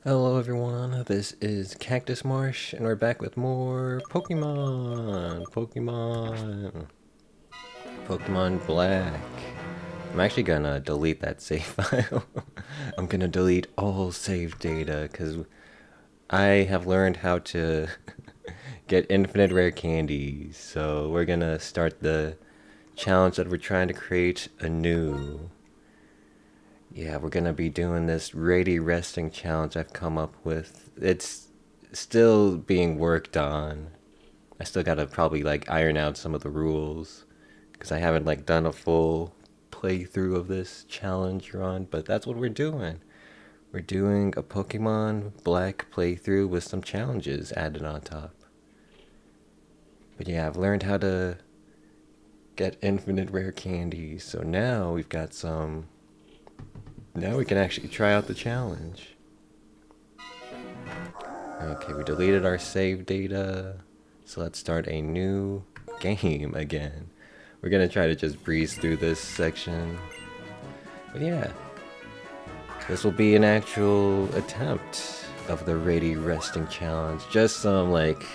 Hello everyone, this is Cactus Marsh, and we're back with more Pokemon Black. I'm actually gonna delete that save file. I'm gonna delete all save data, because I have learned how to get infinite rare candies, so we're gonna start the challenge that we're trying to create anew. Yeah, we're gonna be doing this ready resting challenge I've come up with. It's still being worked on. I still gotta probably like iron out some of the rules because I haven't like done a full playthrough of this challenge run, but that's what we're doing. We're doing a Pokemon Black playthrough with some challenges added on top. But yeah, I've learned how to get infinite rare candies, so now we've got some. Now we can actually try out the challenge. Okay, we deleted our save data. So let's start a new game again. We're gonna try to just breeze through this section. But yeah, this will be an actual attempt of the Ready Resting Challenge. Just some like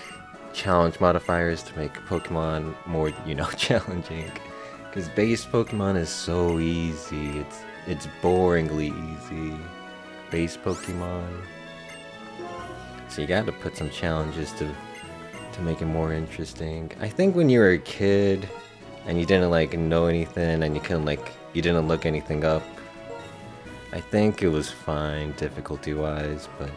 challenge modifiers to make Pokemon more, challenging. Because base Pokemon is so easy. It's boringly easy. Base Pokemon. So you gotta put some challenges to make it more interesting. I think when you were a kid and you didn't like know anything and you didn't look anything up, I think it was fine difficulty wise, but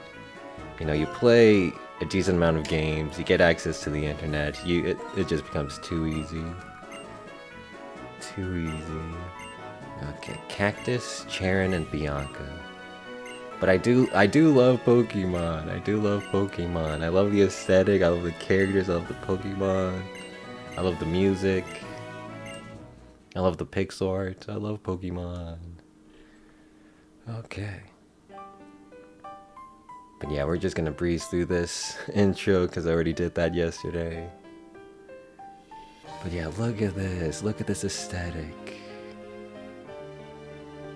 you play a decent amount of games, you get access to the internet, it just becomes too easy. Too easy. Okay, Cactus, Charon, and Bianca. But I do love Pokemon. I do love Pokemon. I love the aesthetic, I love the characters, I love the Pokemon. I love the music. I love the pixel art. I love Pokemon. Okay. But yeah, we're just gonna breeze through this intro because I already did that yesterday. But yeah, look at this. Look at this aesthetic.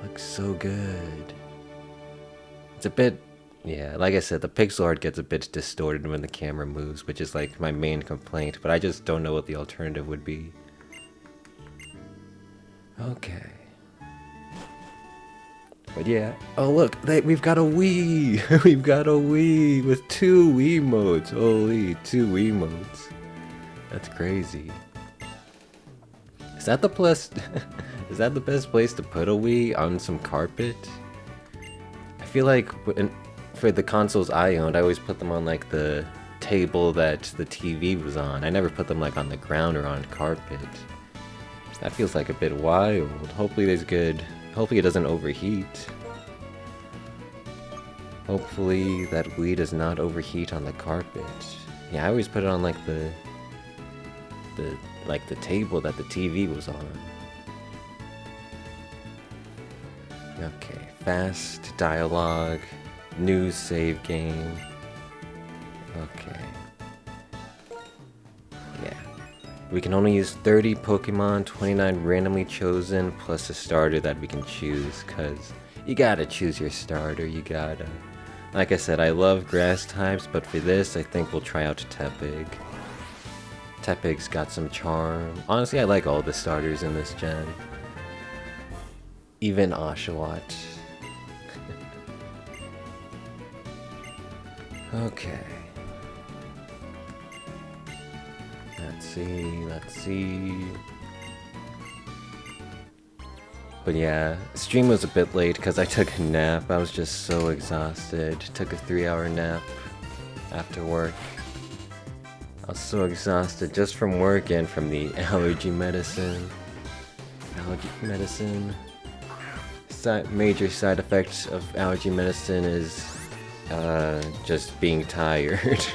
Looks so good. It's a bit, yeah, like I said, the pixel art gets a bit distorted when the camera moves, which is like my main complaint, but I just don't know what the alternative would be. Okay. But yeah, oh look, we've got a Wii! We've got a Wii with two Wii modes. Holy, two Wii modes. That's crazy. Is that the plus? Is that the best place to put a Wii, on some carpet? I feel like for the consoles I owned, I always put them on like the table that the TV was on. I never put them like on the ground or on carpet. That feels like a bit wild. Hopefully there's good. Hopefully it doesn't overheat. Hopefully that Wii does not overheat on the carpet. Yeah, I always put it on like the table that the TV was on. Okay, fast dialogue, new save game. Okay. Yeah. We can only use 30 Pokemon, 29 randomly chosen, plus a starter that we can choose, cause you gotta choose your starter, you gotta. Like I said, I love grass types, but for this, I think we'll try out Tepig. Tepig's got some charm. Honestly, I like all the starters in this gen. Even Oshawott. Okay. Let's see. But yeah, stream was a bit late because I took a nap. I was just so exhausted. Took a 3-hour nap after work. I was so exhausted just from work and from the allergy medicine. Major side effects of allergy medicine is just being tired.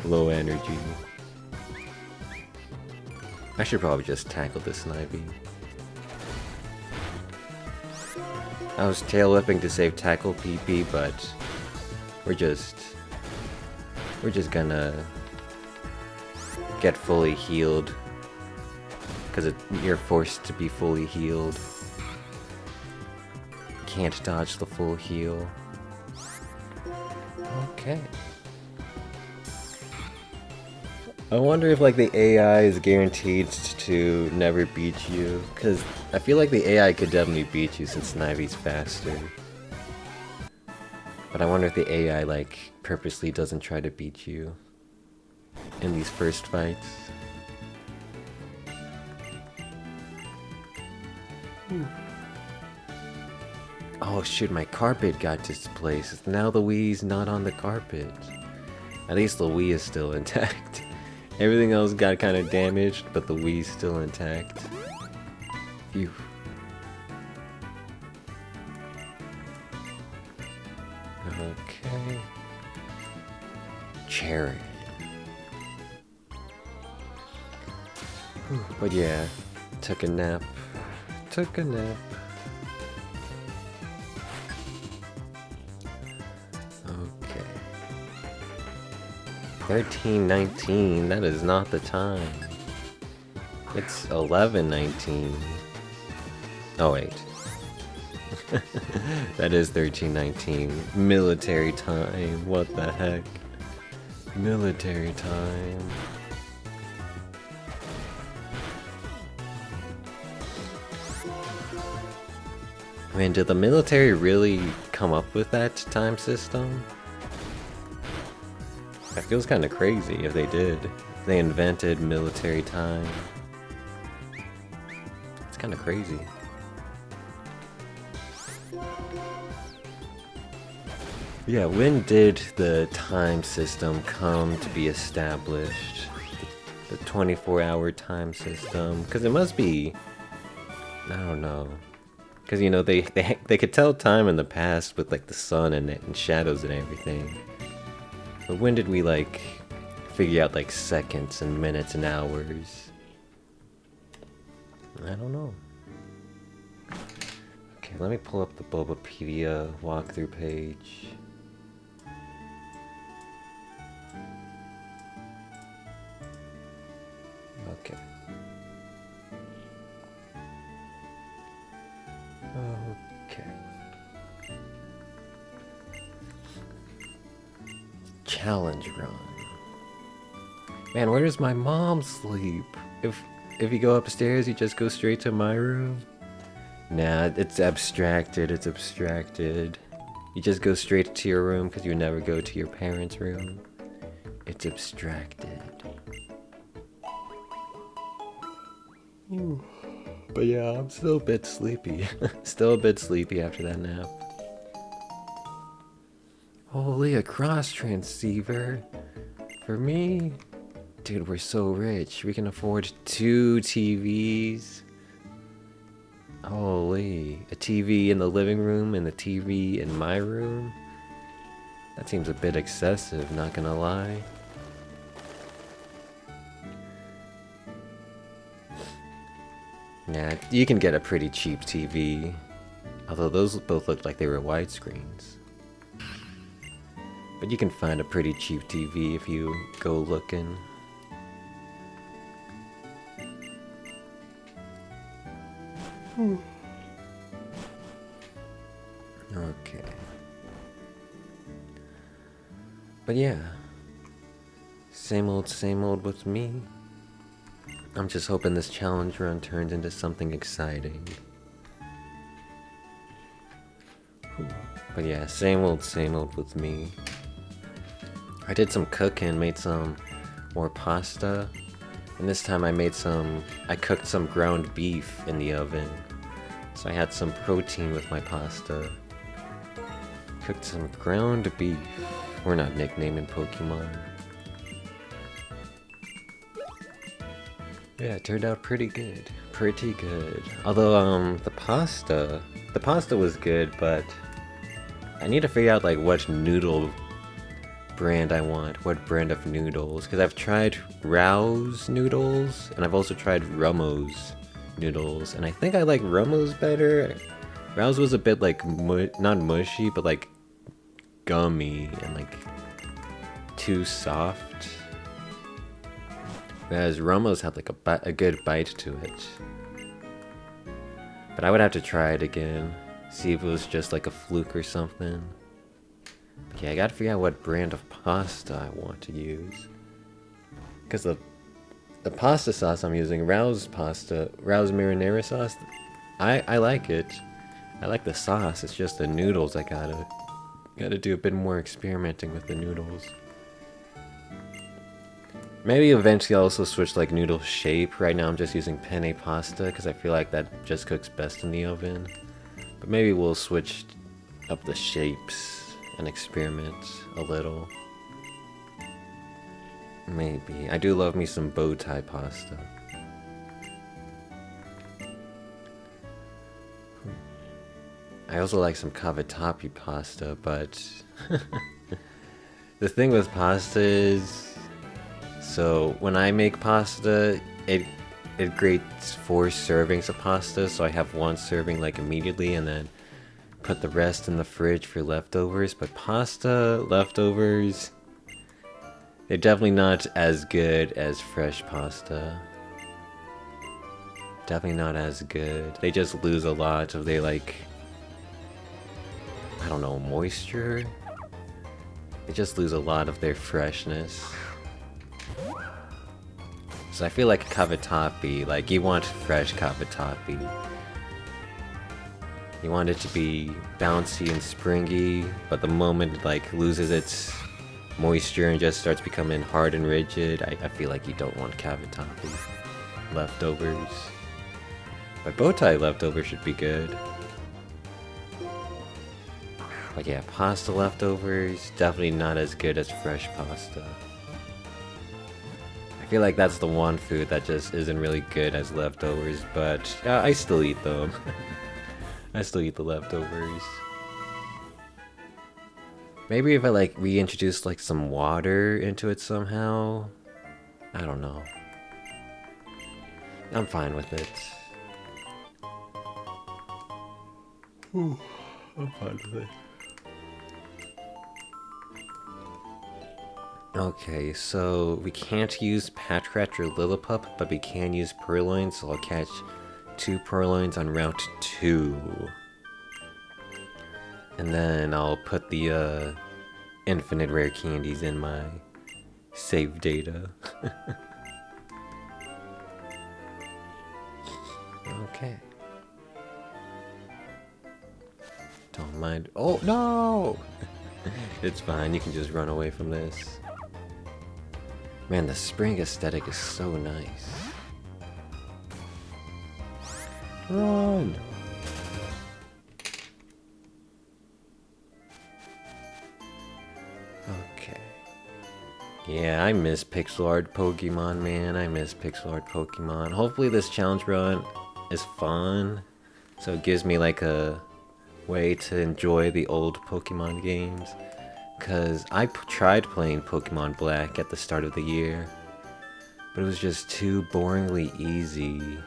Low energy. I should probably just tackle this Snivy. I was tail whipping to save tackle PP, but we're just gonna get fully healed because you're forced to be fully healed. Can't dodge the full heal. Okay. I wonder if like the AI is guaranteed to never beat you, because I feel like the AI could definitely beat you since Snively's faster. But I wonder if the AI like purposely doesn't try to beat you in these first fights. Oh shoot, my carpet got displaced. Now the Wii's not on the carpet. At least the Wii is still intact. Everything else got kind of damaged, but the Wii's still intact. Phew. Okay. Cherry. But yeah, took a nap. Took a nap. Okay. 13:19, that is not the time. It's 11:19. Oh wait. That is 13:19. Military time. What the heck? Military time. I mean, did the military really come up with that time system? That feels kind of crazy if they did. They invented military time. It's kind of crazy. Yeah, when did the time system come to be established? The 24-hour time system? Because it must be... I don't know. Because, you know, they could tell time in the past with, like, the sun and shadows and everything. But when did we, like, figure out, like, seconds and minutes and hours? I don't know. Okay, let me pull up the Bulbapedia walkthrough page. Okay. Okay. Challenge run. Man, where does my mom sleep? If you go upstairs, you just go straight to my room? Nah, it's abstracted, it's abstracted. You just go straight to your room because you never go to your parents' room. It's abstracted. But yeah, I'm still a bit sleepy. Still a bit sleepy after that nap. Holy, a cross transceiver? For me? Dude, we're so rich. We can afford 2 TVs. Holy, a TV in the living room and a TV in my room? That seems a bit excessive, not gonna lie. Nah, you can get a pretty cheap TV. Although those both looked like they were widescreens. But you can find a pretty cheap TV if you go looking. Okay. But yeah. Same old with me. I'm just hoping this challenge run turns into something exciting. But yeah, same old with me. I did some cooking, made some more pasta. And this time I cooked some ground beef in the oven. So I had some protein with my pasta. Cooked some ground beef. We're not nicknaming Pokemon. Yeah, it turned out pretty good. Pretty good. Although, the pasta was good, but I need to figure out, like, what noodle brand I want. What brand of noodles. Because I've tried Rao's noodles, and I've also tried Rummo's noodles, and I think I like Rummo's better. Rao's was a bit, like, not mushy, but, like, gummy and, like, too soft. Whereas Rummo's had like a good bite to it. But I would have to try it again. See if it was just like a fluke or something. Okay, I gotta figure out what brand of pasta I want to use. Because the pasta sauce I'm using, Rao's pasta, Rao's marinara sauce, I like it. I like the sauce, it's just the noodles I gotta do a bit more experimenting with the noodles. Maybe eventually I'll also switch like noodle shape. Right now I'm just using penne pasta because I feel like that just cooks best in the oven. But maybe we'll switch up the shapes and experiment a little. Maybe. I do love me some bow tie pasta. I also like some cavatappi pasta, but the thing with pasta is, so when I make pasta, it grates 4 servings of pasta, so I have 1 serving like immediately and then put the rest in the fridge for leftovers. But pasta leftovers, they're definitely not as good as fresh pasta. Definitely not as good. They just lose a lot of their, like, I don't know, moisture? They just lose a lot of their freshness. So I feel like cavatappi, like you want fresh cavatappi. You want it to be bouncy and springy, but the moment it like loses its moisture and just starts becoming hard and rigid, I feel like you don't want cavatappi leftovers. But bow tie leftovers should be good. But yeah, pasta leftovers, definitely not as good as fresh pasta. I feel like that's the one food that just isn't really good as leftovers, but I still eat them. I still eat the leftovers. Maybe if I like reintroduce like some water into it somehow. I don't know. I'm fine with it. Ooh, I'm fine with it. Okay, so we can't use Patrat or Lillipup, but we can use Purloin, so I'll catch 2 Purloins on Route 2. And then I'll put the infinite rare candies in my save data. Okay. Don't mind. Oh, no! It's fine, you can just run away from this. Man, the spring aesthetic is so nice. Run! Okay. Yeah, I miss pixel art Pokemon, man. I miss pixel art Pokemon. Hopefully this challenge run is fun, so it gives me like a way to enjoy the old Pokemon games. Because I tried playing Pokemon Black at the start of the year, but it was just too boringly easy.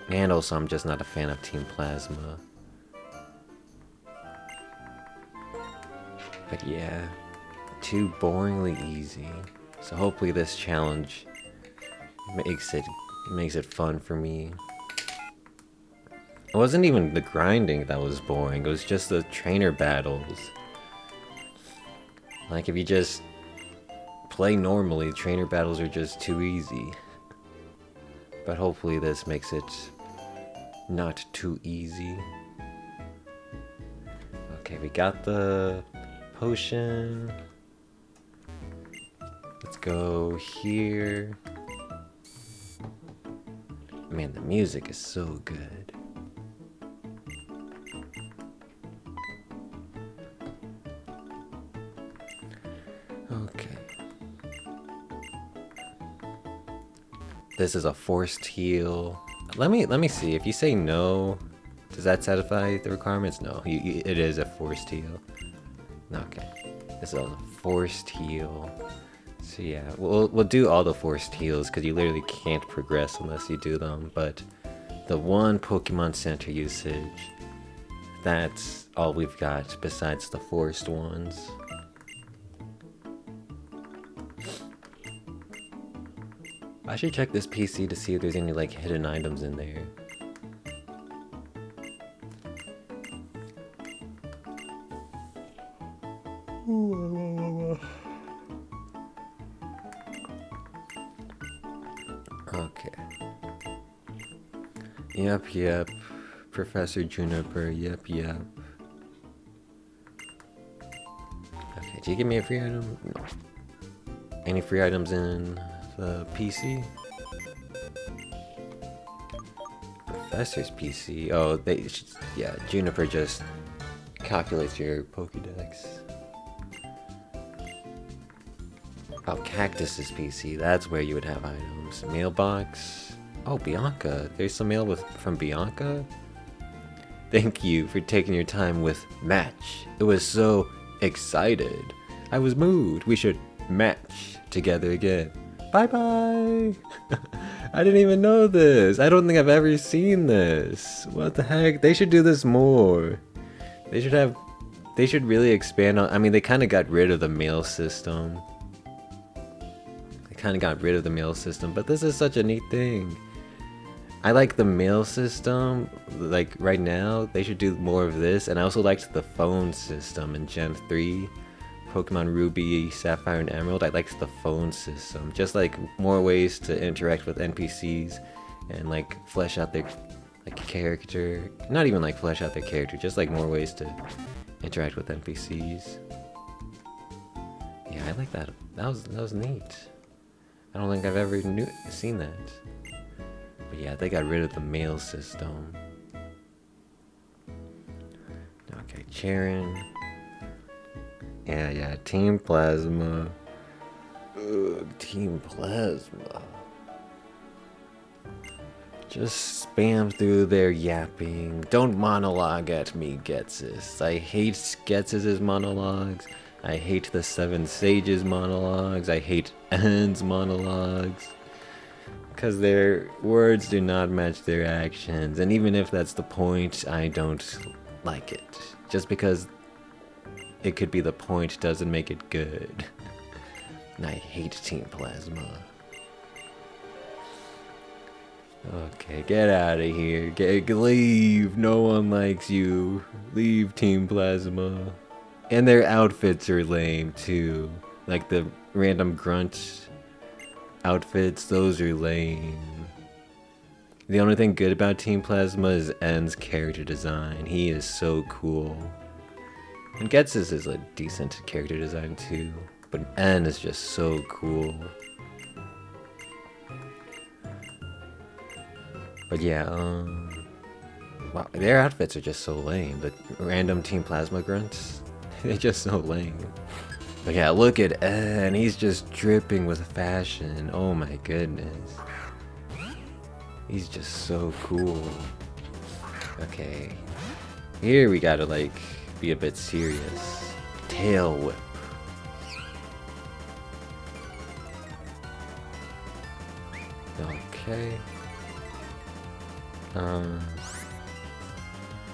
And also, I'm just not a fan of Team Plasma. But yeah, too boringly easy. So hopefully this challenge makes it fun for me. It wasn't even the grinding that was boring, it was just the trainer battles. Like, if you just play normally, trainer battles are just too easy. But hopefully this makes it not too easy. Okay, we got the potion. Let's go here. Man, the music is so good. Okay. This is a forced heal. Let me see. If you say no, does that satisfy the requirements? No, it is a forced heal. Okay. This is a forced heal. So yeah, we'll do all the forced heals because you literally can't progress unless you do them. But the one Pokemon Center usage, that's all we've got besides the forced ones. I should check this PC to see if there's any like hidden items in there. Okay. Yep, yep. Professor Juniper, yep, yep. Okay, did you give me a free item? No. Any free items in the PC? Professor's PC? Oh, yeah, Juniper just calculates your Pokédex. Oh, Cactus's PC, that's where you would have items. Mailbox. Oh, Bianca. There's some mail from Bianca? Thank you for taking your time with Match. It was so excited. I was moved. We should match together again. Bye bye. I didn't even know this. I don't think I've ever seen this. What the heck? They should do this more. They should really expand on. I mean, they kind of got rid of the mail system. But this is such a neat thing. I like the mail system, like right now, they should do more of this, and I also liked the phone system in Gen 3, Pokemon Ruby, Sapphire, and Emerald. I liked the phone system, just like more ways to interact with NPCs and like flesh out their like character, not even like flesh out their character, just like more ways to interact with NPCs. Yeah, I like that. That was neat. I don't think I've ever seen that. But yeah, they got rid of the mail system. Okay, Charon. Yeah, Team Plasma. Ugh, Team Plasma. Just spam through their yapping. Don't monologue at me, Getsis. I hate Getsis's monologues. I hate the Seven Sages monologues. I hate Anne's monologues. Because their words do not match their actions, and even if that's the point, I don't like it. Just because it could be the point doesn't make it good. And I hate Team Plasma. Okay, get out of here. Leave. No one likes you. Leave Team Plasma. And their outfits are lame too. Like the random grunt outfits, those are lame. The only thing good about Team Plasma is N's character design. He is so cool. And Getsis is a decent character design too. But N is just so cool. But yeah, wow, their outfits are just so lame. The random Team Plasma grunts, they're just so lame. But yeah, look at N, he's just dripping with fashion. Oh my goodness. He's just so cool. Okay. Here we gotta like be a bit serious. Tail Whip. Okay.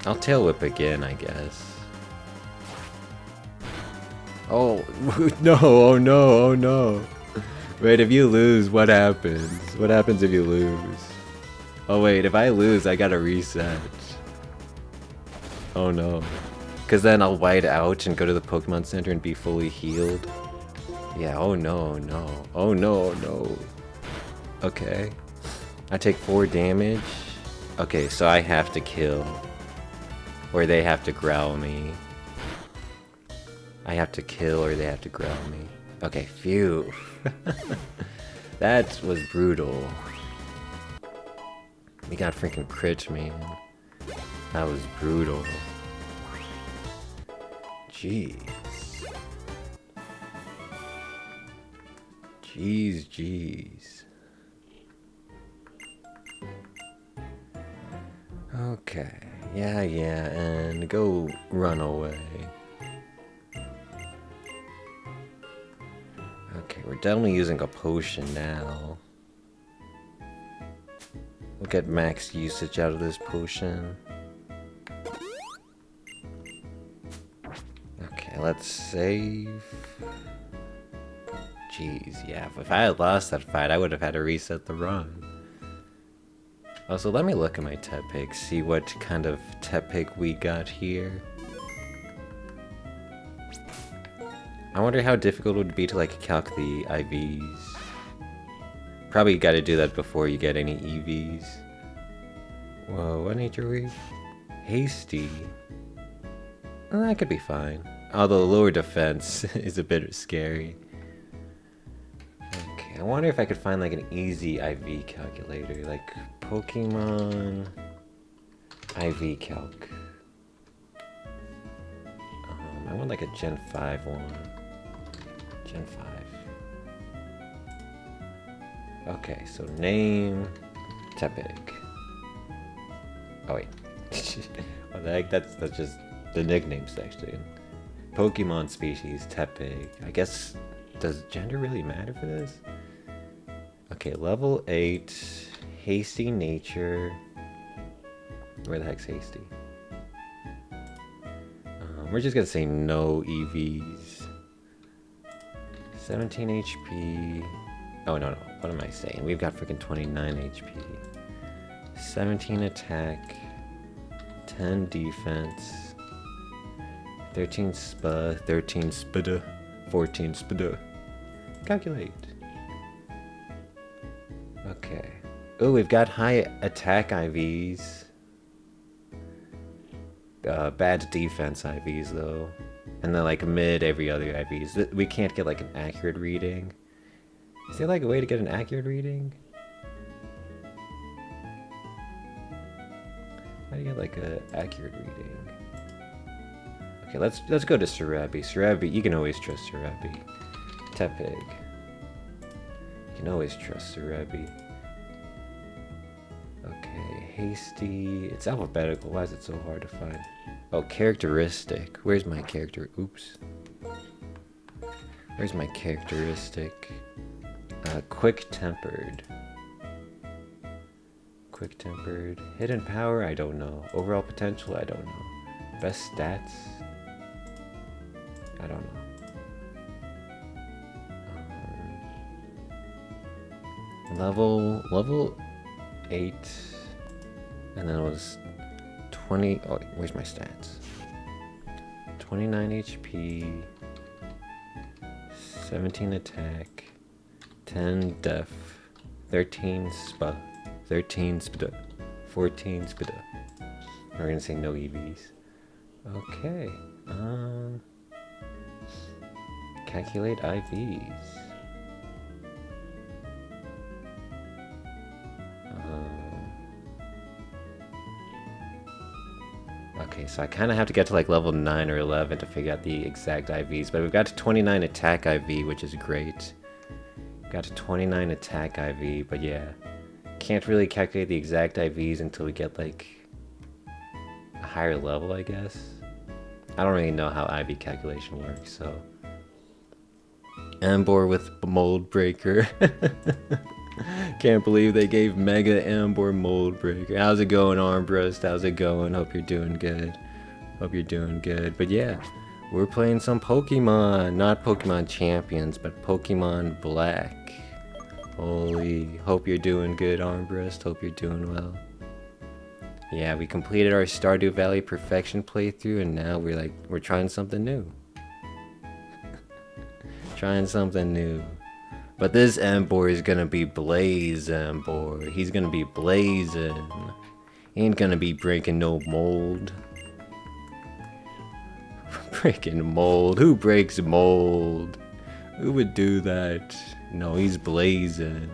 I'll Tail Whip again, I guess. Oh, no, oh no, oh no. Wait, if you lose, what happens? What happens if you lose? Oh wait, if I lose, I gotta reset. Oh no. Cause then I'll white out and go to the Pokemon Center and be fully healed. Yeah, oh no, no. Oh no, no. Okay. I take 4 damage. Okay, so I have to kill. Or they have to growl me. I have to kill or they have to growl me. Okay, phew. That was brutal. We got freaking crit, man. That was brutal. Jeez. Jeez. Okay. Yeah, and go run away. Okay, we're definitely using a potion now. We'll get max usage out of this potion. Okay, let's save. Jeez, yeah, if I had lost that fight, I would have had to reset the run. Also, let me look at my Tepig, see what kind of Tepig we got here. I wonder how difficult it would be to like calc the IVs. Probably got to do that before you get any EVs. Whoa, what nature are we? Hasty. Oh, that could be fine. Although lower defense is a bit scary. Okay, I wonder if I could find like an easy IV calculator, like Pokemon IV Calc. I want like a Gen 5 one. Gen 5. Okay, so name Tepig. Oh wait. What the heck? That's just the nickname section. Pokemon species Tepig. I guess, does gender really matter for this? Okay, level 8. Hasty nature. Where the heck's Hasty? We're just gonna say no EVs. 17 HP. Oh no, what am I saying? We've got freaking 29 HP. 17 attack. 10 defense. 13 spa. 13 spada. 14 spada. Calculate. Okay. Oh, we've got high attack IVs. Bad defense IVs though, and then like mid every other IVs. We can't get like an accurate reading. Is there like a way to get an accurate reading? How do you get like an accurate reading? Okay, let's go to Sarabi. Sarabi, you can always trust Sarabi. Tepig. You can always trust Sarabi. Okay, Hasty. It's alphabetical. Why is it so hard to find? Oh, characteristic. Where's my character? Oops. Where's my characteristic? Quick-tempered. Quick-tempered. Hidden power? I don't know. Overall potential? I don't know. Best stats? I don't know. Level 8. And then it was 20. Oh, where's my stats? 29 HP. 17 attack. 10 def. 13 spa. 13 spada. 14 spada. We're gonna say no EVs. Okay. Calculate IVs. Okay, so I kind of have to get to like level 9 or 11 to figure out the exact IVs, but we've got to 29 attack IV, which is great. Got to 29 attack IV, but yeah, can't really calculate the exact IVs until we get like a higher level, I guess. I don't really know how IV calculation works, so. Ambor with Mold Breaker. Can't believe they gave Mega Ambor Mold Breaker. How's it going, Armbrust? How's it going? Hope you're doing good. Hope you're doing good. But yeah, we're playing some Pokemon. Not Pokemon Champions, but Pokemon Black. Holy, hope you're doing good, Armbrust. Hope you're doing well. Yeah, we completed our Stardew Valley Perfection playthrough, and now we're trying something new. Trying something new. But this Ambor is gonna be Blaze Ambor. He's gonna be blazing. He ain't gonna be breaking no mold. Breaking mold? Who breaks mold? Who would do that? No, he's blazing.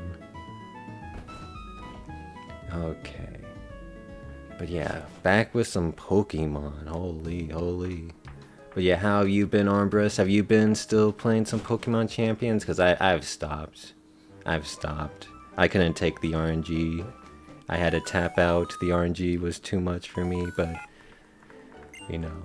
Okay. But yeah, back with some Pokemon. Holy, holy. But yeah, how have you been, Armbrust? Have you been still playing some Pokemon Champions? Because I've stopped. I've stopped. I couldn't take the RNG. I had to tap out. The RNG was too much for me, but you know,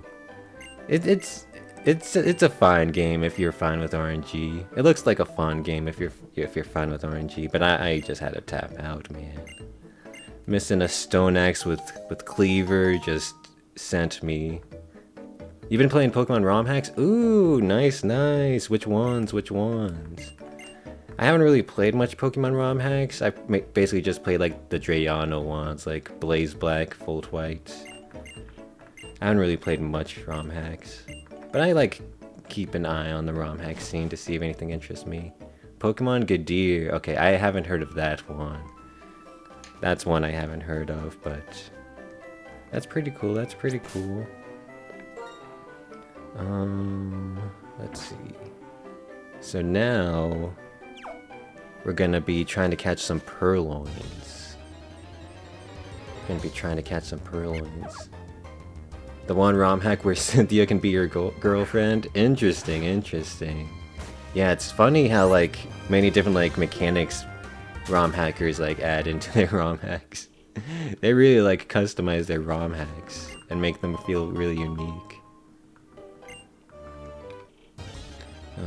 it's a fine game if you're fine with RNG. It looks like a fun game if you're fine with RNG, but I just had to tap out, man. Missing a Stone Axe with Cleaver just sent me. You've been playing Pokemon ROM hacks? Ooh, nice, nice. Which ones? Which ones? I haven't really played much Pokemon ROM hacks. I basically just played like the Drayano ones, like Blaze Black, Volt White. I haven't really played much ROM hacks. But I like keep an eye on the ROM hack scene to see if anything interests me. Pokemon Gadir. Okay, I haven't heard of that one. That's one I haven't heard of, but that's pretty cool. That's pretty cool. Let's see. So now we're gonna be trying to catch some Purloins. Gonna be trying to catch some Purloins. The one ROM hack where Cynthia can be your girlfriend. Interesting, interesting. Yeah, it's funny how like many different like mechanics ROM hackers like add into their ROM hacks. They really like customize their ROM hacks and make them feel really unique.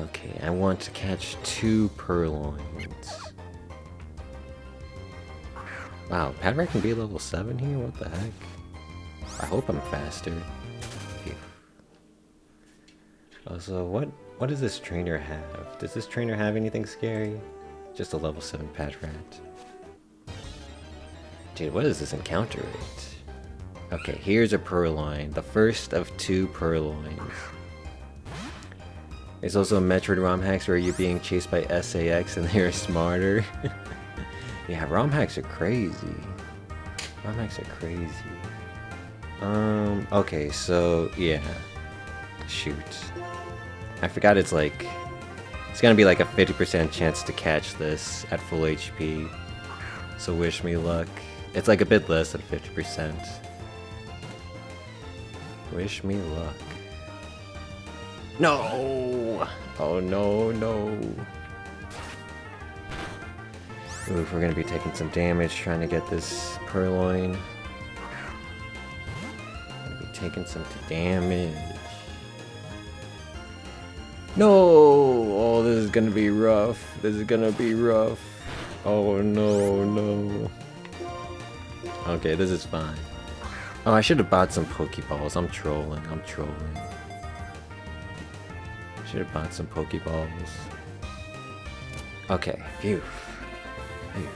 Okay, I want to catch 2 Purloins. Wow, Padrat can be level 7 here? What the heck? I hope I'm faster. Phew. Also, what does this trainer have? Does this trainer have anything scary? Just a level 7 Padrat. Dude, what is this encounter rate? Okay, here's a Purloin. The first of 2 Purloins. There's also Metroid ROM hacks where you're being chased by SAX and they're smarter. Yeah, ROM hacks are crazy. ROM hacks are crazy. Okay, so yeah. Shoot. I forgot it's like it's gonna be like a 50% chance to catch this at full HP. So wish me luck. It's like a bit less than 50%. Wish me luck. No! Oh no, no. Oof, we're gonna be taking some damage trying to get this Purloin. Gonna be taking some damage. No! Oh, this is gonna be rough. This is gonna be rough. Oh no, no. Okay, this is fine. Oh, I should have bought some Pokeballs. I'm trolling. I'm trolling. Should have bought some Pokeballs. Okay, phew. Phew.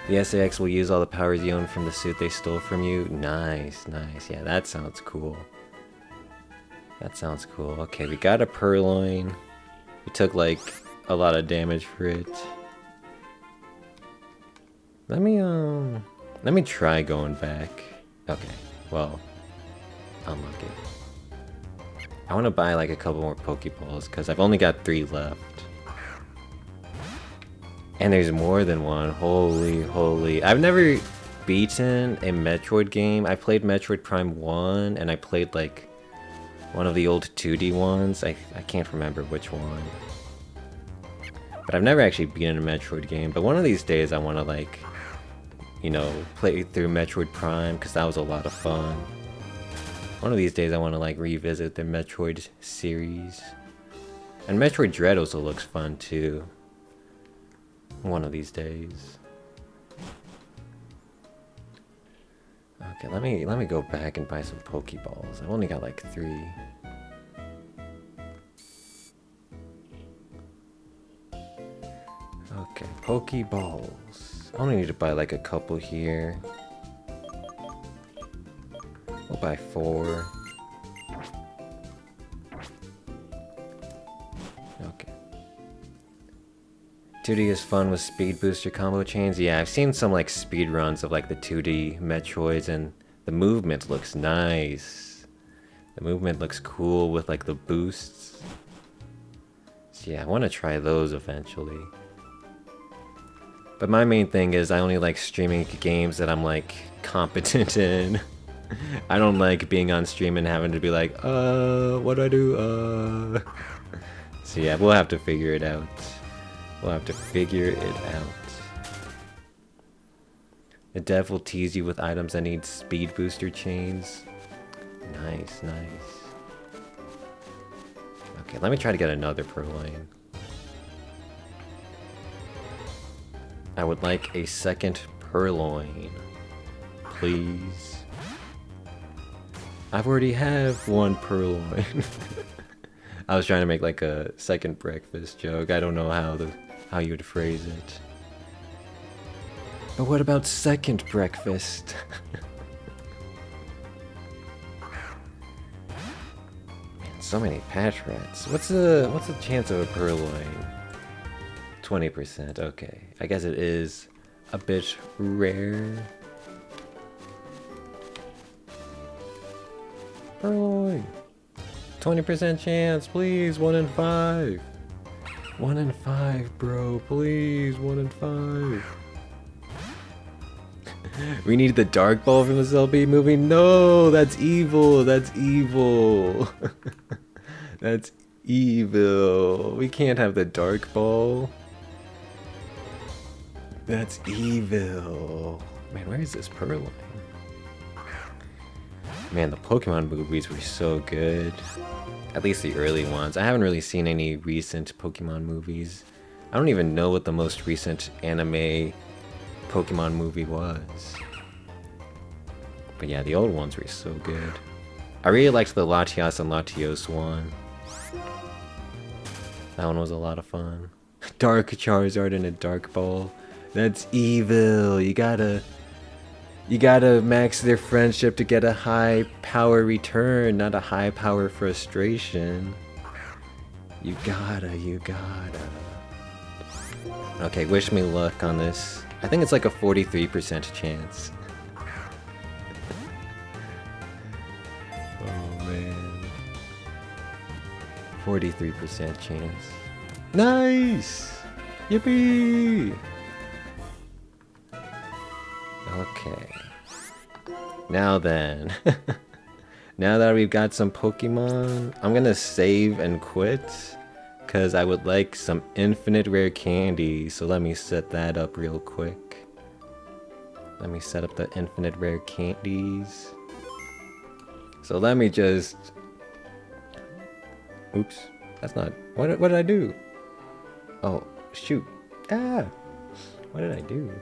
The SAX will use all the powers you own from the suit they stole from you. Nice, nice. Yeah, that sounds cool. That sounds cool. Okay, we got a Purloin. We took like a lot of damage for it. Let me try going back. Okay, well, unlucky. I want to buy like a couple more Pokeballs because I've only got 3 left. And there's more than one. Holy, holy. I've never beaten a Metroid game. I played Metroid Prime 1 and I played like one of the old 2D ones. I can't remember which one. But I've never actually beaten a Metroid game. But one of these days I want to like, you know, play through Metroid Prime because that was a lot of fun. One of these days I want to like revisit the Metroid series. And Metroid Dread also looks fun too. One of these days. Okay, let me go back and buy some Pokeballs. I've only got like 3. Okay, Pokeballs. I only need to buy like a couple here. We'll buy 4. Okay. 2D is fun with speed booster combo chains. Yeah, I've seen some like speed runs of like the 2D Metroids and the movement looks nice. The movement looks cool with like the boosts. So yeah, I want to try those eventually. But my main thing is I only like streaming games that I'm like competent in. I don't like being on stream and having to be like, what do I do? So yeah, we'll have to figure it out. We'll have to figure it out. The dev will tease you with items that need speed booster chains. Nice, nice. Okay, let me try to get another Purloin. I would like a second Purloin. Please. I've already have 1 Purloin. I was trying to make like a second breakfast joke. I don't know how you would phrase it. But what about second breakfast? Man, So many patch rats. What's the chance of a purloin? 20%. Okay, I guess it is a bit rare. Purloin. 20% chance, please. 1 in 5. 1 in 5, bro. Please, 1 in 5. We need the dark ball from the SLB movie. No, that's evil. That's evil. That's evil. We can't have the dark ball. That's evil. Man, where is this Purloin? Man, the Pokemon movies were so good. At least the early ones. I haven't really seen any recent Pokemon movies. I don't even know what the most recent anime Pokemon movie was. But yeah, the old ones were so good. I really liked the Latias and Latios one. That one was a lot of fun. Dark Charizard and a Dark Ball. That's evil. You gotta max their friendship to get a high power return, not a high power frustration. You gotta. Okay, wish me luck on this. I think it's like a 43% chance. Oh man. 43% chance. Nice! Yippee! Okay. Now then. Now that we've got some Pokemon, I'm gonna save and quit. Because I would like some infinite rare candy. So let me set that up real quick. Let me set up the infinite rare candies. So let me just... Oops. That's not... What did I do? Oh, shoot. Ah! What did I do?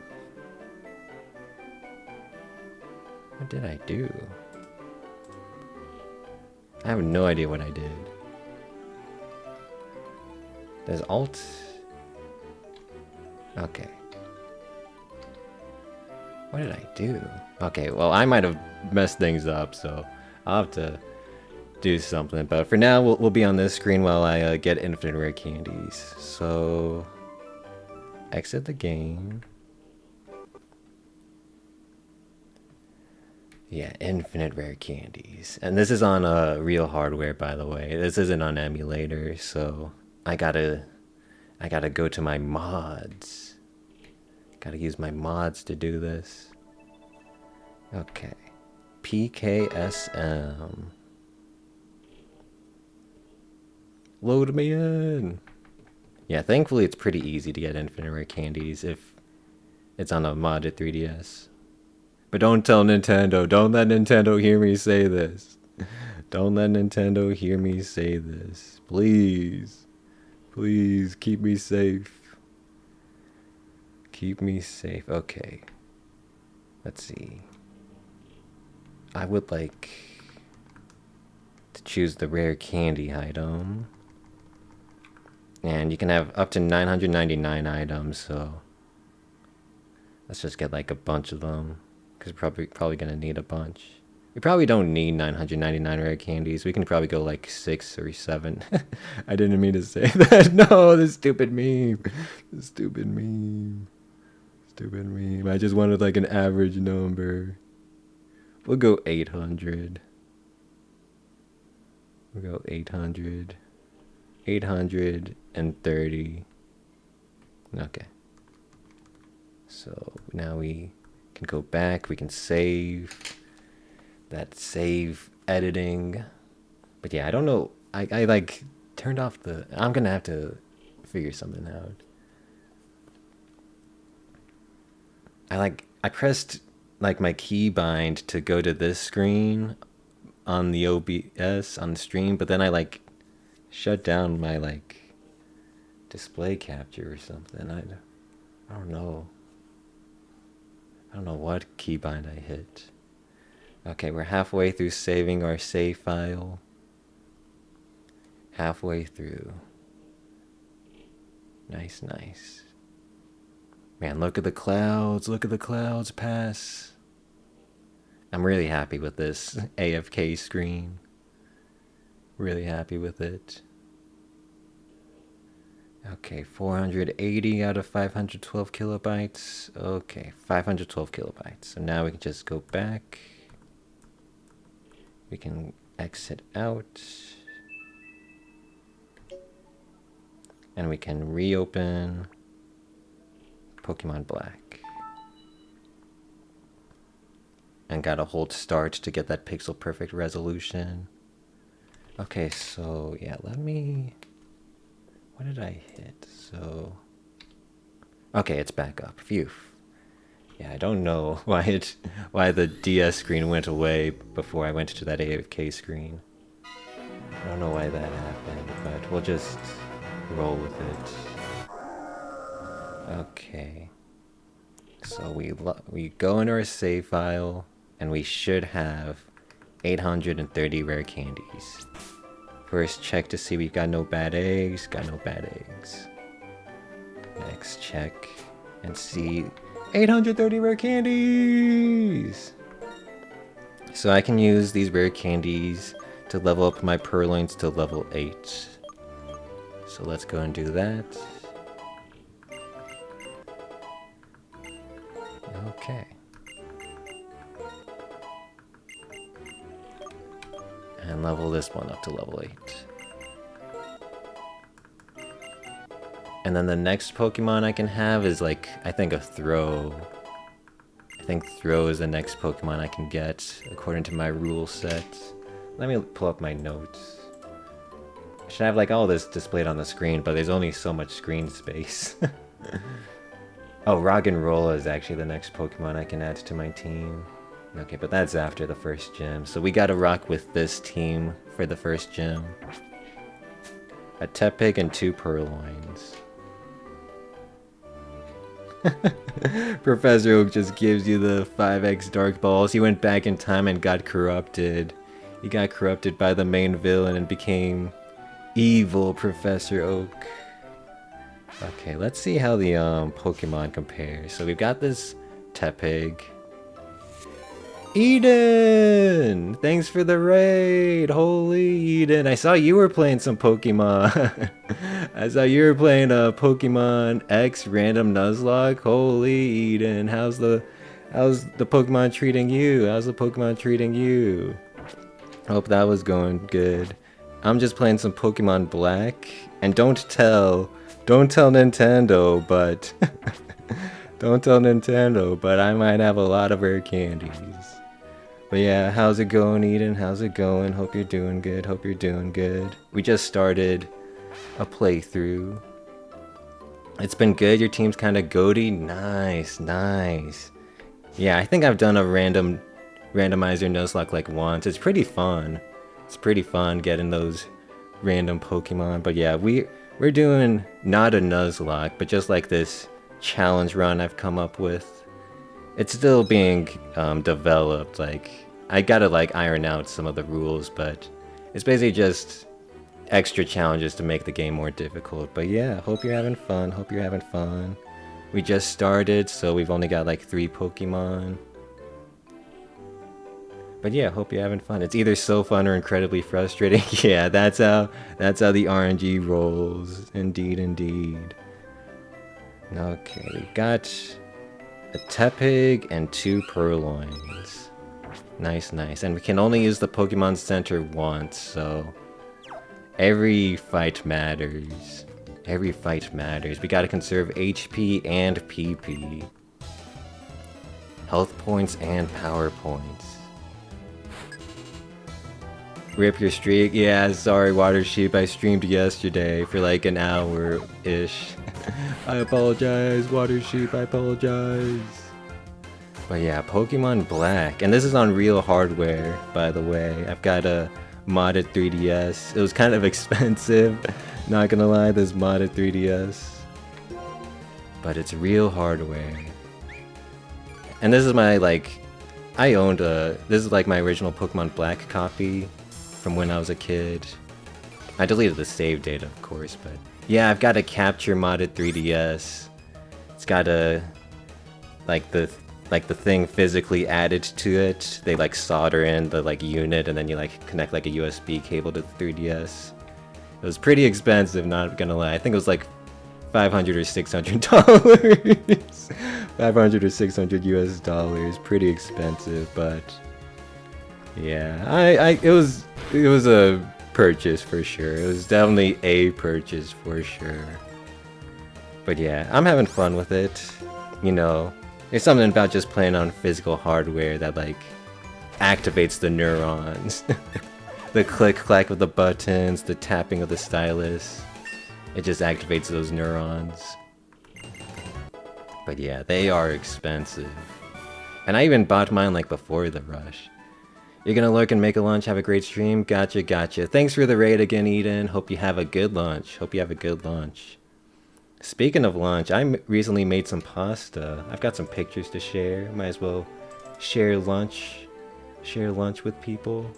What did I do? I have no idea what I did. There's Alt. Okay. What did I do? Okay, well, I might have messed things up, so I'll have to do something. But for now, we'll be on this screen while I get infinite rare candies. So, exit the game. Yeah, infinite rare candies. And this is on real hardware, by the way. This isn't on emulator, so I gotta go to my mods. Gotta use my mods to do this. Okay. PKSM. Load me in. Yeah, thankfully it's pretty easy to get infinite rare candies if it's on a modded 3DS. But don't tell Nintendo. Don't let Nintendo hear me say this. Don't let Nintendo hear me say this. Please. Please keep me safe. Keep me safe. Okay. Let's see. I would like to choose the rare candy item. And you can have up to 999 items, so let's just get like a bunch of them. Because we're probably gonna need a bunch. We probably don't need 999 rare candies. We can probably go like 6 or 7. I didn't mean to say that. No, this stupid meme. This stupid meme. Stupid meme. I just wanted like an average number. We'll go 800. We'll go 800. 830. Okay. So now we can go back. We can save. That save editing. But yeah, I don't know. I like turned off the... I'm gonna have to figure something out. I pressed like my keybind to go to this screen on the OBS on the stream, but then I like shut down my like display capture or something. I don't know. I don't know what keybind I hit. Okay, we're halfway through saving our save file. Halfway through. Nice, nice. Man, look at the clouds. Look at the clouds pass. I'm really happy with this AFK screen. Really happy with it. Okay, 480 out of 512 kilobytes. Okay, 512 kilobytes. So now we can just go back. We can exit out. And we can reopen Pokemon Black. And gotta hold start to get that pixel perfect resolution. Okay, so yeah, let me... What did I hit? So... Okay, it's back up. Phew. Yeah, I don't know why the DS screen went away before I went to that AFK screen. I don't know why that happened, but we'll just roll with it. Okay. So we go into our save file, and we should have 830 rare candies. First, check to see we've got no bad eggs. Got no bad eggs. Next, check and see 830 rare candies! So I can use these rare candies to level up my Purloins to level 8. So let's go and do that. Okay. And level this one up to level 8. And then the next Pokemon I can have is like, I think a Throh. I think Throh is the next Pokemon I can get, according to my rule set. Let me pull up my notes. I should have like all this displayed on the screen, but there's only so much screen space. Oh, Roggenrola is actually the next Pokemon I can add to my team. Okay, but that's after the first gym. So we gotta rock with this team for the first gym. A Tepig and 2 Purloins. Professor Oak just gives you the 5x Dark Balls. He went back in time and got corrupted. He got corrupted by the main villain and became evil Professor Oak. Okay, let's see how the Pokemon compare. So we've got this Tepig. Eden! Thanks for the raid! Holy Eden! I saw you were playing some Pokemon. I saw you were playing Pokemon X Random Nuzlocke. Holy Eden! How's the Pokemon treating you? How's the Pokemon treating you? Hope that was going good. I'm just playing some Pokemon Black, and don't tell Nintendo, but don't tell Nintendo, but I might have a lot of rare candies. But yeah, how's it going, Eden? How's it going? Hope you're doing good. Hope you're doing good. We just started a playthrough. It's been good. Your team's kind of goaty. Nice, nice. Yeah, I think I've done a randomizer Nuzlocke like once. It's pretty fun. It's pretty fun getting those random Pokemon. But yeah, we're doing not a Nuzlocke, but just like this challenge run I've come up with. It's still being developed. Like, I gotta like iron out some of the rules, but it's basically just extra challenges to make the game more difficult. But yeah, hope you're having fun. Hope you're having fun. We just started, so we've only got like 3 Pokemon. But yeah, hope you're having fun. It's either so fun or incredibly frustrating. Yeah, that's how the RNG rolls. Indeed, indeed. Okay, we got a Tepig and 2 Purloins. Nice, nice. And we can only use the Pokemon Center once, so every fight matters. Every fight matters. We gotta conserve HP and PP. Health points and power points. Rip your streak. Yeah, sorry, Water Sheep. I streamed yesterday for like an hour-ish. I apologize, Water Sheep. I apologize. But yeah, Pokemon Black. And this is on real hardware, by the way. I've got a modded 3DS. It was kind of expensive. Not gonna lie, this modded 3DS. But it's real hardware. And this is my, like... I owned a... This is like my original Pokemon Black copy from when I was a kid. I deleted the save data, of course, but... Yeah, I've got a Capture modded 3DS. It's got a... Like, the like the thing physically added to it. They like solder in the like unit, and then you like connect like a USB cable to the 3DS. It was pretty expensive, not gonna lie. I think it was like $500 or $600. 500 or 600 US dollars. Pretty expensive, but yeah, it was a purchase for sure. It was definitely a purchase for sure. But yeah, I'm having fun with it. You know, there's something about just playing on physical hardware that like activates the neurons. The click-clack of the buttons, the tapping of the stylus. It just activates those neurons. But yeah, they are expensive. And I even bought mine like before the rush. You're gonna lurk and make a lunch, have a great stream? Gotcha, gotcha. Thanks for the raid again, Eden. Hope you have a good lunch. Hope you have a good lunch. Speaking of lunch, I recently made some pasta. I've got some pictures to share. Might as well share lunch. Share lunch with people.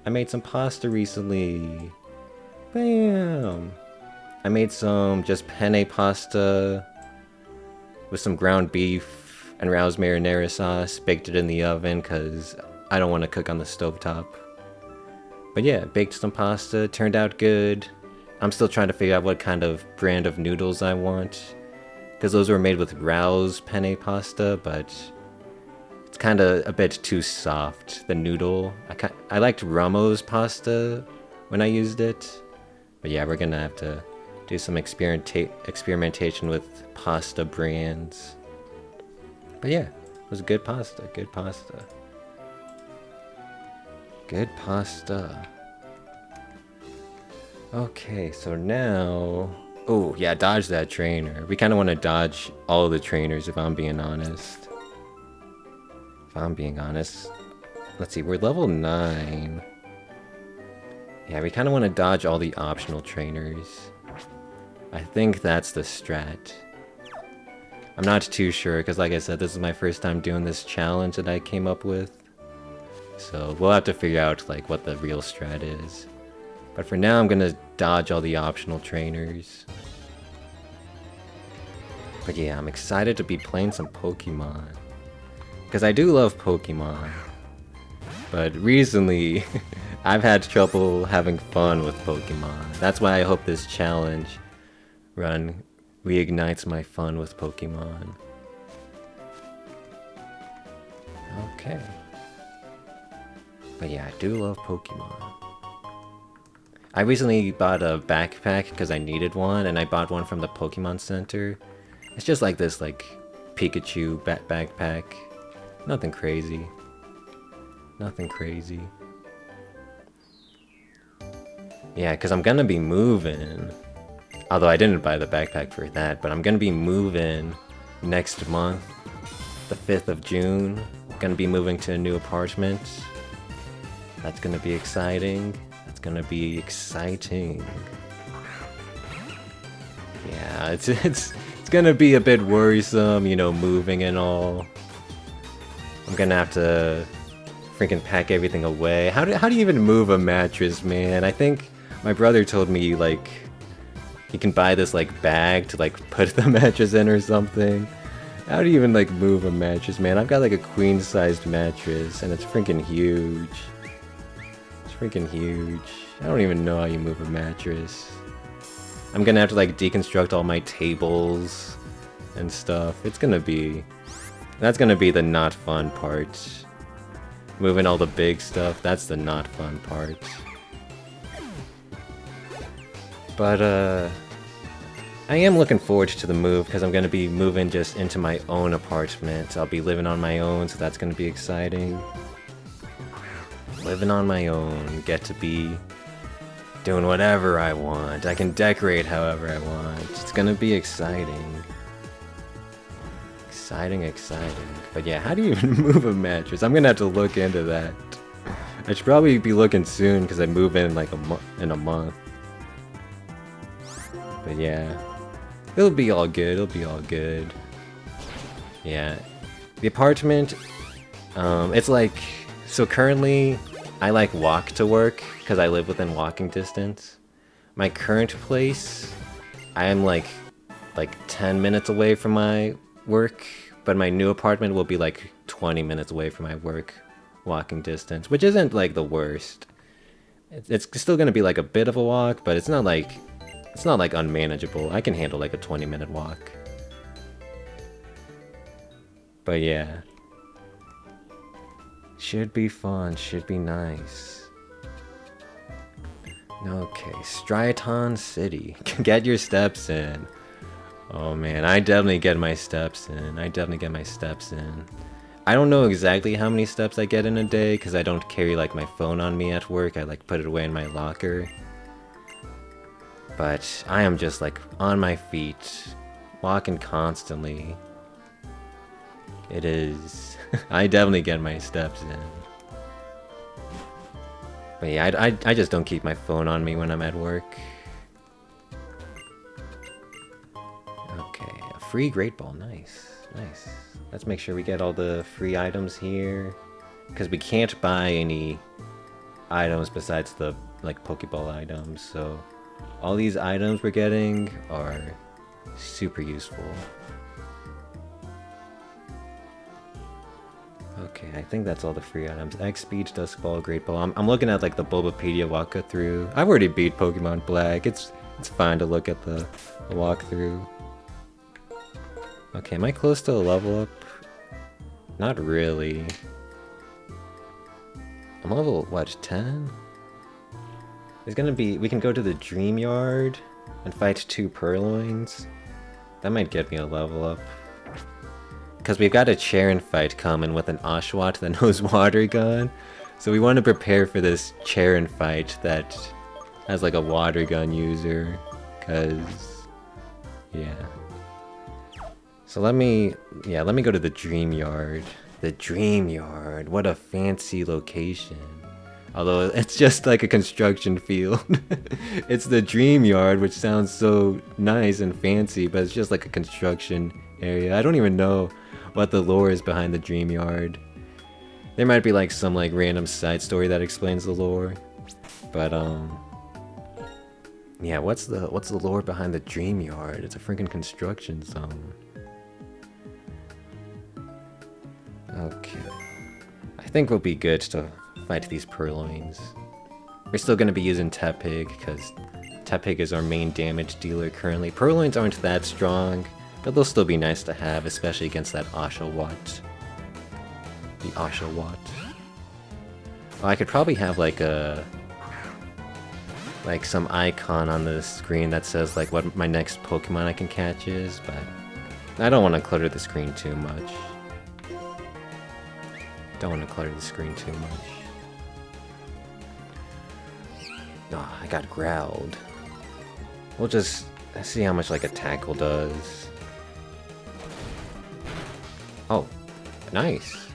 I made some pasta recently. Bam! I made some just penne pasta with some ground beef and Rao's marinara sauce. Baked it in the oven because I don't want to cook on the stovetop. But yeah, baked some pasta. Turned out good. I'm still trying to figure out what kind of brand of noodles I want. Because those were made with Rao's penne pasta, but it's kind of a bit too soft, the noodle. I liked Ramo's pasta when I used it. But yeah, we're gonna have to do some experimentation with pasta brands. But yeah, it was good pasta, good pasta. Good pasta. Okay, so now... Oh, yeah, dodge that trainer. We kind of want to dodge all the trainers if I'm being honest. If I'm being honest. Let's see, we're level 9. Yeah, we kind of want to dodge all the optional trainers. I think that's the strat. I'm not too sure, because like I said, this is my first time doing this challenge that I came up with. So we'll have to figure out like what the real strat is. But for now, I'm gonna dodge all the optional trainers. But yeah, I'm excited to be playing some Pokemon. Because I do love Pokemon. But recently, I've had trouble having fun with Pokemon. That's why I hope this challenge run reignites my fun with Pokemon. Okay. But yeah, I do love Pokemon. I recently bought a backpack because I needed one, and I bought one from the Pokemon Center. It's just like this, like, Pikachu backpack. Nothing crazy. Nothing crazy. Yeah, because I'm gonna be moving. Although I didn't buy the backpack for that, but I'm gonna be moving next month, the 5th of June. Gonna be moving to a new apartment. That's gonna be exciting. That's gonna be exciting. Yeah, it's gonna be a bit worrisome, you know, moving and all. I'm gonna have to freaking pack everything away. How do you even move a mattress, man? I think my brother told me like you can buy this like bag to like put the mattress in or something. How do you even like move a mattress, man? I've got like a queen-sized mattress and it's freaking huge. It's freaking huge. I don't even know how you move a mattress. I'm gonna have to like deconstruct all my tables and stuff. That's gonna be the not fun part. Moving all the big stuff, that's the not fun part. But I am looking forward to the move because I'm gonna be moving just into my own apartment. I'll be living on my own, so that's gonna be exciting. Living on my own, get to be doing whatever I want. I can decorate however I want. It's gonna be exciting. Exciting, exciting. But yeah, how do you even move a mattress? I'm gonna have to look into that. I should probably be looking soon because I move in like in a month. But yeah, it'll be all good. It'll be all good. Yeah, the apartment. It's like so currently I like walk to work because I live within walking distance. My current place, I am like 10 minutes away from my work, but my new apartment will be like 20 minutes away from my work walking distance, which isn't like the worst. It's still gonna be like a bit of a walk, but it's not like unmanageable. I can handle like a 20-minute walk. But yeah. Should be fun, should be nice. Okay, Striaton City. Get your steps in. Oh man, I definitely get my steps in. I don't know exactly how many steps I get in a day because I don't carry like my phone on me at work. I like put it away in my locker. But I am just like on my feet, walking constantly. It is... I definitely get my steps in. But yeah, I just don't keep my phone on me when I'm at work. Okay, a free Great Ball, nice, nice. Let's make sure we get all the free items here. Because we can't buy any items besides the like Pokeball items, so all these items we're getting are super useful. Okay, I think that's all the free items. X-Speed, Dusk Ball, Great Ball. I'm looking at like the Bulbapedia walkthrough. I've already beat Pokemon Black. It's fine to look at the walkthrough. Okay, am I close to a level up? Not really. I'm level, what, 10? There's gonna be... We can go to the Dream Yard and fight 2 Purloins. That might get me a level up. Because we've got a Cheren fight coming with an Oshawott that knows Water Gun. So we want to prepare for this Cheren fight that has like a Water Gun user. Because... yeah. So let me go to the Dream Yard. The Dream Yard, what a fancy location. Although it's just like a construction field. It's the Dream Yard, which sounds so nice and fancy, but it's just like a construction area. I don't even know what the lore is behind the Dream Yard. There might be like some like random side story that explains the lore. But yeah, what's the lore behind the Dream Yard? It's a freaking construction zone. Okay. I think we'll be good to fight these Purloins. We're still going to be using Tepig, because Tepig is our main damage dealer currently. Purloins aren't that strong, but they'll still be nice to have, especially against that Oshawott. The Oshawott. Oh, I could probably have like a... like some icon on the screen that says like what my next Pokemon I can catch is, but I don't want to clutter the screen too much. Don't want to clutter the screen too much. Oh, I got growled. We'll just see how much like a tackle does. Oh, nice.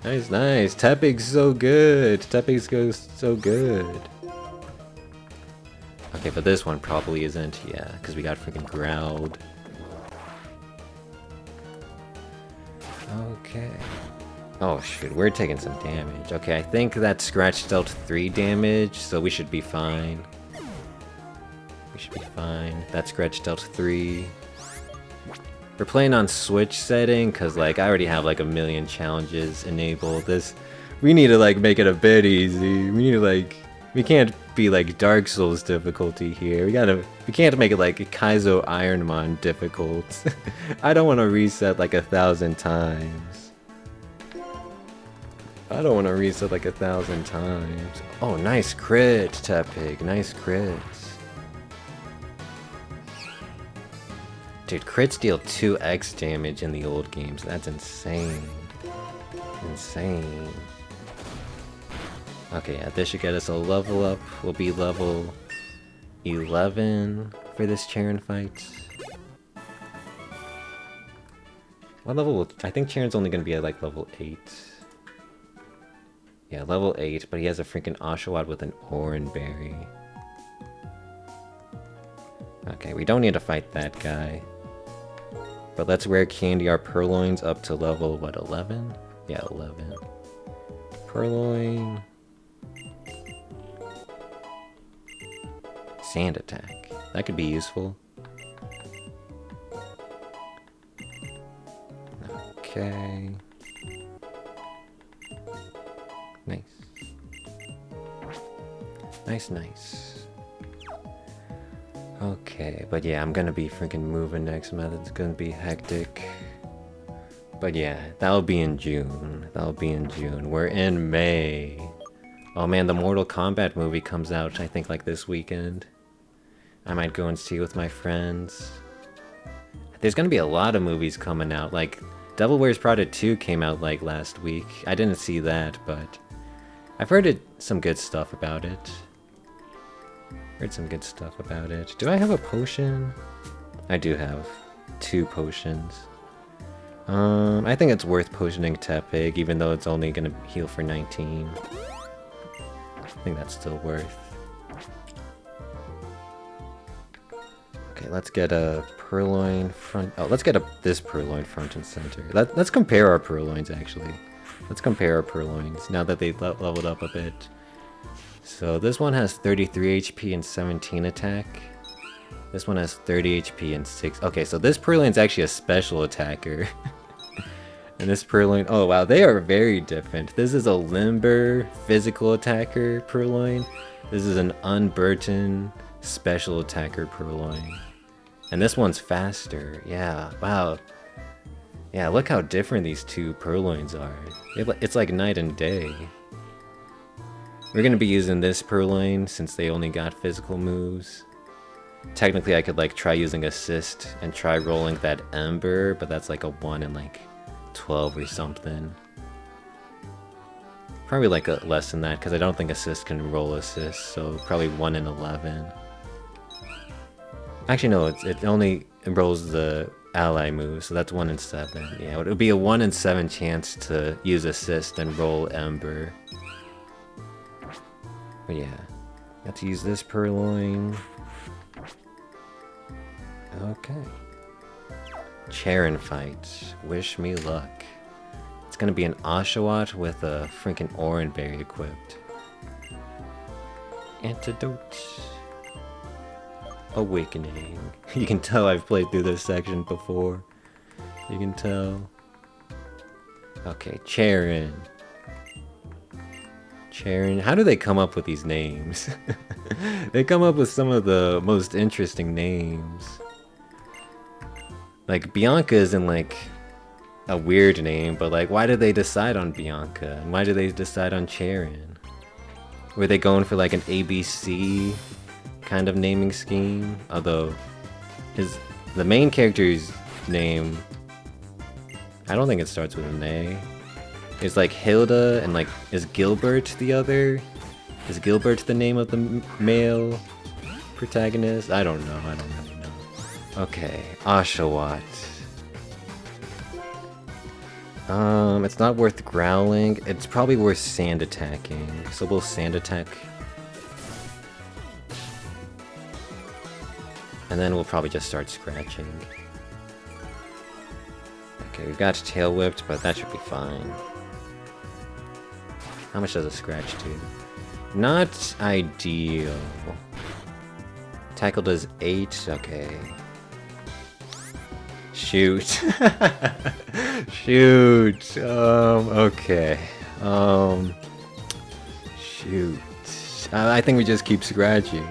Nice, nice. Tepig's so good. Tepig's goes so good. Okay, but this one probably isn't. Yeah, because we got freaking growled. Okay. Oh shoot, we're taking some damage. Okay, I think that Scratch dealt 3 damage, so we should be fine. We should be fine. That Scratch dealt 3. We're playing on Switch setting, because like I already have like a million challenges enabled. We need to like make it a bit easy. We need to like... We can't be like Dark Souls difficulty here. We can't make it like Kaizo Ironmon difficult. I don't want to reset like 1,000 times. I don't want to reset like 1,000 times. Oh, nice crit, Tepig. Nice crits. Dude, crits deal 2x damage in the old games. That's insane. Insane. Okay, yeah, this should get us a level up. We'll be level 11 for this Cheren fight. What level I think Cheren's only gonna be at like level 8. Yeah, level 8, but he has a freaking Oshawott with an Oran Berry. Okay, we don't need to fight that guy. But let's rare candy our Purloins up to level, what, 11? Yeah, 11. Purloin. Sand attack. That could be useful. Okay. Nice, nice. Okay, but yeah, I'm gonna be freaking moving next month. It's gonna be hectic. But yeah, that'll be in June. That'll be in June. We're in May. Oh man, the Mortal Kombat movie comes out, I think, like this weekend. I might go and see it with my friends. There's gonna be a lot of movies coming out. Like, Devil Wears Prada 2 came out like last week. I didn't see that, but I've heard some good stuff about it. Heard some good stuff about it. Do I have a potion? I do have 2 potions. I think it's worth potioning Tepig, even though it's only gonna heal for 19. I think that's still worth. Okay, let's get a Purloin front. Oh, let's get this Purloin front and center. Let's compare our Purloins, actually. Let's compare our Purloins now that they've leveled up a bit. So this one has 33 HP and 17 attack. This one has 30 HP and 6. Okay, so this Purloin's actually a special attacker. And this Purloin, oh wow, they are very different. This is a limber physical attacker Purloin. This is an unburdened special attacker Purloin. And this one's faster. Yeah, wow. Yeah, look how different these 2 Purloins are. It's like night and day. We're gonna be using this Purloin since they only got physical moves. Technically, I could like try using assist and try rolling that Ember, but that's like a 1 in like 12 or something. Probably like less than that because I don't think assist can roll assist, so probably 1 in 11. Actually, no, it only rolls the ally move, so that's 1 in 7. Yeah, it would be a 1 in 7 chance to use assist and roll Ember. But yeah, got to use this Purloin. Okay. Charon fight. Wish me luck. It's gonna be an Oshawott with a freaking Oranberry equipped. Antidote. Awakening. You can tell I've played through this section before. You can tell. Okay, Charon. Charon. How do they come up with these names? They come up with some of the most interesting names. Like, Bianca isn't like a weird name, but like, why did they decide on Bianca? And why did they decide on Charon? Were they going for like an ABC kind of naming scheme? Although, the main character's name, I don't think it starts with an A. It's like Hilda, and like, is Gilbert the other? Is Gilbert the name of the male protagonist? I don't know, I don't really know. Okay, Oshawott. It's not worth growling. It's probably worth sand attacking. So we'll sand attack. And then we'll probably just start scratching. Okay, we've got tail whipped, but that should be fine. How much does a scratch do? Not ideal. Tackle does 8, okay. Shoot. Shoot. Okay. Shoot. I think we just keep scratching.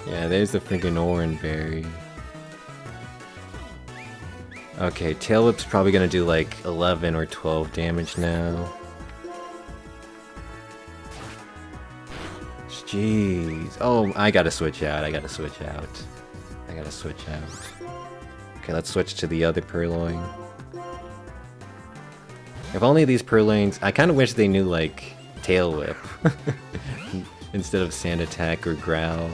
Yeah, there's the freaking Oranberry. Okay, Tail Whip's probably gonna do like 11 or 12 damage now. Jeez. Oh, I gotta switch out. Okay, let's switch to the other Purloin. If only these Purloins... I kind of wish they knew, like, Tail Whip. Instead of Sand Attack or Growl.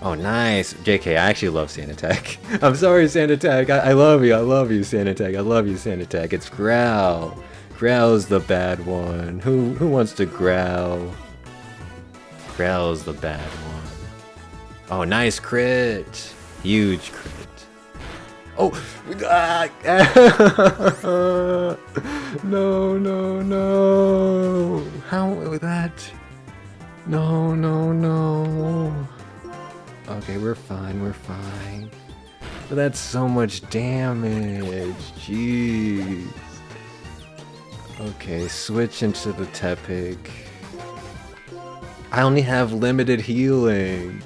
Oh, nice. JK, I actually love Sand Attack. I'm sorry, Sand Attack. I love you, Sand Attack. It's Growl. Growl's the bad one. Who wants to growl? Growl's the bad one. Oh, nice crit. Huge crit. Oh! No. How was that? No. Okay, we're fine. But that's so much damage. Jeez. Okay, switch into the Tepig. I only have limited healing.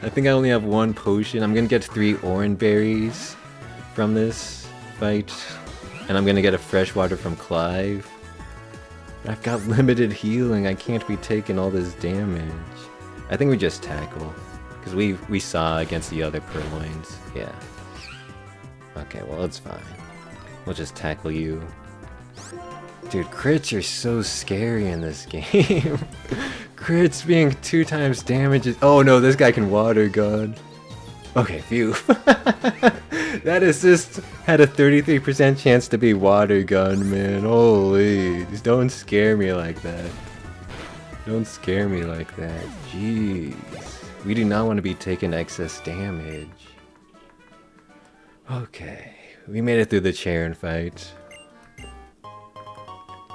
I think I only have one potion. I'm gonna get 3 orange berries from this fight. And I'm gonna get a freshwater from Clive. But I've got limited healing. I can't be taking all this damage. I think we just tackle. Because we saw against the other Purloins. Yeah. Okay, well it's fine. We'll just tackle you. Dude, crits are so scary in this game. Crits being 2 times damage is— oh no, this guy can water gun. Okay, phew. That assist had a 33% chance to be water gun, man. Holy, just don't scare me like that. Don't scare me like that. Jeez. We do not want to be taking excess damage. Okay, we made it through the Cheren fight.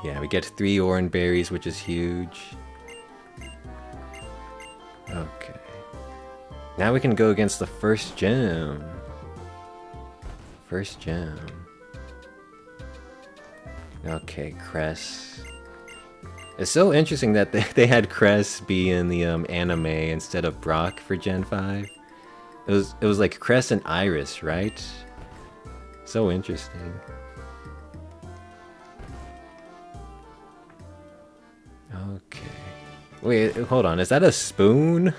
Yeah, we get 3 orange berries, which is huge. Okay. Now we can go against the first gem. First gem. Okay, Cress. It's so interesting that they had Cress be in the anime instead of Brock for Gen 5. It was like Cress and Iris, right? So interesting. Okay. Wait, hold on. Is that a spoon?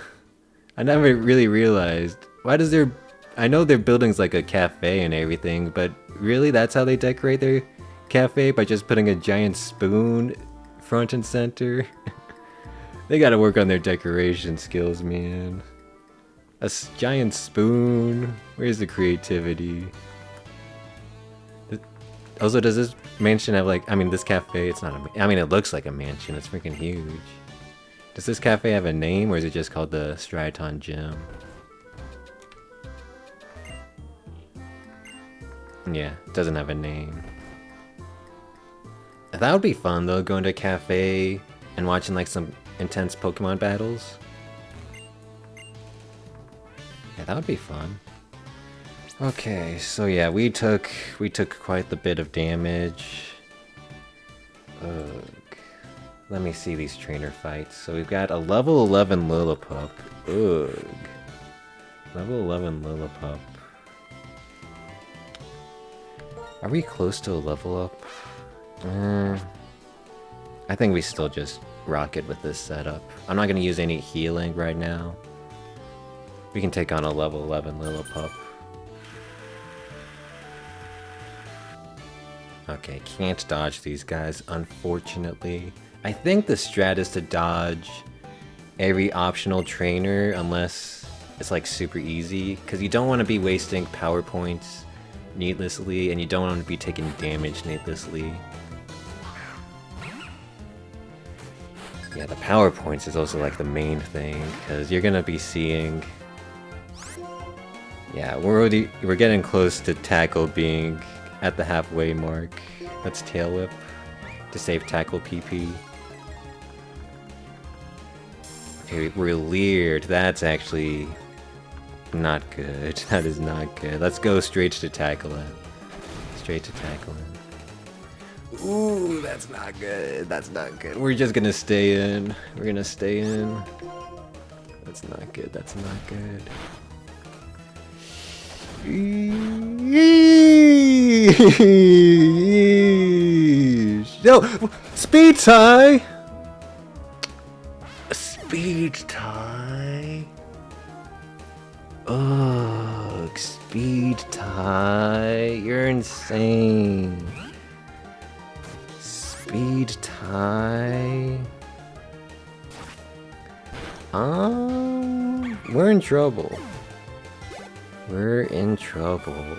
I never really realized. Why does their— I know their building's like a cafe and everything, but really that's how they decorate their cafe? By just putting a giant spoon front and center? They gotta work on their decoration skills, man. A giant spoon? Where's the creativity? Also, does this mansion have like— I mean, this cafe, it's not a— I mean, it looks like a mansion. It's freaking huge. Does this cafe have a name, or is it just called the Striaton Gym? Yeah, it doesn't have a name. That would be fun, though, going to a cafe and watching like some intense Pokemon battles. Yeah, that would be fun. Okay, so yeah, we took quite the bit of damage. Ugh. Let me see these trainer fights. So we've got a level 11 Lillipup. Ugh. Level 11 Lillipup. Are we close to a level up? I think we still just rock it with this setup. I'm not going to use any healing right now. We can take on a level 11 Lillipup. Okay, can't dodge these guys, unfortunately. I think the strat is to dodge every optional trainer unless it's like super easy, because you don't want to be wasting power points needlessly, and you don't want to be taking damage needlessly. Yeah, the power points is also like the main thing, because you're gonna be seeing— yeah, we're getting close to Tackle being at the halfway mark. Let's Tail Whip to save Tackle PP. Okay, we're Leered. That's actually not good. That is not good. Let's go straight to Tackle him. Straight to Tackle him. Ooh, that's not good. That's not good. We're just gonna stay in. We're gonna stay in. That's not good. That's not good. No! Speed tie! Speed tie? Ugh, speed tie. You're insane. Speed tie? We're in trouble. We're in trouble.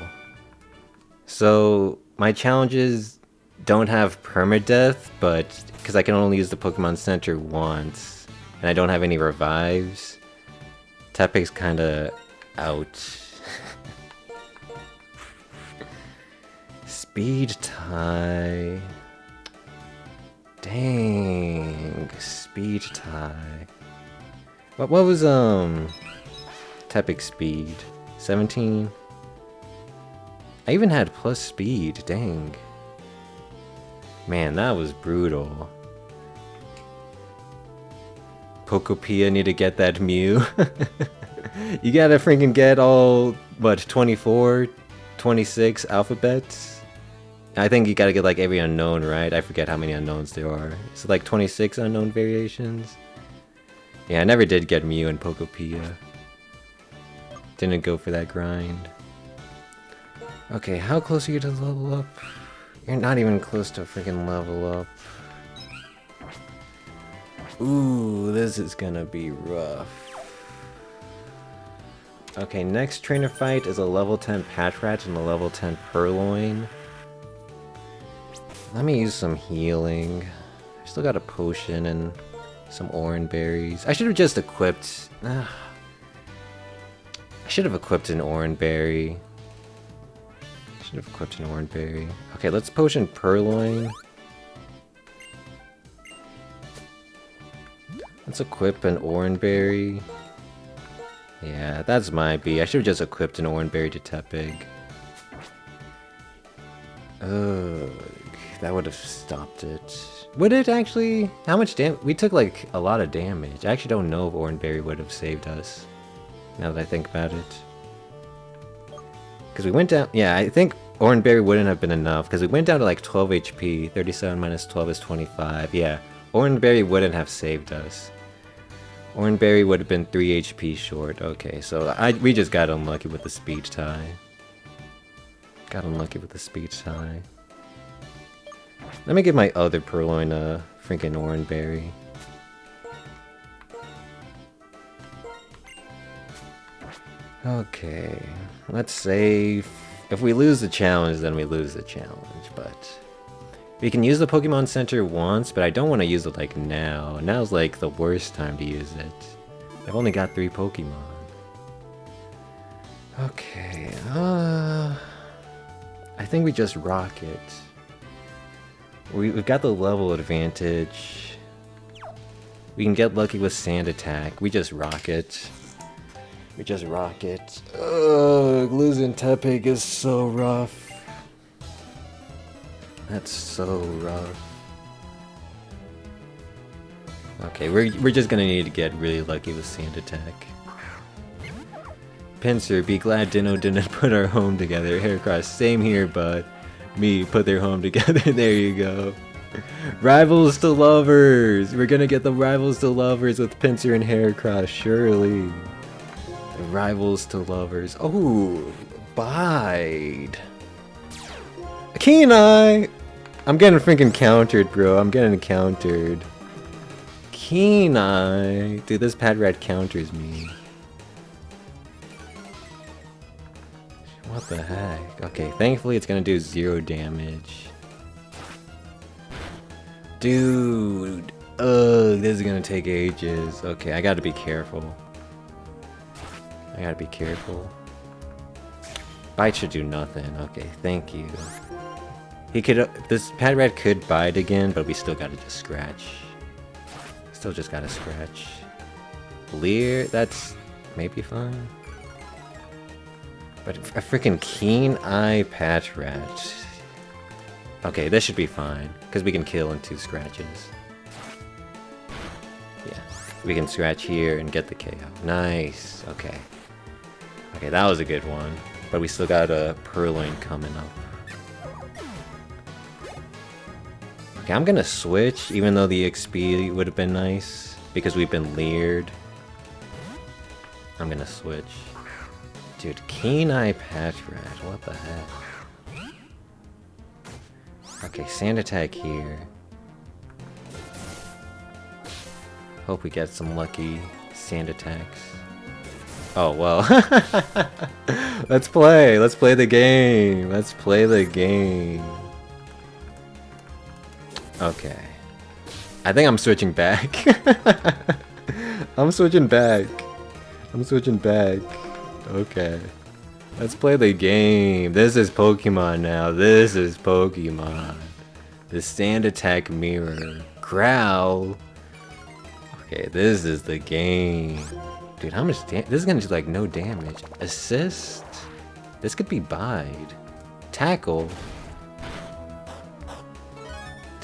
So, my challenges don't have permadeath, but because I can only use the Pokemon Center once, and I don't have any revives, Tepig's kinda out. Speed tie. Dang, speed tie. What was Tepig speed? 17? I even had plus speed, dang. Man, that was brutal. Pokopia need to get that Mew. You gotta freaking get all, what, 24, 26 alphabets? I think you gotta get like every unknown, right? I forget how many unknowns there are. Is it like 26 unknown variations? Yeah, I never did get Mew and Pokopia. Didn't go for that grind. Okay, how close are you to level up? You're not even close to freaking level up. Ooh, this is gonna be rough. Okay, next trainer fight is a level 10 Patrat and a level 10 Purloin. Let me use some healing. I still got a potion and some orange berries. I should have just equipped... I should have equipped an orange berry. Should have equipped an orange berry. Okay, let's potion Purloin. Let's equip an orange berry. Yeah, that's my B. I should have just equipped an orange berry to Tepig. Ugh, that would have stopped it. Would it actually? How much damage? We took like a lot of damage. I actually don't know if orange berry would have saved us. Now that I think about it. Because we went down... Yeah, I think orange berry wouldn't have been enough. Because we went down to like 12 HP. 37 minus 12 is 25. Yeah, orange berry wouldn't have saved us. Orange berry would have been 3 HP short. Okay, so we just got unlucky with the speed tie. Got unlucky with the speed tie. Let me give my other Purloin a freaking orange berry. Okay, let's save. If we lose the challenge, then we lose the challenge, but... We can use the Pokemon Center once, but I don't want to use it like now. Now's like the worst time to use it. I've only got 3 Pokemon. Okay, I think we just rock it. We've got the level advantage. We can get lucky with Sand Attack. We just rock it. We just rock it. Ugh, losing Tepig is so rough. That's so rough. Okay, we're just gonna need to get really lucky with Sand Attack. Pinsir, be glad Dino didn't put our home together. Heracross, same here, bud. Me, put their home together. There you go. Rivals to lovers! We're gonna get the rivals to lovers with Pinsir and Heracross, surely. Rivals to lovers. Oh, Bide. Keen-Eye! I'm getting freaking countered, bro. I'm getting countered. Keen-Eye. Dude, this Patrat counters me. What the heck? Okay, thankfully it's gonna do 0 damage. Dude. Ugh, this is gonna take ages. Okay, I gotta be careful. I gotta be careful. Bite should do nothing. Okay, thank you. He could... this Patrat could bite again, but we still gotta just scratch. Still just gotta scratch. Leer, that's maybe fine. But a freaking Keen-Eye Patrat. Okay, this should be fine, because we can kill in 2 scratches. Yeah, we can scratch here and get the KO. Nice, okay. Okay, that was a good one. But we still got a Purloin coming up. Okay, I'm gonna switch, even though the XP would have been nice, because we've been leered. I'm gonna switch. Dude, Keen-Eye Patrat, what the heck? Okay, Sand Attack here. Hope we get some lucky Sand Attacks. Oh, well. Let's play the game. Let's play the game. Okay. I think I'm switching back. I'm switching back. Okay. Let's play the game. This is Pokemon now. This is Pokemon. The Sand Attack Mirror. Growl. Okay, this is the game. Dude, how much damage? This is gonna do like no damage. Assist? This could be Bide. Tackle?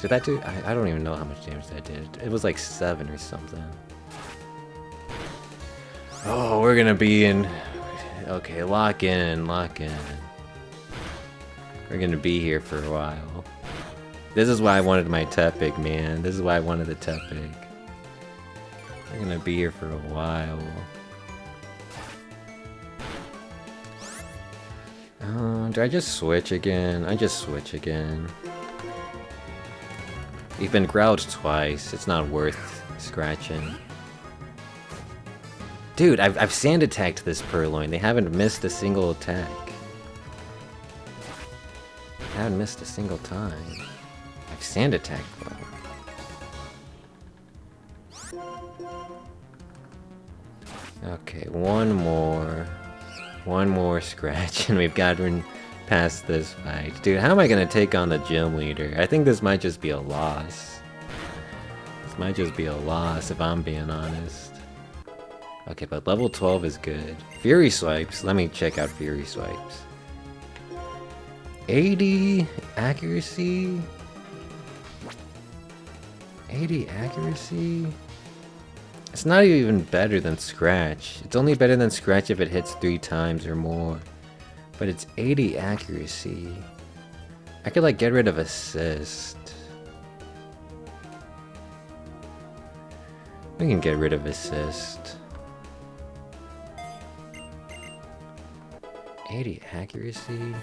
Did that do? I don't even know how much damage that did. It was like 7 or something. Oh, we're gonna be in... Okay, lock in, lock in. We're gonna be here for a while. This is why I wanted my Tepig, man. This is why I wanted the Tepig. We're gonna be here for a while. Do I just switch again? I just switch again. We've been growled twice. It's not worth scratching. Dude, I've sand attacked this Purloin. They haven't missed a single attack. I haven't missed a single time. I've sand attacked them. Okay, one more scratch and we've gotten past this fight. Dude, how am I gonna take on the gym leader? I think this might just be a loss. This might just be a loss if I'm being honest. Okay, but level 12 is good. Fury Swipes, let me check out Fury Swipes. 80 accuracy? 80 accuracy? It's not even better than Scratch. It's only better than Scratch if it hits 3 times or more. But it's 80 accuracy. I could like get rid of Assist. We can get rid of Assist. 80 accuracy?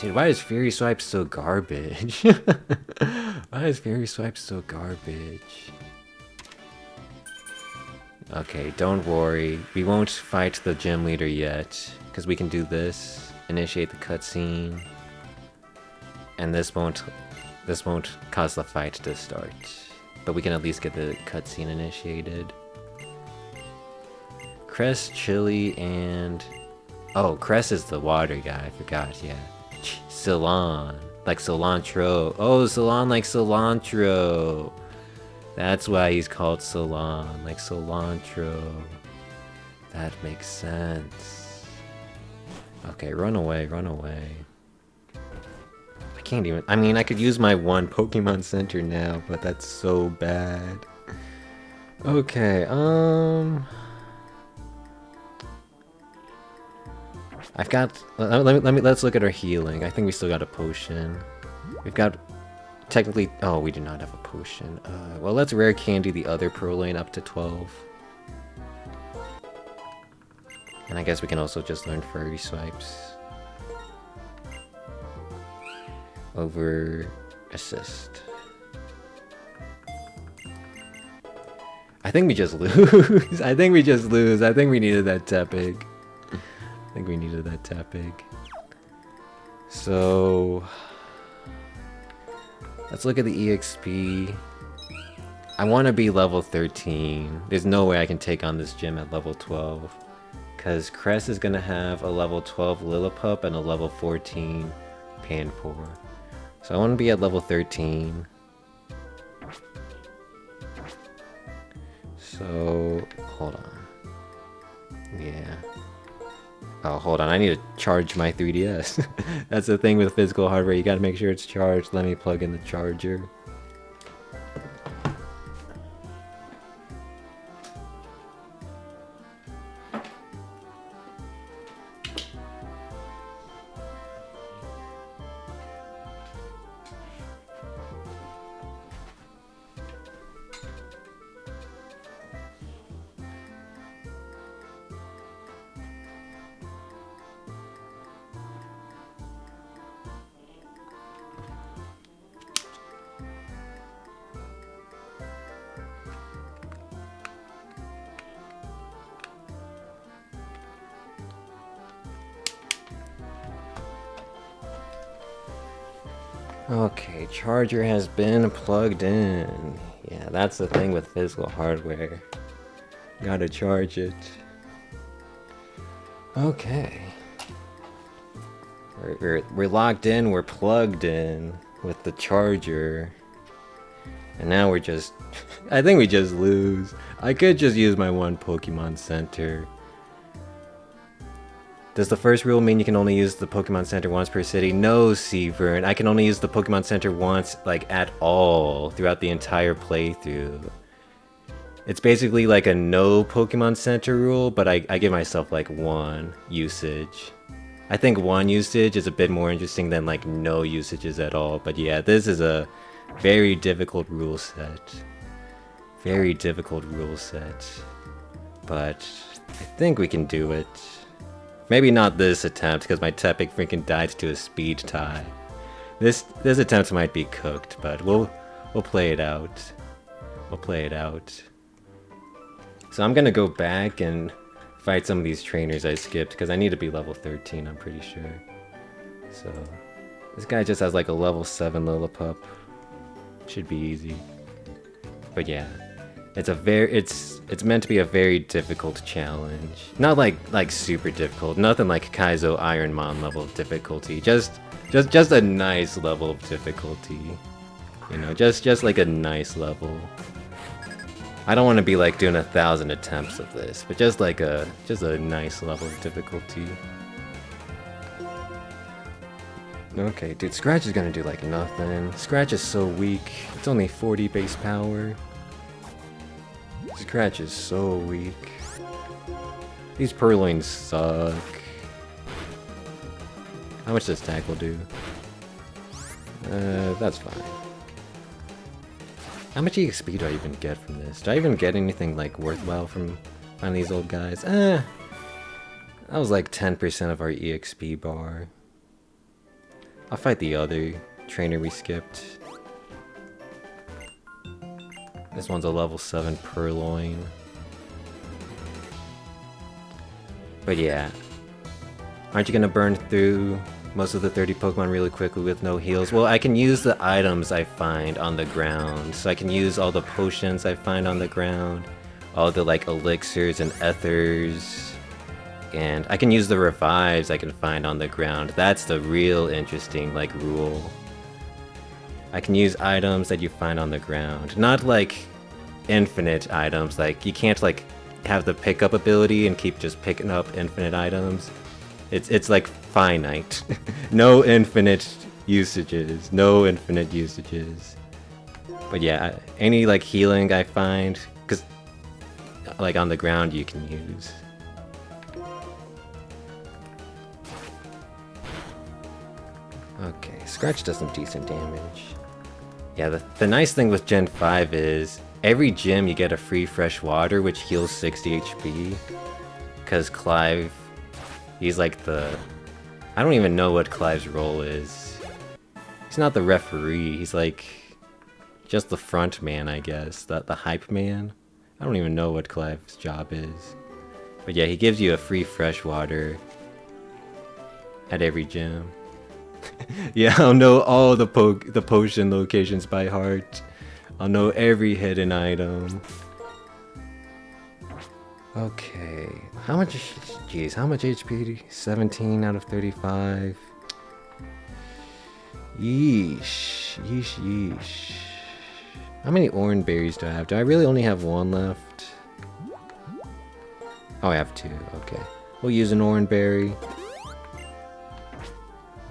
Dude, why is Fury Swipe so garbage? Why is Fury Swipe so garbage? Okay, don't worry. We won't fight the gym leader yet, because we can do this, initiate the cutscene, and this won't cause the fight to start. But we can at least get the cutscene initiated. Cress, Chili, and... Oh, Cress is the water guy, I forgot, yeah. Ceylon, like cilantro. Oh, Ceylon like cilantro. That's why he's called Ceylon, like cilantro. That makes sense. Okay, run away, run away. I can't even... I mean, I could use my one Pokemon Center now, but that's so bad. Okay, I've got... Let's look at our healing. I think we still got a potion. We've got... Technically... Oh, we do not have a potion. Well, let's rare candy the other Purloin up to 12. And I guess we can also just learn Fury Swipes. Over... Assist. I think we just lose. I think we just lose. I think we needed that Tepig. I think we needed that Tepig. So... Let's look at the EXP. I want to be level 13. There's no way I can take on this gym at level 12. Because Cress is going to have a level 12 Lillipup and a level 14 Panpour. So I want to be at level 13. So, hold on. Yeah. Oh, hold on, I need to charge my 3DS. That's the thing with physical hardware, you gotta make sure it's charged. Let me plug in the charger. Okay, charger has been plugged in. Yeah, that's the thing with physical hardware. Gotta charge it. Okay. We're locked in, we're plugged in with the charger. And now we're just... I think we just lose. I could just use my one Pokemon Center. Does the first rule mean you can only use the Pokemon Center once per city? No, Seavern. I can only use the Pokemon Center once, like, at all, throughout the entire playthrough. It's basically like a no Pokemon Center rule, but I give myself, like, 1 usage. I think 1 usage is a bit more interesting than, like, no usages at all. But yeah, this is a very difficult rule set. Very difficult rule set. But I think we can do it. Maybe not this attempt, because my Tepig freaking died to a speed tie. This attempt might be cooked, but we'll play it out. We'll play it out. So I'm gonna go back and fight some of these trainers I skipped, because I need to be level 13, I'm pretty sure. So this guy just has like a level 7 Lillipup. Should be easy. But yeah. It's meant to be a very difficult challenge. Not like super difficult. Nothing like Kaizo Ironmon level difficulty. Just a nice level of difficulty. You know, just like a nice level. I don't want to be like doing 1,000 attempts of this, but just a nice level of difficulty. Okay, dude, Scratch is gonna do like nothing. Scratch is so weak. It's only 40 base power. Scratch is so weak. These Purloins suck. How much does Tackle do? That's fine. How much EXP do I even get from this? Do I even get anything like worthwhile from finding these old guys? That was like 10% of our EXP bar. I'll fight the other trainer we skipped. This one's a level 7 Purloin. But yeah. Aren't you gonna burn through most of the 30 Pokemon really quickly with no heals? Well, I can use the items I find on the ground. So I can use all the potions I find on the ground. All the like elixirs and ethers. And I can use the revives I can find on the ground. That's the real interesting like rule. I can use items that you find on the ground. Not like infinite items, like you can't like have the pickup ability and keep just picking up infinite items. It's like finite. No infinite usages. No infinite usages. But yeah, any like healing I find, because like on the ground you can use. Okay, Scratch does some decent damage. Yeah, the nice thing with Gen 5 is every gym you get a free fresh water, which heals 60 HP. Because Clive, he's like the... I don't even know what Clive's role is. He's not the referee, he's like just the front man, I guess. The hype man. I don't even know what Clive's job is. But yeah, he gives you a free fresh water at every gym. Yeah, I'll know all the potion locations by heart. I'll know every hidden item. Okay, how much? Jeez, how much HP? 17 out of 35. Yeesh, yeesh, yeesh. How many orange berries do I have? Do I really only have 1 left? Oh, I have 2. Okay, we'll use an orange berry.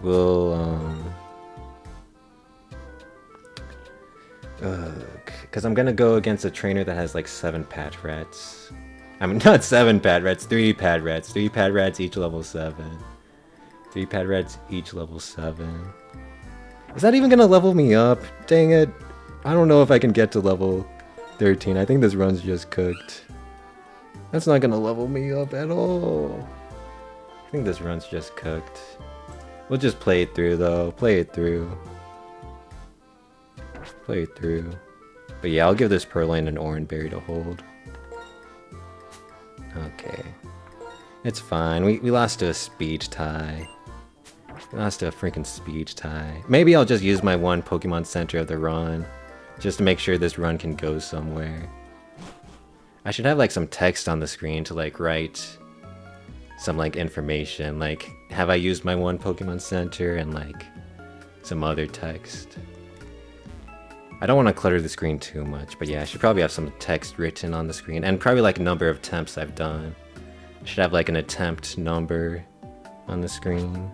We'll, because I'm gonna go against a trainer that has like 7 Patrats. I mean, not 7 Patrats, 3 Patrats. 3 Patrats each level 7. 3 Patrats each level 7. Is that even gonna level me up? Dang it. I don't know if I can get to level 13. I think this run's just cooked. That's not gonna level me up at all. I think this run's just cooked. We'll just play it through though. Play it through. Play it through. But yeah, I'll give this Purloin an orange berry to hold. Okay. It's fine. We lost to a speed tie. We lost to a freaking speed tie. Maybe I'll just use my 1 Pokemon Center of the run. Just to make sure this run can go somewhere. I should have like some text on the screen to like write some like information, like have I used my 1 Pokemon Center, and like some other text. I don't want to clutter the screen too much, but yeah, I should probably have some text written on the screen, and probably like a number of attempts I've done. I should have like an attempt number on the screen.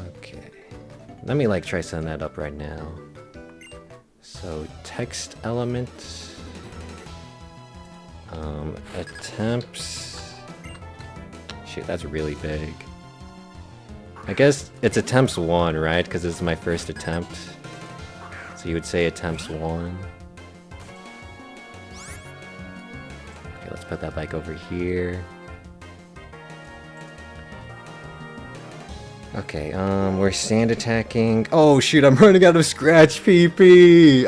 Okay. Let me like try setting that up right now. So text element. Attempts. Shoot, that's really big. I guess it's attempts 1, right? Because this is my first attempt. So you would say attempts 1. Okay, let's put that like over here. Okay, we're sand attacking. Oh shoot, I'm running out of scratch PP!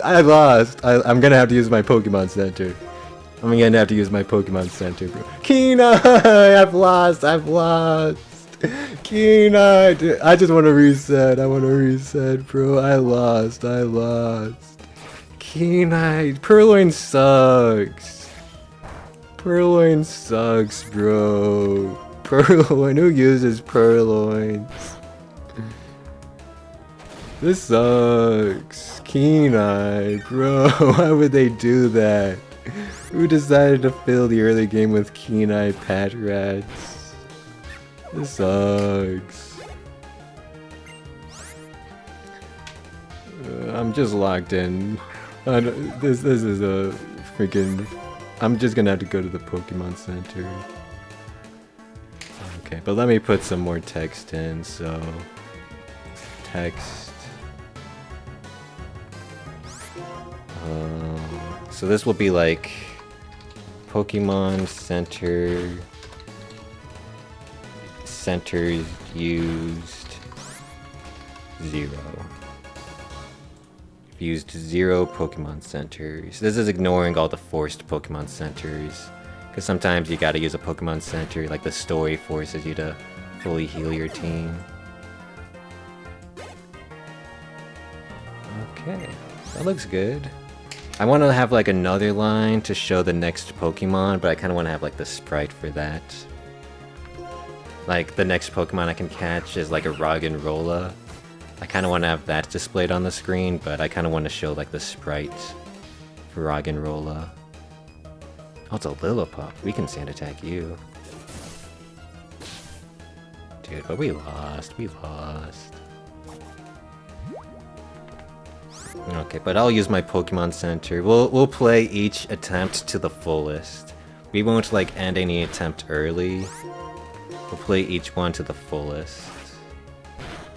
I lost. I'm gonna have to use my Pokemon Center. I'm gonna have to use my Pokemon Center, bro. Kenai! I've lost! Kenai! I just wanna reset. I wanna reset, bro. I lost. Kenai! Purloin sucks! Purloin sucks, bro. Purloin? Who uses Purloins? This sucks. Kenai, bro. Why would they do that? Who decided to fill the early game with Kenai Patrats? This sucks. I'm just locked in. This is a freaking... I'm just gonna have to go to the Pokemon Center. Okay, but let me put some more text in, so... Text... so this will be like... Pokemon Center... Centers used... 0. Used 0 Pokemon Centers. This is ignoring all the forced Pokemon Centers. Because sometimes you gotta use a Pokemon Center, like the story forces you to fully heal your team. Okay, that looks good. I want to have like another line to show the next Pokemon, but I kind of want to have like the sprite for that. Like the next Pokemon I can catch is like a Roggenrola. I kind of want to have that displayed on the screen, but I kind of want to show like the sprite for Roggenrola. Oh, it's a Lillipup. We can sand attack you. Dude, but we lost. Okay, but I'll use my Pokemon Center. We'll play each attempt to the fullest. We won't like end any attempt early. We'll play each one to the fullest.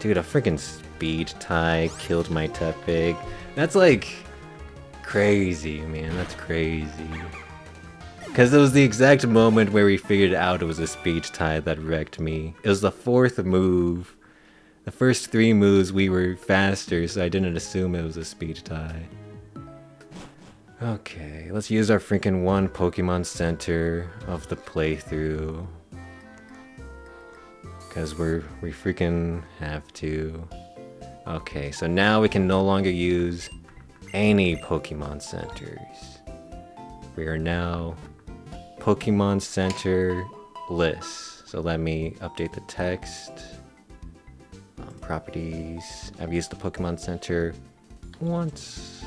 Dude, a freaking Speed Tie killed my Tepig. That's like crazy, man. That's crazy. Because it was the exact moment where we figured out it was a Speed Tie that wrecked me. It was the 4th move. The first 3 moves we were faster, so I didn't assume it was a Speed Tie. Okay, let's use our freaking 1 Pokemon Center of the playthrough. Because we freaking have to. Okay, so now we can no longer use any Pokemon Centers. We are now Pokemon Center list. So let me update the text. Properties. I've used the Pokemon Center once.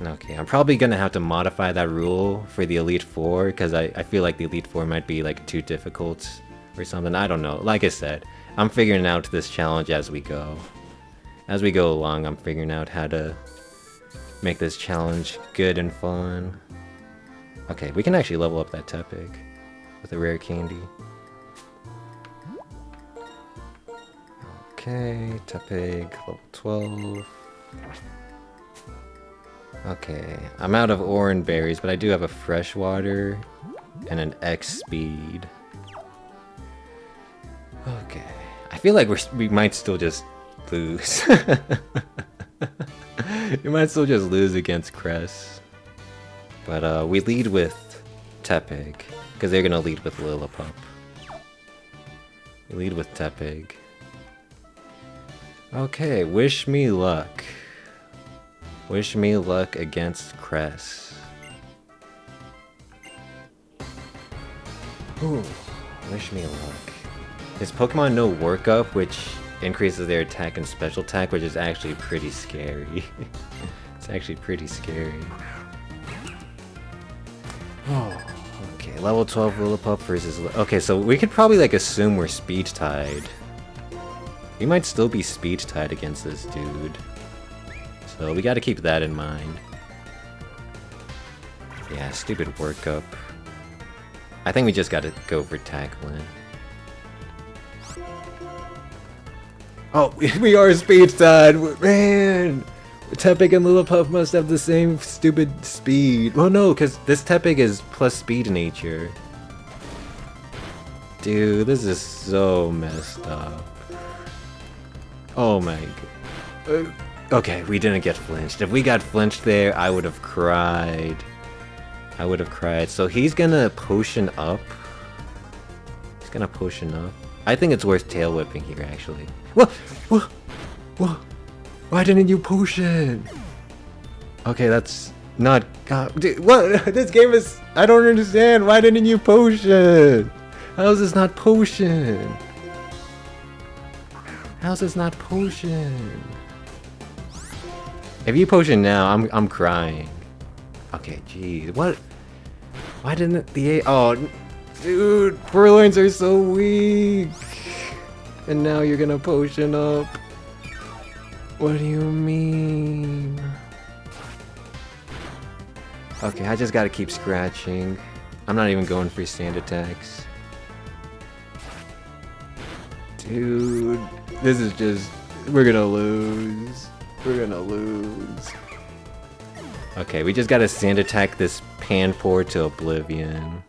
Okay, I'm probably gonna have to modify that rule for the Elite Four because I feel like the Elite Four might be like too difficult or something. I don't know. Like I said, I'm figuring out this challenge as we go. As we go along, I'm figuring out how to make this challenge good and fun. Okay, we can actually level up that Tepig with a rare candy. Okay, Tepig, level 12. Okay, I'm out of Oran berries, but I do have a freshwater and an X speed. Okay, I feel like we might still just lose. We might still just lose against Cress. But we lead with Tepig, because they're gonna lead with Lillipup. We lead with Tepig. Okay, wish me luck. Wish me luck against Cress. Ooh, wish me luck. His Pokemon know Workup, which increases their attack and special attack, which is actually pretty scary. It's actually pretty scary. Oh, Okay, level 12 Lillipup versus... Okay, so we could probably like assume we're speed tied. We might still be speed tied against this dude. So we gotta keep that in mind. Yeah, stupid workup. I think we just gotta go for tackling. Oh, we are speed tied! Man! Tepig and Lillipup must have the same stupid speed. Well, no, because this Tepig is plus speed nature. Dude, this is so messed up. Oh my god. Okay, we didn't get flinched. If we got flinched there, I would have cried. I would have cried. So he's gonna potion up. He's gonna potion up. I think it's worth tail whipping here, actually. What? What? What? Why didn't you potion? Okay, that's not... dude, what? This game is... I don't understand. Why didn't you potion? How is this not potion? How's this not potion? If you potion now, I'm crying. Okay, jeez. What? Why didn't the... Oh, dude. Purloins are so weak. And now you're gonna potion up. What do you mean? Okay, I just gotta keep scratching. I'm not even going for sand attacks. Dude, this is just... We're gonna lose. We're gonna lose. Okay, we just gotta sand attack this Panpour to oblivion.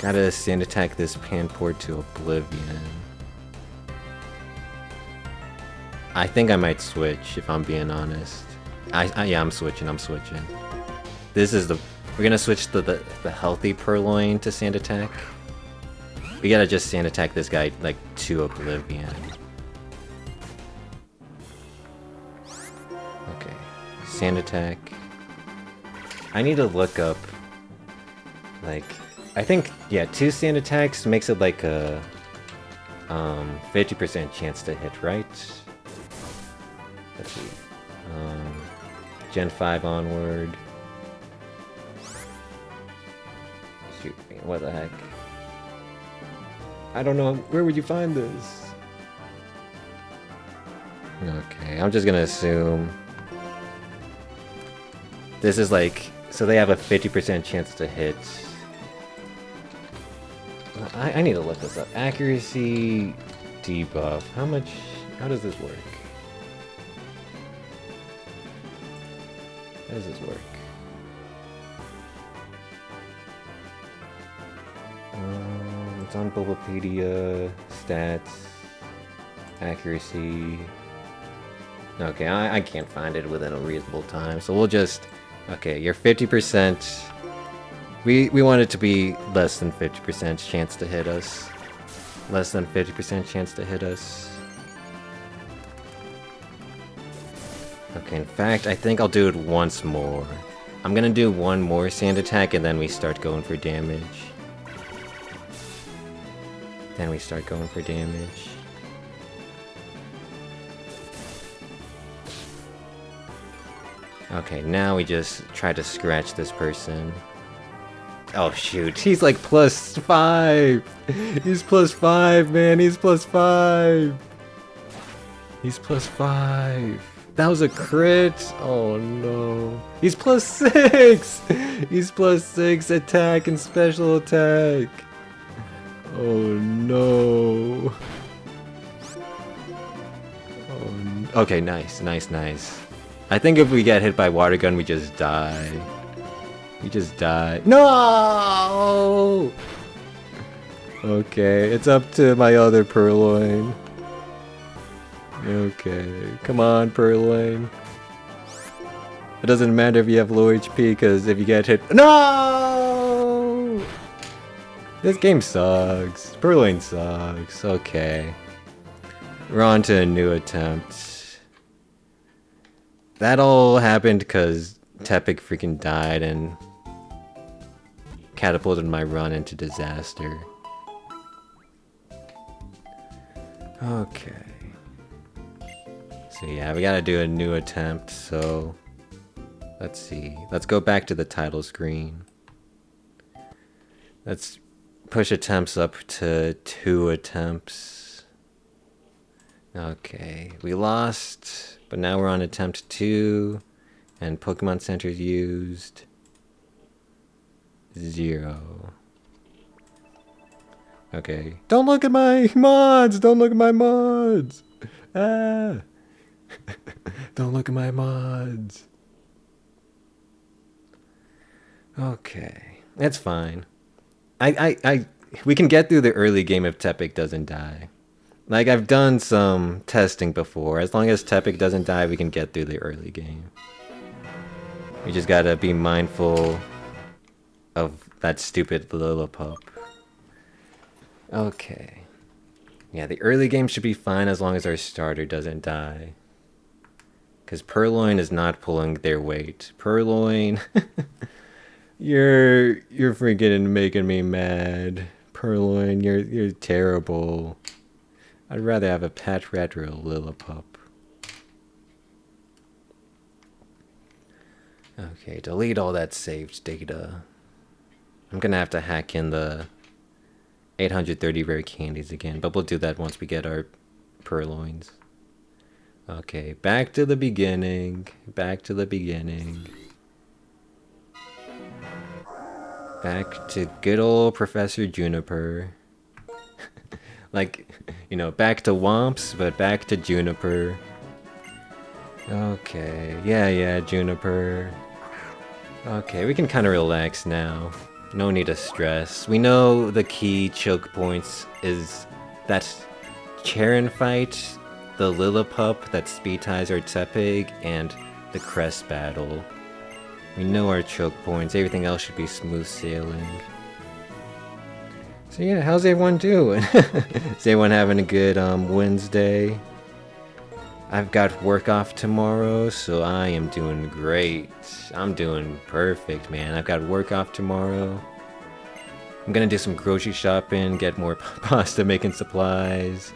Gotta sand attack this Panpour to oblivion. I think I might switch, if I'm being honest. Yeah, I'm switching. This is the... We're gonna switch the healthy Purloin to sand attack. We gotta just sand attack this guy, like, to oblivion. Okay. Sand attack. I need to look up... Like... I think, yeah, 2 sand attacks makes it like a... 50% chance to hit, right? Let's see. Gen 5 onward. Shoot me, what the heck? I don't know, where would you find this? Okay, I'm just gonna assume... This is like... So they have a 50% chance to hit. I need to look this up. Accuracy debuff. How much... How does this work? How does this work? It's on Bulbapedia. Stats. Accuracy. Okay, I can't find it within a reasonable time, so we'll just... Okay, you're 50%. We want it to be less than 50% chance to hit us. Less than 50% chance to hit us. Okay, in fact, I think I'll do it once more. I'm gonna do one more sand attack and then we start going for damage. Okay, now we just try to scratch this person. Oh shoot, he's like +5! He's +5, man, he's +5! He's +5! That was a crit! Oh no. He's +6! He's +6 attack and special attack! Oh no. Oh, okay, nice. I think if we get hit by water gun, we just die. No! Okay, it's up to my other Purloin. Okay, come on, Purloin. It doesn't matter if you have low HP, because if you get hit... No! This game sucks. Purloin sucks. Okay. We're on to a new attempt. That all happened because Tepig freaking died and catapulted my run into disaster. Okay. So yeah, we gotta do a new attempt, so Let's see. Let's go back to the title screen. Let's push attempts up to 2 attempts. Okay, we lost, but now we're on attempt 2, and Pokemon Center's used 0. Okay. Don't look at my mods! Don't look at my mods! Ah! Don't look at my mods! Okay. It's fine. We can get through the early game if Tepig doesn't die. Like, I've done some testing before. As long as Tepig doesn't die, we can get through the early game. We just gotta be mindful of that stupid Lillipup. Okay. Yeah, the early game should be fine as long as our starter doesn't die. Because Purloin is not pulling their weight. Purloin... You're freaking making me mad. Purloin, you're terrible. I'd rather have a Patrat or a Lillipup. Okay, delete all that saved data. I'm gonna have to hack in the 830 rare candies again, but we'll do that once we get our Purloins. Okay, back to the beginning. Back to the beginning. Back to good old Professor Juniper. Like, you know, back to Womps, but back to Juniper. Okay, yeah, Juniper. Okay, we can kind of relax now. No need to stress. We know the key choke points is that Charon fight, the Lillipup that speed ties our Tepig, and the Crest battle. We know our choke points, everything else should be smooth sailing. So yeah, how's everyone doing? Is everyone having a good Wednesday? I've got work off tomorrow, so I am doing great. I'm doing perfect, man. I've got work off tomorrow. I'm gonna do some grocery shopping, get more pasta making supplies,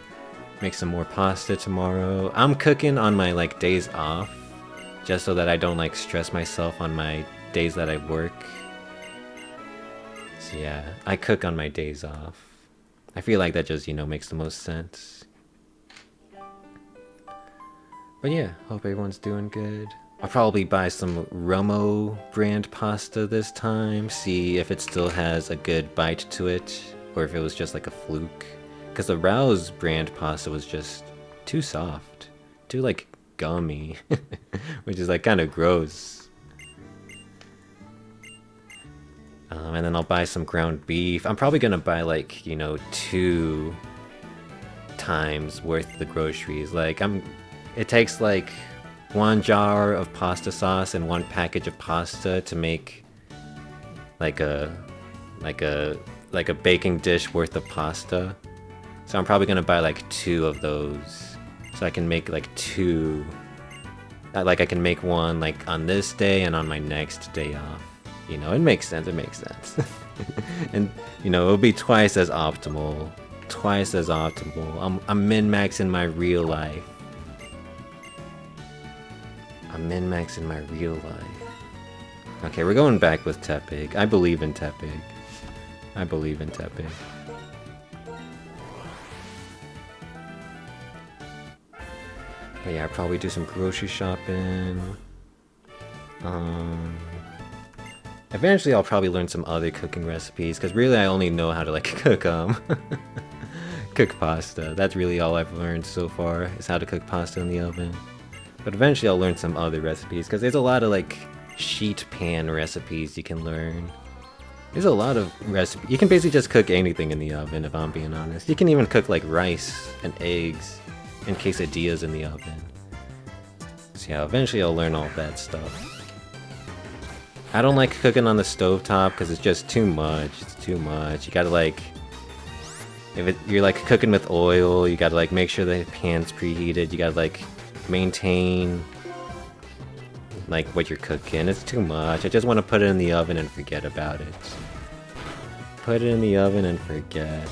make some more pasta tomorrow. I'm cooking on my like days off, just so that I don't like stress myself on my days that I work. So yeah, I cook on my days off. I feel like that just, you know, makes the most sense. But yeah, hope everyone's doing good. I'll probably buy some Romo brand pasta this time, see if it still has a good bite to it, or if it was just like a fluke. Because the Rouse brand pasta was just too soft, too like gummy, which is like kind of gross. And then I'll buy some ground beef. I'm probably gonna buy like, you know, 2 times worth of the groceries. Like it takes like 1 jar of pasta sauce and 1 package of pasta to make like a baking dish worth of pasta. So I'm probably gonna buy like 2 of those, so I can make like 2. Like I can make 1 like on this day and on my next day off. You know, it makes sense. It makes sense. And you know, it'll be twice as optimal. Twice as optimal. I'm min-maxing my real life. I'm min-maxing my real life. Okay, we're going back with Tepig. I believe in Tepig. I believe in Tepig. But yeah, I'll probably do some grocery shopping. Eventually I'll probably learn some other cooking recipes, because really I only know how to like cook cook pasta. That's really all I've learned so far, is how to cook pasta in the oven. But eventually I'll learn some other recipes, because there's a lot of like sheet pan recipes you can learn. There's a lot of recipes. You can basically just cook anything in the oven, if I'm being honest. You can even cook like rice and eggs and quesadillas in the oven. So yeah, eventually I'll learn all that stuff. I don't like cooking on the stovetop because it's just too much. It's too much. You gotta like, you're like cooking with oil, you gotta like make sure the pan's preheated. You gotta like maintain like what you're cooking. It's too much. I just want to put it in the oven and forget about it. Put it in the oven and forget.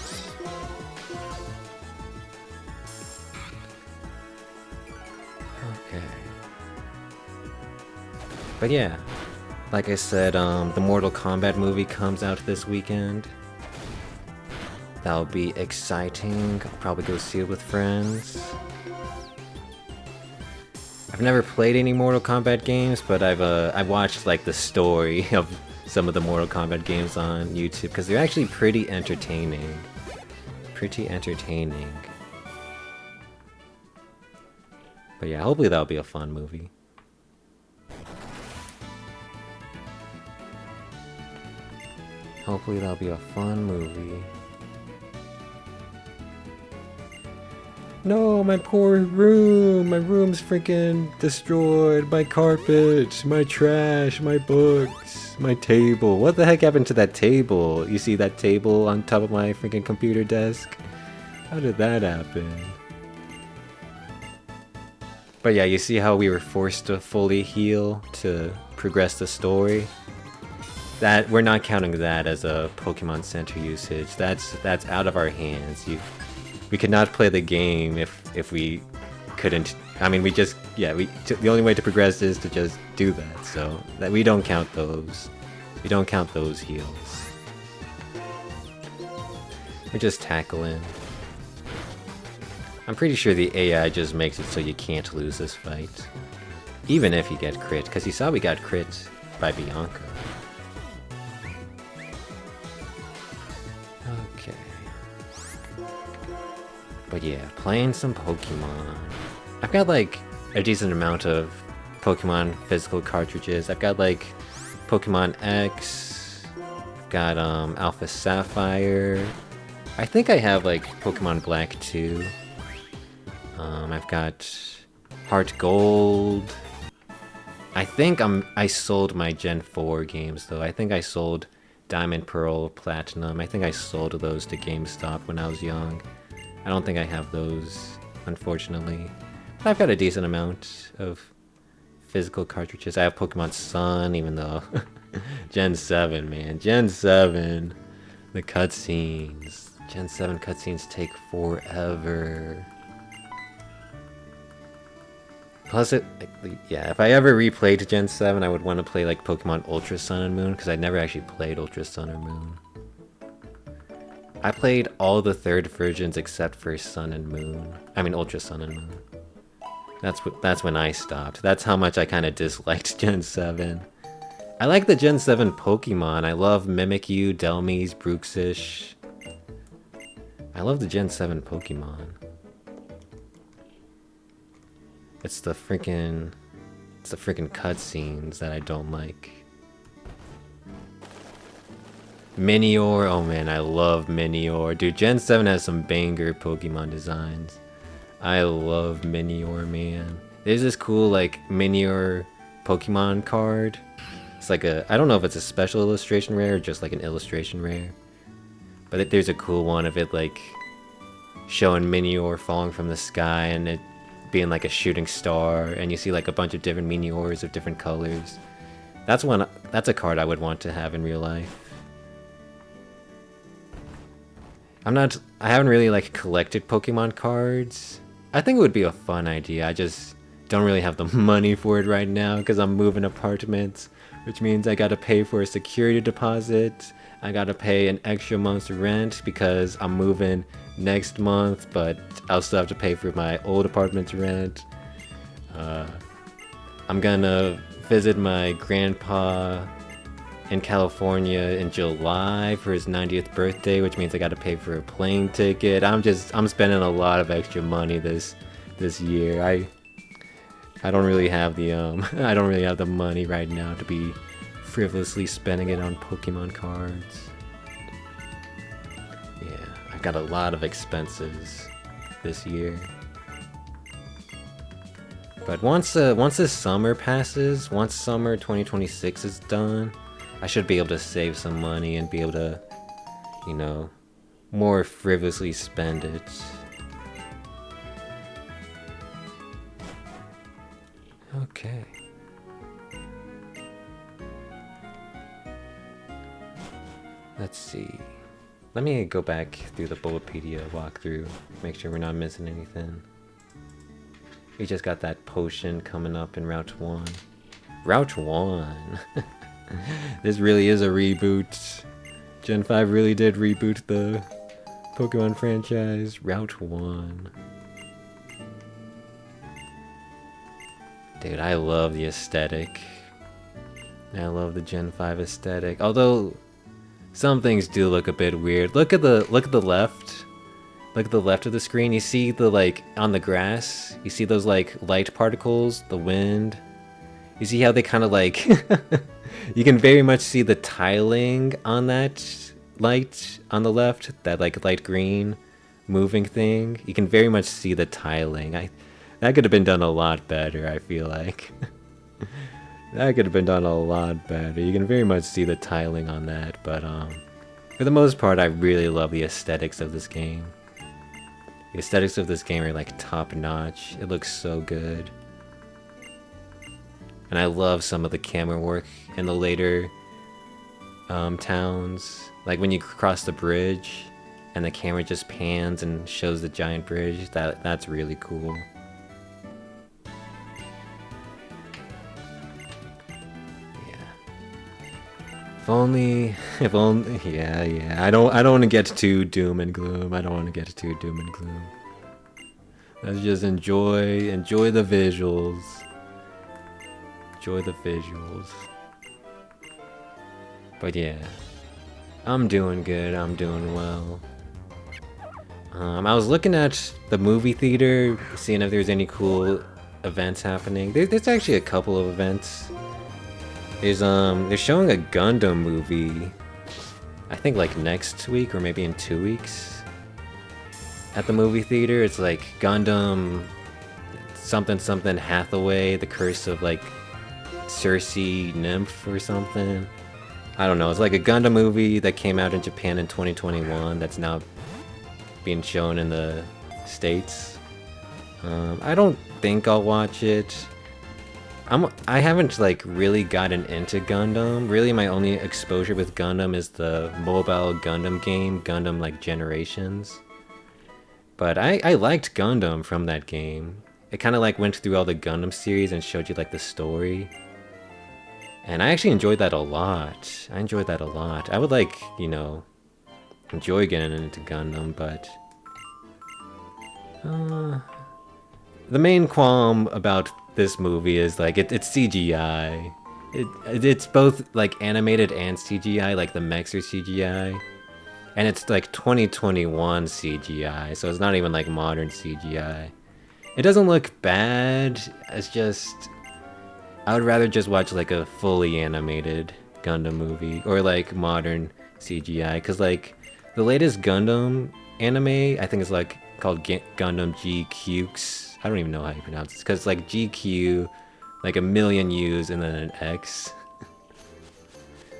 Okay. But yeah, like I said, the Mortal Kombat movie comes out this weekend. That'll be exciting. I'll probably go see it with friends. I've never played any Mortal Kombat games, but I've watched like the story of some of the Mortal Kombat games on YouTube because they're actually pretty entertaining. Pretty entertaining. But yeah, hopefully that'll be a fun movie. Hopefully that'll be a fun movie. No, my poor room! My room's freaking destroyed. My carpet, my trash, my books, my table. What the heck happened to that table? You see that table on top of my freaking computer desk? How did that happen? But yeah, you see how we were forced to fully heal to progress the story? That we're not counting that as a Pokemon Center usage. That's out of our hands. We could not play the game if we couldn't. I mean, we just the only way to progress is to just do that. So that we don't count those. We don't count those heals. We're just tackling. I'm pretty sure the AI just makes it so you can't lose this fight, even if you get crit. Because you saw we got crit by Bianca. Okay. But yeah, playing some Pokemon. I've got like a decent amount of Pokemon physical cartridges. I've got like Pokemon X, I've got Alpha Sapphire. I think I have like Pokemon Black too. I've got Heart Gold. I think I sold my Gen 4 games though. I think I sold Diamond, Pearl, Platinum. I think I sold those to GameStop when I was young. I don't think I have those, unfortunately. But I've got a decent amount of physical cartridges. I have Pokemon Sun, even though Gen 7, man. Gen 7. The cutscenes. Gen 7 cutscenes take forever. Plus, if I ever replayed Gen 7, I would want to play like Pokemon Ultra Sun and Moon, because I never actually played Ultra Sun or Moon. I played all the third versions except for Sun and Moon. I mean Ultra Sun and Moon. That's when I stopped. That's how much I kind of disliked Gen 7. I like the Gen 7 Pokemon. I love Mimikyu, Delmise, Bruxish. I love the Gen 7 Pokemon. It's the freaking cutscenes that I don't like. Minior, oh man, I love Minior. Dude, Gen 7 has some banger Pokemon designs. I love Minior, man. There's this cool like Minior Pokemon card. It's like I don't know if it's a special illustration rare or just like an illustration rare. But there's a cool one of it like showing Minior falling from the sky and it being like a shooting star, and you see like a bunch of different Miniors of different colors. That's a card I would want to have in real life. I haven't really like collected Pokemon cards. I think it would be a fun idea. I just don't really have the money for it right now because I'm moving apartments, which means I gotta pay for a security deposit. I gotta pay an extra month's rent because I'm moving next month, but I'll still have to pay for my old apartment's rent. I'm gonna visit my grandpa in California in July for his 90th birthday, which means I gotta pay for a plane ticket. I'm spending a lot of extra money this year. I don't really have the I don't really have the money right now to be frivolously spending it on Pokemon cards. Yeah, I've got a lot of expenses this year. But once this summer passes, once summer 2026 is done, I should be able to save some money and be able to, you know, more frivolously spend it. Okay. Let's see. Let me go back through the Bulbapedia walkthrough, make sure we're not missing anything. We just got that potion coming up in Route 1. Route 1. This really is a reboot. Gen 5 really did reboot the Pokemon franchise. Route 1. Dude, I love the aesthetic. I love the Gen 5 aesthetic. Although some things do look a bit weird. Look at the left. Look at the left of the screen. You see the like on the grass. You see those like light particles, the wind. You see how they kind of like you can very much see the tiling on that light on the left, that like light green moving thing. You can very much see the tiling. That could have been done a lot better, I feel like. That could have been done a lot better. You can very much see the tiling on that, but for the most part, I really love the aesthetics of this game. The aesthetics of this game are like top notch. It looks so good. And I love some of the camera work in the later towns. Like when you cross the bridge and the camera just pans and shows the giant bridge. That's really cool. If only, yeah. I don't want to get too doom and gloom. Let's just enjoy the visuals. Enjoy the visuals. But yeah, I'm doing good. I'm doing well. I was looking at the movie theater, seeing if there's any cool events happening. There's actually a couple of events. They're showing a Gundam movie, I think like next week or maybe in 2 weeks at the movie theater. It's like Gundam something Hathaway, the curse of like Cersei Nymph or something. I don't know. It's like a Gundam movie that came out in Japan in 2021 that's now being shown in the States. I don't think I'll watch it. I haven't like really gotten into Gundam. Really, my only exposure with Gundam is the mobile Gundam game, Gundam like Generations. But I liked Gundam from that game. It kind of like went through all the Gundam series and showed you like the story. And I actually enjoyed that a lot. I would like, you know, enjoy getting into Gundam, but the main qualm about this movie is like it's CGI. It's both like animated and CGI, like the mechs are CGI. And it's like 2021 CGI, so it's not even like modern CGI. It doesn't look bad, it's just I would rather just watch like a fully animated Gundam movie or like modern CGI, cuz like the latest Gundam anime, I think it's like called Gundam GQX. I don't even know how you pronounce it, cuz like GQ, like a million U's and then an X.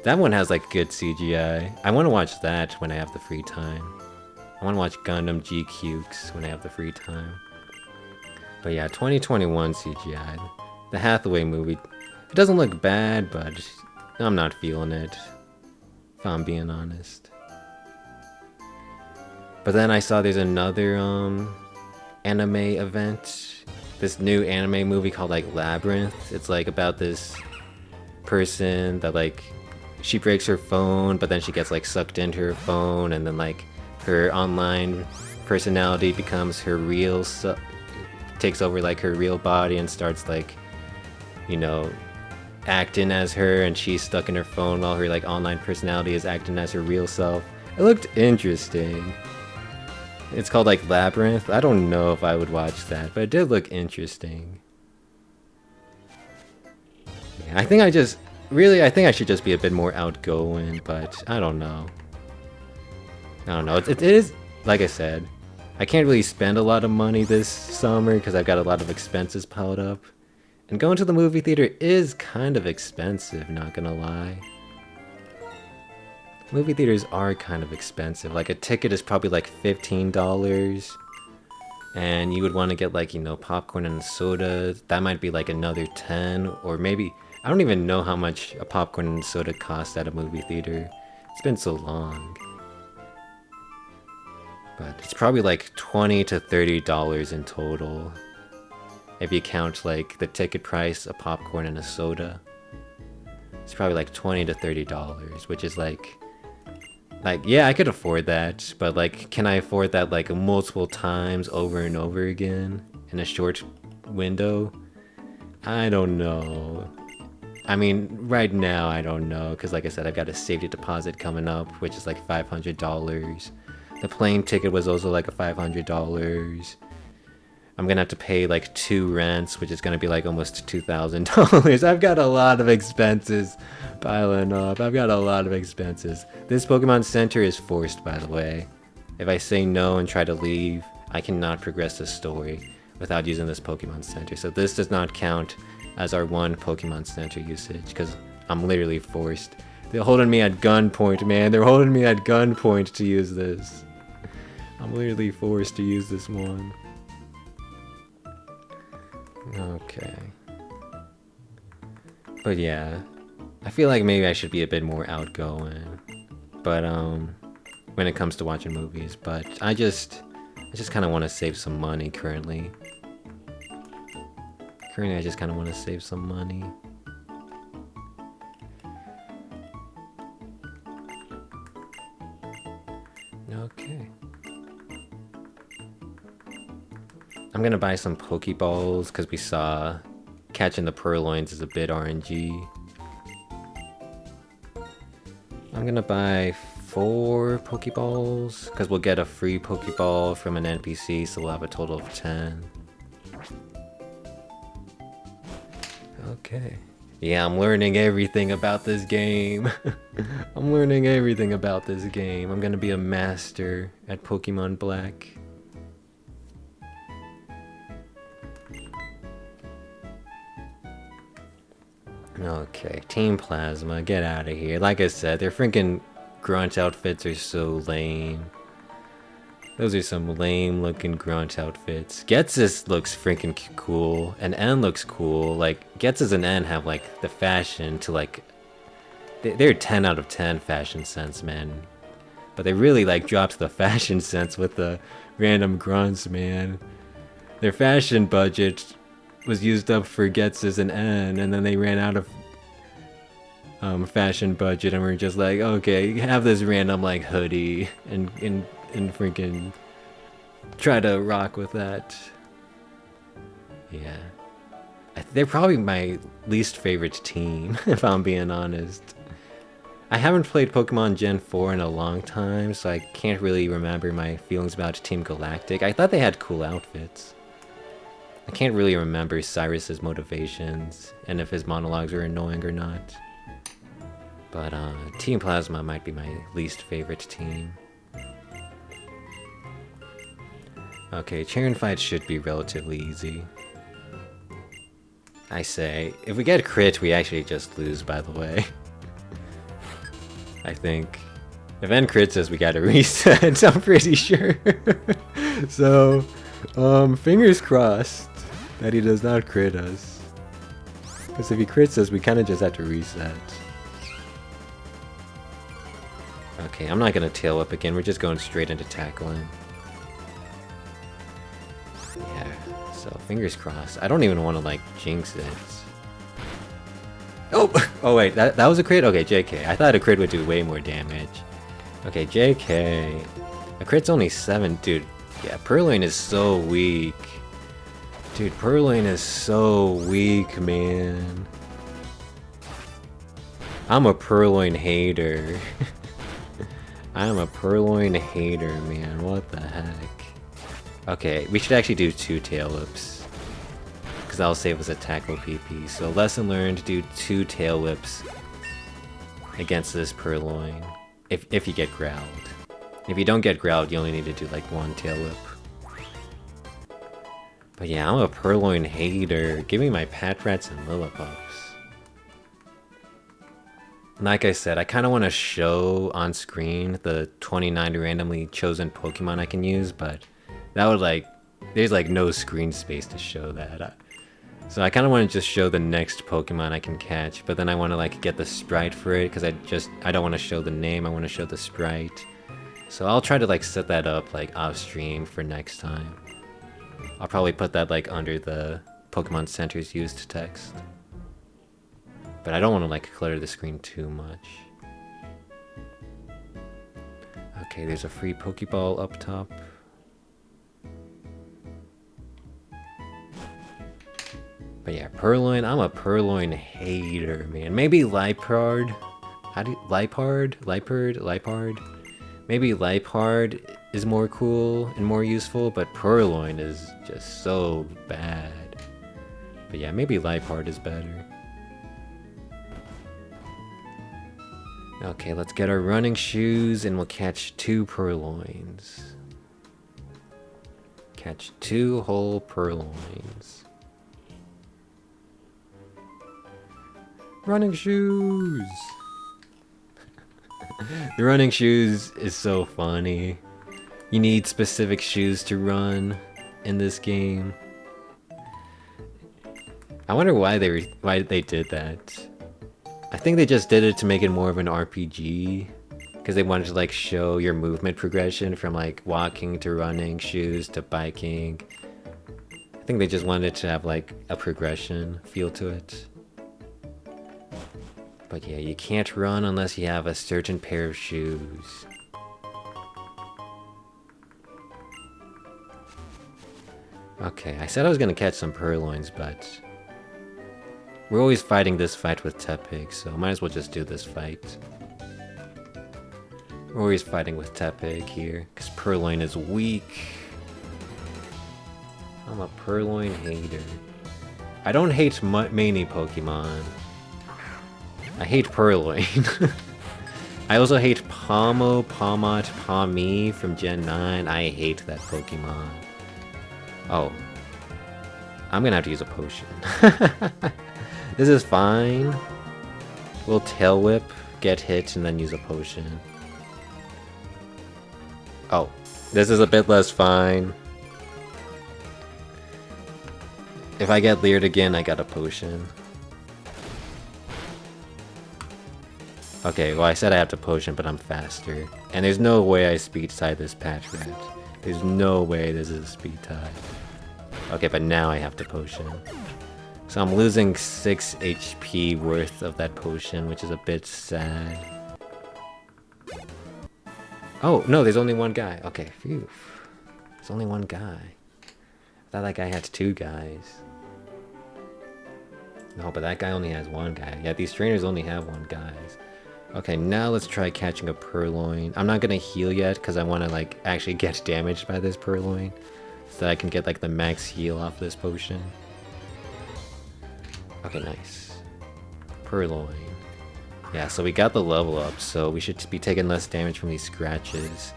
That one has like good CGI. I want to watch that when I have the free time. I want to watch Gundam GQX when I have the free time. But yeah, 2021 CGI. The Hathaway movie, it doesn't look bad, but I'm not feeling it, if I'm being honest. But then I saw there's another anime event. This new anime movie called like Labyrinth. It's like about this person that like she breaks her phone, but then she gets like sucked into her phone, and then like her online personality becomes her real takes over like her real body and starts like, you know, acting as her, and she's stuck in her phone while her like online personality is acting as her real self. It looked interesting. It's called like Labyrinth. I don't know if I would watch that, but it did look interesting. Yeah, I think I should just be a bit more outgoing, but I don't know. It is, like I said, I can't really spend a lot of money this summer because I've got a lot of expenses piled up. And going to the movie theater is kind of expensive, not gonna lie. Movie theaters are kind of expensive. Like a ticket is probably like $15. And you would want to get like, you know, popcorn and soda. That might be like another 10, or maybe, I don't even know how much a popcorn and soda costs at a movie theater. It's been so long. But it's probably like $20 to $30 in total, if you count like the ticket price, a popcorn, and a soda. It's probably like $20 to $30, which is like, yeah, I could afford that, but like, can I afford that like multiple times over and over again in a short window? I don't know. I mean, right now, I don't know, because like I said, I've got a safety deposit coming up, which is like $500. The plane ticket was also like a $500. I'm gonna have to pay like 2 rents, which is gonna be like almost $2,000. I've got a lot of expenses piling up. I've got a lot of expenses. This Pokemon Center is forced, by the way. If I say no and try to leave, I cannot progress the story without using this Pokemon Center. So this does not count as our one Pokemon Center usage, because I'm literally forced. They're holding me at gunpoint, man. They're holding me at gunpoint to use this. I'm literally forced to use this one. Okay. But yeah, I feel like maybe I should be a bit more outgoing. But when it comes to watching movies, but I just kind of want to save some money currently. I just kind of want to save some money. Okay. I'm gonna buy some Pokeballs because we saw catching the Purloins is a bit RNG. I'm gonna buy 4 Pokeballs because we'll get a free Pokeball from an NPC, so we'll have a total of 10. Okay. Yeah, I'm learning everything about this game. I'm learning everything about this game. I'm gonna be a master at Pokemon Black. Okay, Team Plasma, get out of here. Like I said, their freaking grunt outfits are so lame. Those are some lame looking grunt outfits. Ghetsis looks freaking cool, and N looks cool. Like, Ghetsis and N have like the fashion to like... They're 10 out of 10 fashion sense, man. But they really like dropped the fashion sense with the random grunts, man. Their fashion budget was used up for Ghetsis and N, and then they ran out of fashion budget, and we're just like, okay, have this random like hoodie and freaking try to rock with that. Yeah, they're probably my least favorite team, if I'm being honest. I haven't played Pokemon Gen 4 in a long time, so I can't really remember my feelings about Team Galactic. I thought they had cool outfits. I can't really remember Cyrus's motivations and if his monologues were annoying or not. But Team Plasma might be my least favorite team. Okay, Charian fights should be relatively easy. I say, if we get crit, we actually just lose, by the way. I think. If N crits us, we gotta reset, I'm pretty sure. So, fingers crossed that he does not crit us. Because if he crits us, we kind of just have to reset. Okay, I'm not gonna tail whip again, we're just going straight into tackling. Yeah, so fingers crossed. I don't even want to like jinx it. Oh! Oh wait, that was a crit? Okay, JK. I thought a crit would do way more damage. Okay, JK. A crit's only 7, dude. Yeah, Purloin is so weak. Dude, Purloin is so weak, man. I'm a Purloin hater. I'm a Purloin hater, man. What the heck? Okay, we should actually do 2 tail whips. Because that'll save us a tackle PP. So lesson learned, do 2 tail whips against this Purloin. If you get growled. If you don't get growled, you only need to do like 1 tail whip. But yeah, I'm a Purloin hater. Give me my Patrats and Lillipups. Like I said, I kind of want to show on screen the 29 randomly chosen Pokemon I can use, but that would like, there's like no screen space to show that. So I kind of want to just show the next Pokemon I can catch, but then I want to like get the sprite for it, because I don't want to show the name, I want to show the sprite. So I'll try to like set that up like off stream for next time. I'll probably put that like under the Pokemon Center's used text. But I don't want to like clutter the screen too much. Okay, there's a free Pokeball up top. But yeah, Purloin, I'm a Purloin hater, man. Maybe Liepard. How do you, Liepard? Maybe Liepard is more cool and more useful, but Purloin is just so bad. But yeah, maybe Liepard is better. Okay, let's get our running shoes and we'll catch 2 Purloins. Catch 2 whole Purloins. Running shoes! The running shoes is so funny. You need specific shoes to run in this game. I wonder why they did that. I think they just did it to make it more of an RPG, because they wanted to like show your movement progression from like walking to running shoes to biking. I think they just wanted to have like a progression feel to it. But yeah, you can't run unless you have a certain pair of shoes. Okay, I said I was gonna catch some Purloins, but we're always fighting this fight with Tepig, so might as well just do this fight. We're always fighting with Tepig here, because Purloin is weak. I'm a Purloin hater. I don't hate many Pokemon. I hate Purloin. I also hate Pomo, Pomot, Pawmi from Gen 9. I hate that Pokemon. Oh. I'm gonna have to use a potion. This is fine. We'll Tail Whip, get hit, and then use a potion. Oh. This is a bit less fine. If I get leered again, I got a potion. Okay, well I said I have to potion, but I'm faster. And there's no way I speed type this Patrat. There's no way this is a speed type. Okay, but now I have to potion. So I'm losing 6 HP worth of that potion, which is a bit sad. Oh, no, there's only one guy. Okay, phew. There's only one guy. I thought that guy had 2 guys. No, but that guy only has 1 guy. Yeah, these trainers only have 1 guys. Okay, now let's try catching a Purloin. I'm not gonna heal yet because I want to like actually get damaged by this Purloin, so that I can get like the max heal off this potion. Okay, nice. Purloin. Yeah, so we got the level up, so we should be taking less damage from these scratches.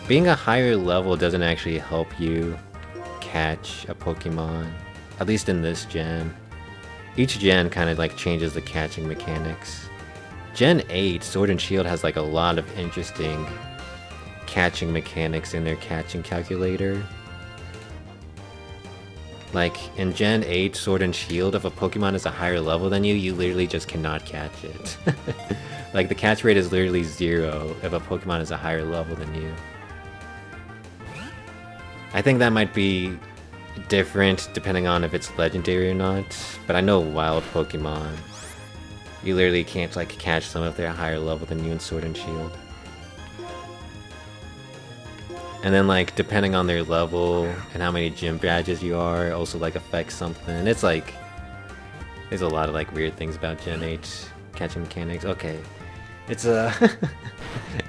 Being a higher level doesn't actually help you catch a Pokemon, at least in this gen. Each gen kind of like changes the catching mechanics. Gen 8, Sword and Shield has like a lot of interesting catching mechanics in their catching calculator. Like in Gen 8, Sword and Shield, if a Pokemon is a higher level than you, you literally just cannot catch it. Like the catch rate is literally 0 if a Pokemon is a higher level than you. I think that might be different depending on if it's legendary or not, but I know wild Pokemon, you literally can't like catch them if they're a higher level than you in Sword and Shield. And then like depending on their level and how many gym badges you are also like affects something. It's like there's a lot of like weird things about Gen 8 catching mechanics. Okay, it's a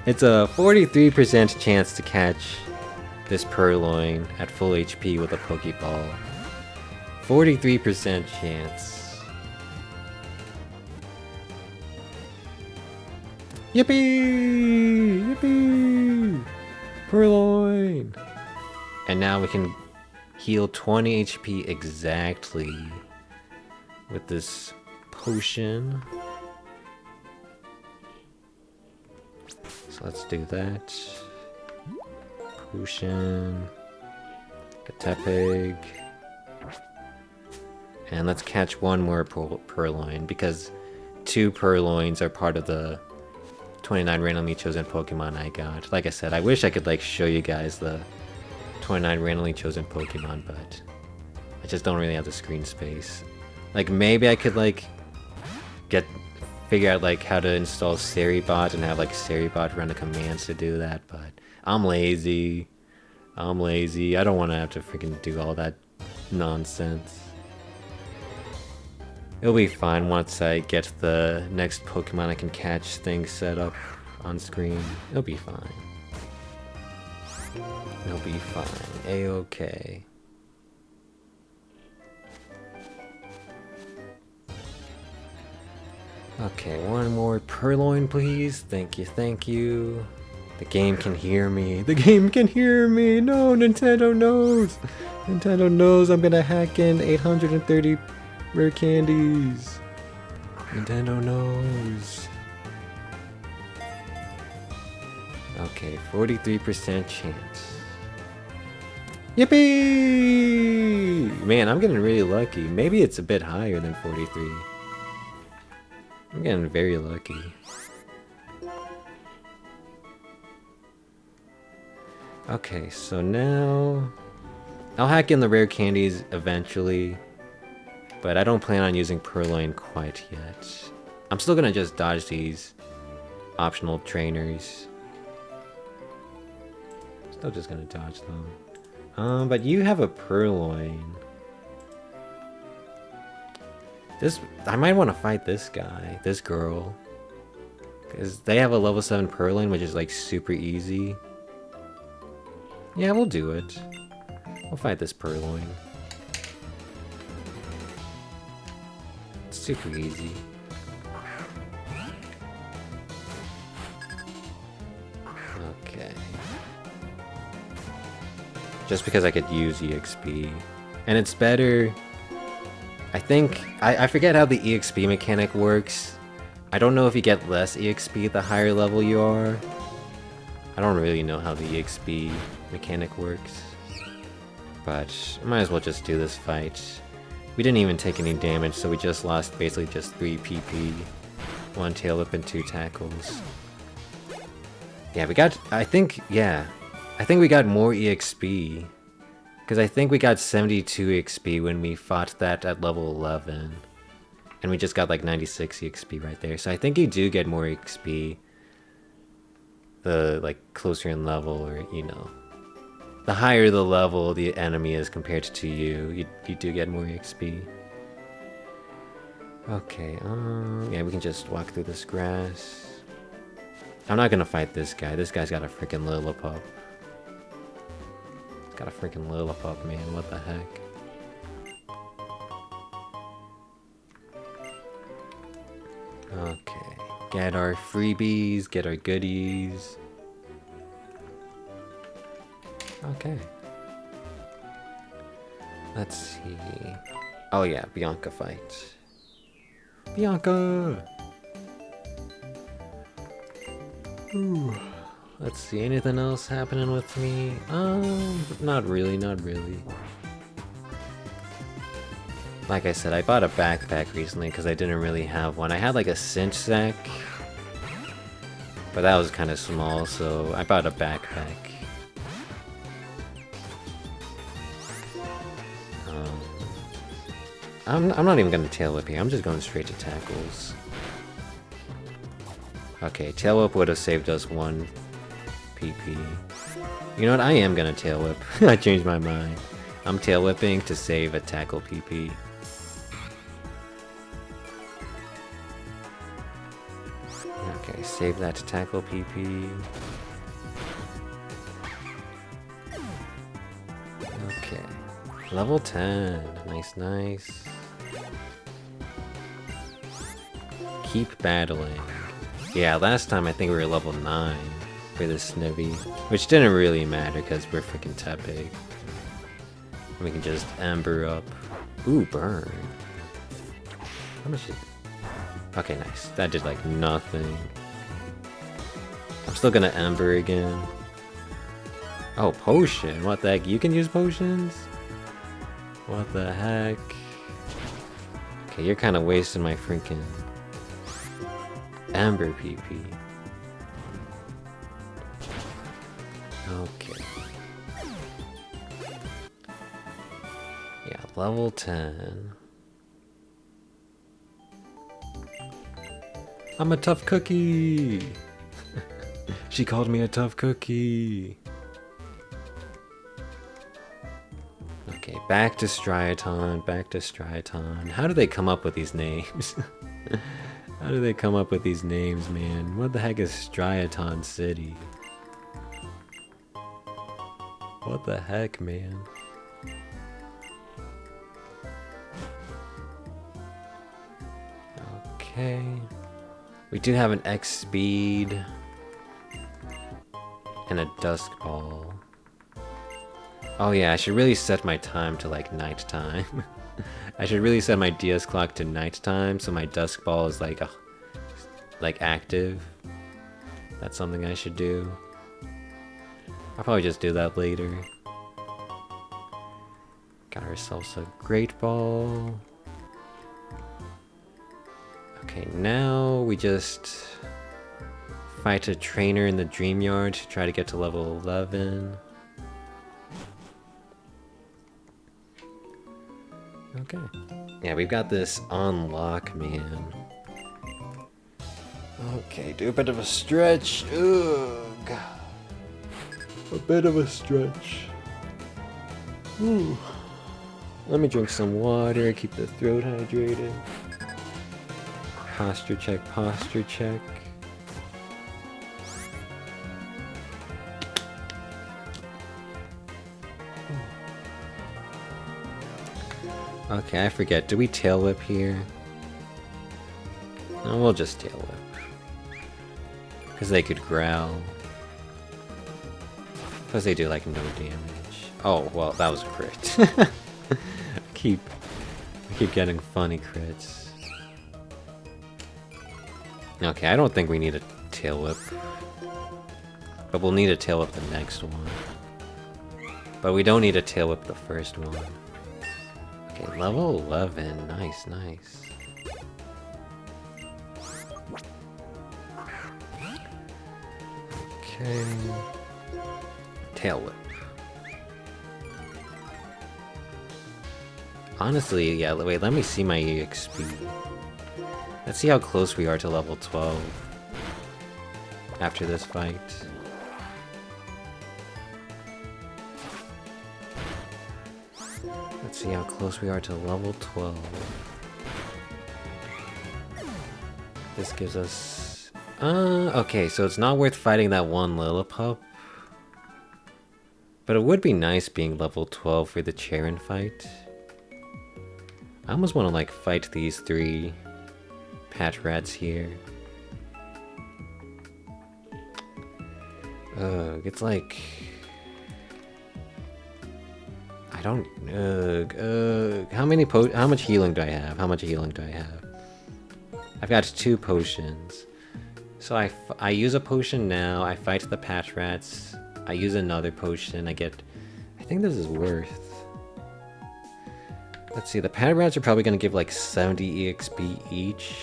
it's a 43% chance to catch this Purloin at full HP with a Pokeball. 43% chance. Yippee! Yippee! Purloin! And now we can heal 20 HP exactly with this potion. So let's do that. Potion. Get Tepig. And let's catch one more Purloin, because 2 Purloins are part of the 29 randomly chosen Pokemon I got. Like I said, I wish I could like show you guys the 29 randomly chosen Pokemon, but I just don't really have the screen space. Like maybe I could like figure out like how to install Seribot and have like Seribot run the commands to do that, but I'm lazy. I'm lazy. I don't want to have to freaking do all that nonsense. It'll be fine once I get the next Pokemon I can catch things set up on screen. It'll be fine. It'll be fine. A-okay. Okay, one more Purloin, please. Thank you, thank you. The game can hear me. The game can hear me. No, Nintendo knows. Nintendo knows I'm gonna hack in 830 rare candies. Nintendo knows. Okay, 43% chance. Yippee! Man, I'm getting really lucky. Maybe it's a bit higher than 43. I'm getting very lucky. Okay, so now I'll hack in the rare candies eventually, but I don't plan on using Purloin quite yet. I'm still gonna just dodge these optional trainers. Still just gonna dodge them. But you have a Purloin. I might want to fight this guy, this girl, because they have a level 7 Purloin, which is like super easy. Yeah, we'll do it. We'll fight this Purloin. It's super easy. Okay. Just because I could use EXP. And it's better... I think... I forget how the EXP mechanic works. I don't know if you get less EXP the higher level you are. I don't really know how the EXP mechanic works. But I might as well just do this fight. We didn't even take any damage, so we just lost basically just 3 PP. 1 tail whip and 2 tackles. Yeah, we got... I think we got more EXP. Because I think we got 72 EXP when we fought that at level 11. And we just got like 96 EXP right there. So I think you do get more EXP. The, like, closer in level, or, you know. The higher the level the enemy is compared to you, you do get more EXP. Okay, yeah, we can just walk through this grass. I'm not gonna fight this guy. This guy's got a freaking Lillipup. He's got a freaking Lillipup, man. What the heck? Okay. Get our freebies, get our goodies. Okay. Let's see. Oh yeah, Bianca fight. Bianca! Ooh. Let's see, anything else happening with me? Not really, not really. Like I said, I bought a backpack recently because I didn't really have one. I had like a cinch sack, but that was kind of small, so I bought a backpack. I'm not even gonna tail whip here. I'm just going straight to tackles. Okay, tail whip would have saved us 1 PP. You know what? I am gonna tail whip. I changed my mind. I'm tail whipping to save a tackle PP. Okay, save that to tackle PP. Okay, level 10. Nice, nice. Keep battling. Yeah, last time I think we were level 9 for this Snivy, which didn't really matter because we're freaking Tepig. We can just Ember up. Ooh, burn. How much did... Okay, nice. That did like nothing. I'm still gonna Ember again. Oh, potion. What the heck? You can use potions? What the heck? Okay, you're kind of wasting my freaking Ember PP. Okay. Yeah, level 10. I'm a tough cookie. She called me a tough cookie. Okay, back to Striaton, back to Striaton. How do they come up with these names? How do they come up with these names, man? What the heck is Striaton City? What the heck, man? Okay. We do have an X speed and a dusk ball. Oh yeah, I should really set my time to like nighttime. I should really set my DS clock to nighttime so my dusk ball is like active. That's something I should do. I'll probably just do that later. Got ourselves a great ball. Okay, now we just fight a trainer in the dream yard to try to get to level 11. Okay. Yeah, we've got this on lock, man. Okay, do a bit of a stretch. Ugh. A bit of a stretch. Ooh. Let me drink some water, keep the throat hydrated. Posture check, posture check. Okay, I forget. Do we tail whip here? No, we'll just tail whip. Because they could growl. Because they do like no damage. Oh, well, that was a crit. I keep getting funny crits. Okay, I don't think we need a tail whip. But we'll need a tail whip the next one. But we don't need a tail whip the first one. Okay, level 11. Nice, nice. Okay. Tail whip. Honestly, yeah, wait, let me see my EXP. Let's see how close we are to level 12 after this fight. Let's see how close we are to level 12. This gives us... okay, so it's not worth fighting that one Lillipup. But it would be nice being level 12 for the Cheren fight. I almost want to like fight these 3 Patrats here. It's like... I don't... how much healing do I have? How much healing do I have? I've got 2 potions. So I use a potion now, I fight the Patrats, I use another potion, I get... I think this is worth... Let's see, the Patrats are probably gonna give like 70 EXP each.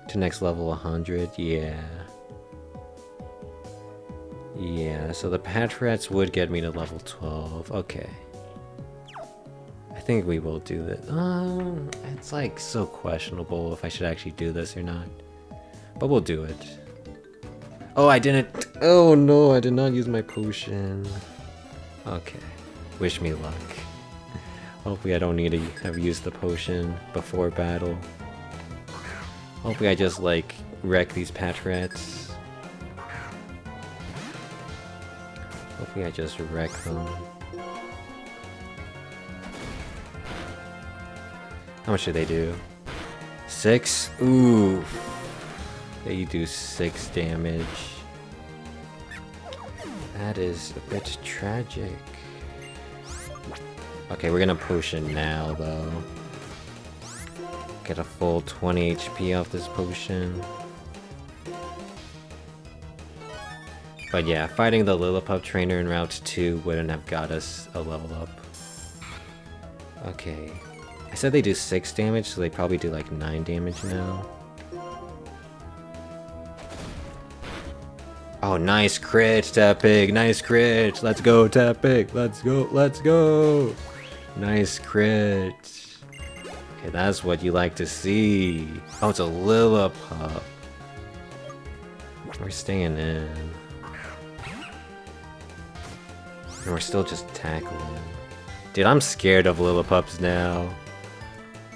To next level 100, yeah. Yeah, so the Patrats would get me to level 12, okay. I think we will do this. It's like so questionable if I should actually do this or not. But we'll do it. Oh, I didn't. Oh no, I did not use my potion. Okay. Wish me luck. Hopefully I don't need to have used the potion before battle. Hopefully I just like wreck these Patrats. Hopefully I just wreck them. How much do they do? 6? Ooh. They do 6 damage. That is a bit tragic. Okay, we're gonna potion now, though. Get a full 20 HP off this potion. But yeah, fighting the Lillipup trainer in Route 2 wouldn't have got us a level up. Okay. I said they do 6 damage, so they probably do like 9 damage now. Oh, nice crit, Tepig! Nice crit! Let's go, Tepig! Let's go, let's go! Nice crit! Okay, that's what you like to see. Oh, it's a Lillipup. We're staying in. And we're still just tackling. Dude, I'm scared of Lillipups now.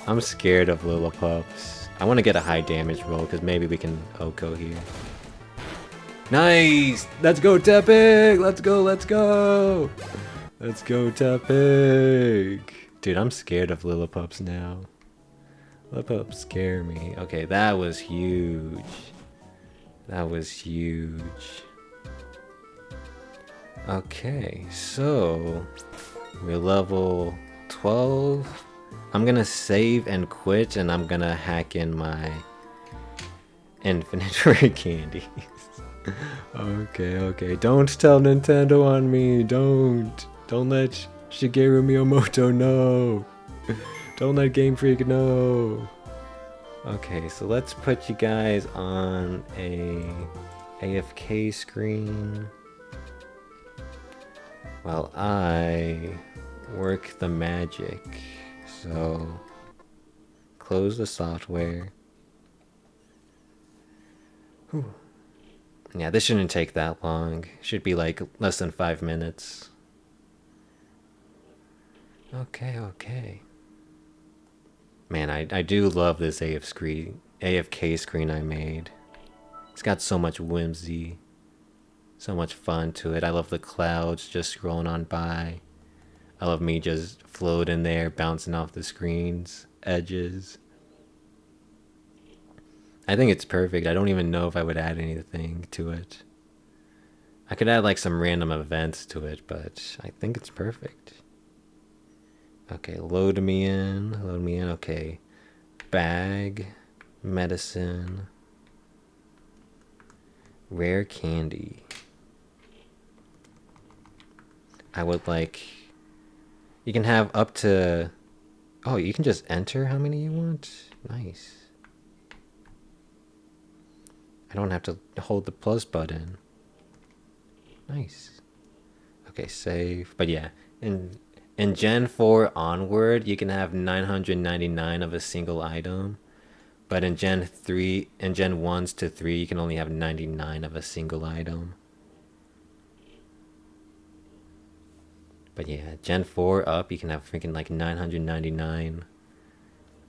I'm scared of Lillipups. I want to get a high damage roll because maybe we can Oko here. Nice! Let's go, Tepig! Let's go, let's go! Let's go, Tepig! Dude, I'm scared of Lillipups now. Lillipups scare me. Okay, that was huge. That was huge. Okay, so we're level 12. I'm gonna save and quit, and I'm gonna hack in my infinite rare candies. Okay. Don't tell Nintendo on me. Don't let Shigeru Miyamoto know. Don't let Game Freak know. Okay, so let's put you guys on a AFK screen while I work the magic. So close the software. Whew. Yeah, this shouldn't take that long. Should be like less than 5 minutes. Okay. Man, I do love this AFK screen I made. It's got so much whimsy, so much fun to it. I love the clouds just scrolling on by. I love me just floating there, bouncing off the screen's edges. I think it's perfect. I don't even know if I would add anything to it. I could add like some random events to it, but I think it's perfect. Okay, load me in. Okay. Bag, medicine, rare candy. I would like... You can have up to... Oh, you can just enter how many you want? Nice. I don't have to hold the plus button. Nice. Okay, save. But yeah, in Gen 4 onward, you can have 999 of a single item. But in Gen 1s to 3, you can only have 99 of a single item. But yeah, Gen 4 up, you can have freaking like 999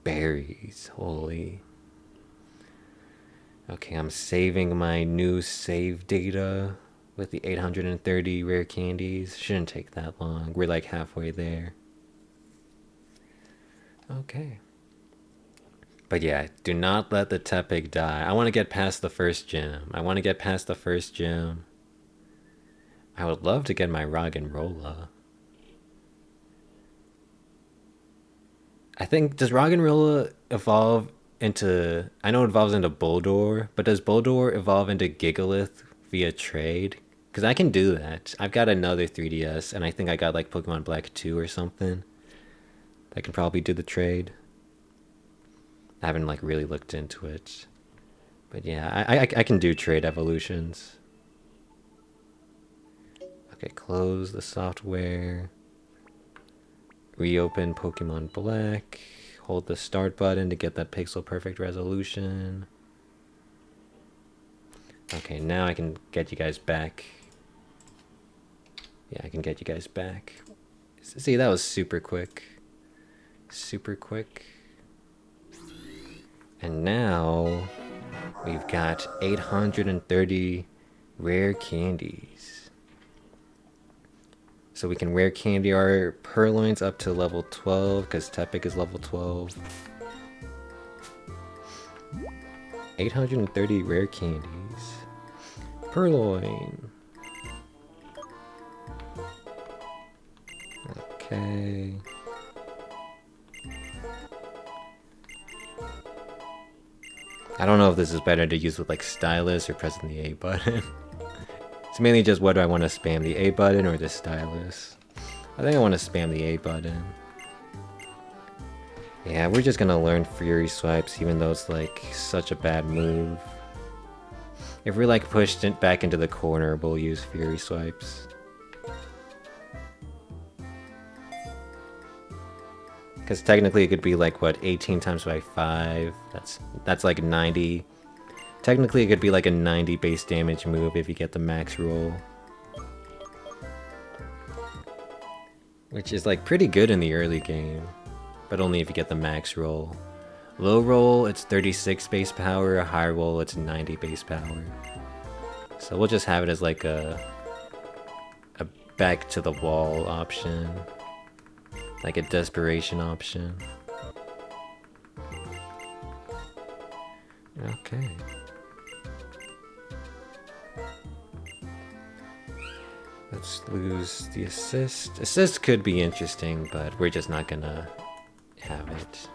berries. Holy. Okay, I'm saving my new save data with the 830 rare candies. Shouldn't take that long. We're like halfway there. Okay. But yeah, do not let the Tepig die. I want to get past the first gym. I would love to get my Roggenrola. I think, does Roggenrola evolve into... I know it evolves into Boldore, but does Boldore evolve into Gigalith via trade? Because I can do that. I've got another 3DS, and I think I got like Pokemon Black 2 or something. I can probably do the trade. I haven't like really looked into it. But yeah, I can do trade evolutions. Okay, close the software. Reopen Pokemon Black. Hold the start button to get that pixel perfect resolution. Okay, now I can get you guys back. Yeah, I can get you guys back. See, that was super quick. And now we've got 830 rare candies. So we can rare candy our Purloins up to level 12, because Tepig is level 12. 830 rare candies. Purloin. Okay. I don't know if this is better to use with like stylus or pressing the A button. It's mainly just whether I want to spam the A button or the stylus. I think I want to spam the A button. Yeah, we're just gonna learn Fury Swipes even though it's like such a bad move. If we're like pushed back into the corner, we'll use Fury Swipes. Because technically it could be like, what, 18 times by 5? That's like 90. Technically it could be like a 90 base damage move if you get the max roll. Which is like pretty good in the early game. But only if you get the max roll. Low roll, it's 36 base power. High roll, it's 90 base power. So we'll just have it as like a back to the wall option. Like a desperation option. Okay. Let's lose the assist. Assist could be interesting, but we're just not gonna have it.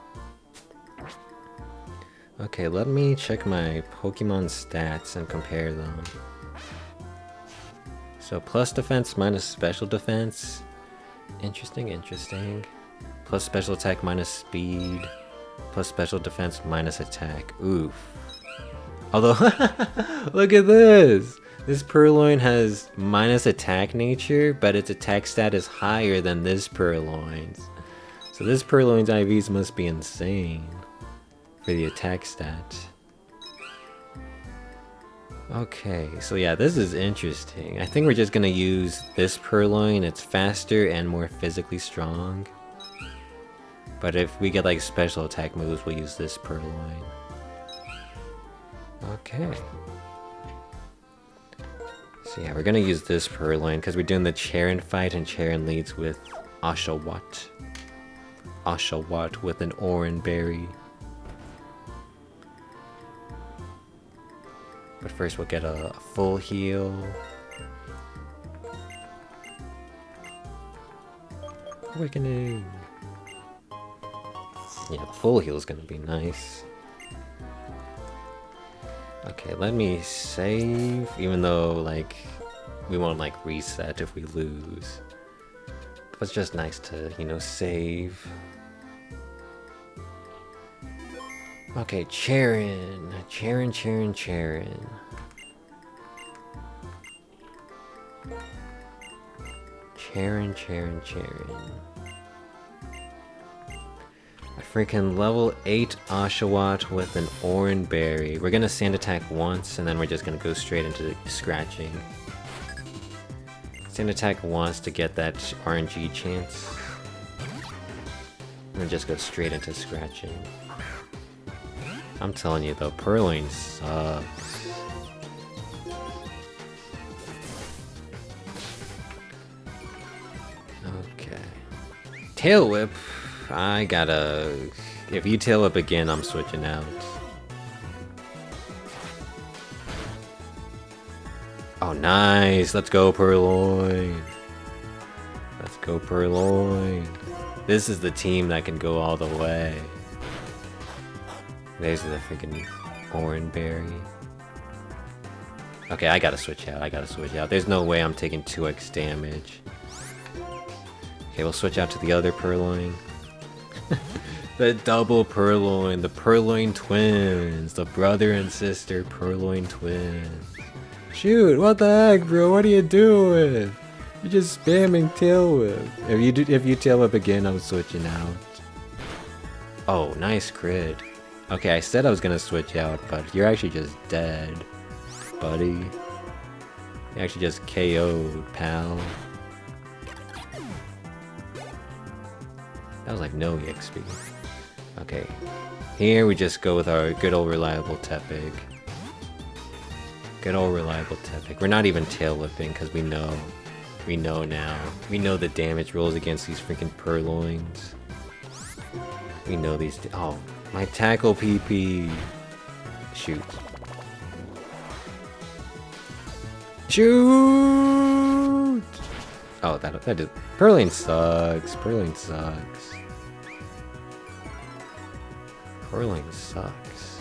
Okay, let me check my Pokemon stats and compare them. So plus defense minus special defense. Interesting, interesting. Plus special attack minus speed. Plus special defense minus attack. Oof. Although, look at this! This Purloin has minus attack nature, but its attack stat is higher than this Purloin's. So this Purloin's IVs must be insane for the attack stat. Okay, so yeah, this is interesting. I think we're just gonna use this Purloin. It's faster and more physically strong. But if we get like special attack moves, we'll use this Purloin. Okay. So yeah, we're gonna use this Purloin because we're doing the Cheren fight, and Cheren leads with Oshawott. Oshawott with an Oran Berry. But first we'll get a full heal. Awakening! Yeah, the full heal is gonna be nice. Okay, let me save, even though, like, we won't, like, reset if we lose. But it's just nice to, you know, save. Okay, Cheren. Cheren. Cheren, A freaking level 8 Oshawott with an Oran Berry. We're gonna Sand Attack once, and then we're just gonna go straight into scratching. Sand Attack once to get that RNG chance. And then just go straight into scratching. I'm telling you though, Purloin sucks. Okay. Tail Whip. I gotta... If you Tail Whip again, I'm switching out. Oh, nice! Let's go, Purloin! Let's go, Purloin! This is the team that can go all the way. There's the freaking Oran Berry. Okay, I gotta switch out. There's no way I'm taking 2x damage. Okay, we'll switch out to the other Purloin. The double Purloin, the Purloin twins, the brother and sister Purloin twins. Shoot, what the heck, bro? What are you doing? You're just spamming Tail Whip. If you Tail Whip again, I'm switching out. Oh, nice crit. Okay, I said I was gonna switch out, but you're actually just dead, buddy. You actually just KO'd, pal. That was like no EXP. Okay, here we just go with our good old reliable Tepig. Good old reliable Tepig. We're not even tail whipping because we know now. We know the damage rolls against these freaking Purloins. We know these. Oh, my tackle PP. Shoot. Shoot! Oh, that did. Purloin sucks. Purloin sucks. Purloin sucks.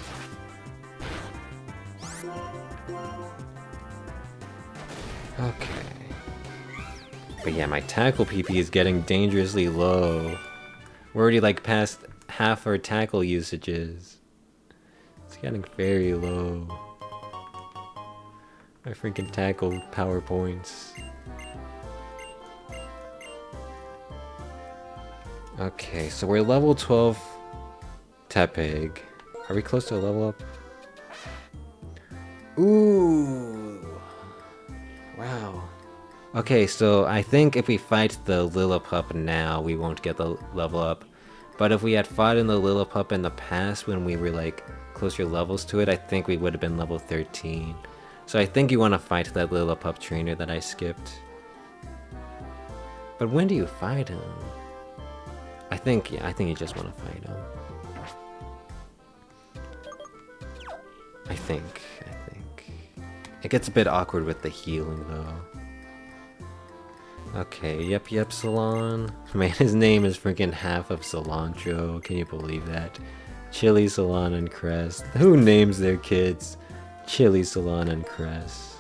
Okay. But yeah, my tackle PP is getting dangerously low. We're already like past half our tackle usages. It's getting very low. My freaking tackle power points. Okay, so we're level 12 Tepig. Are we close to a level up? Ooh! Wow. Okay, so I think if we fight the Lillipup now, we won't get the level up. But if we had fought in the Lillipup in the past when we were like closer levels to it, I think we would have been level 13. So I think you want to fight that Lillipup trainer that I skipped. But when do you fight him? I think you just want to fight him. I think. It gets a bit awkward with the healing though. Okay, yep, Salon. Man, his name is freaking half of cilantro. Can you believe that? Chili, Salon, and Crest. Who names their kids Chili, Salon, and Crest?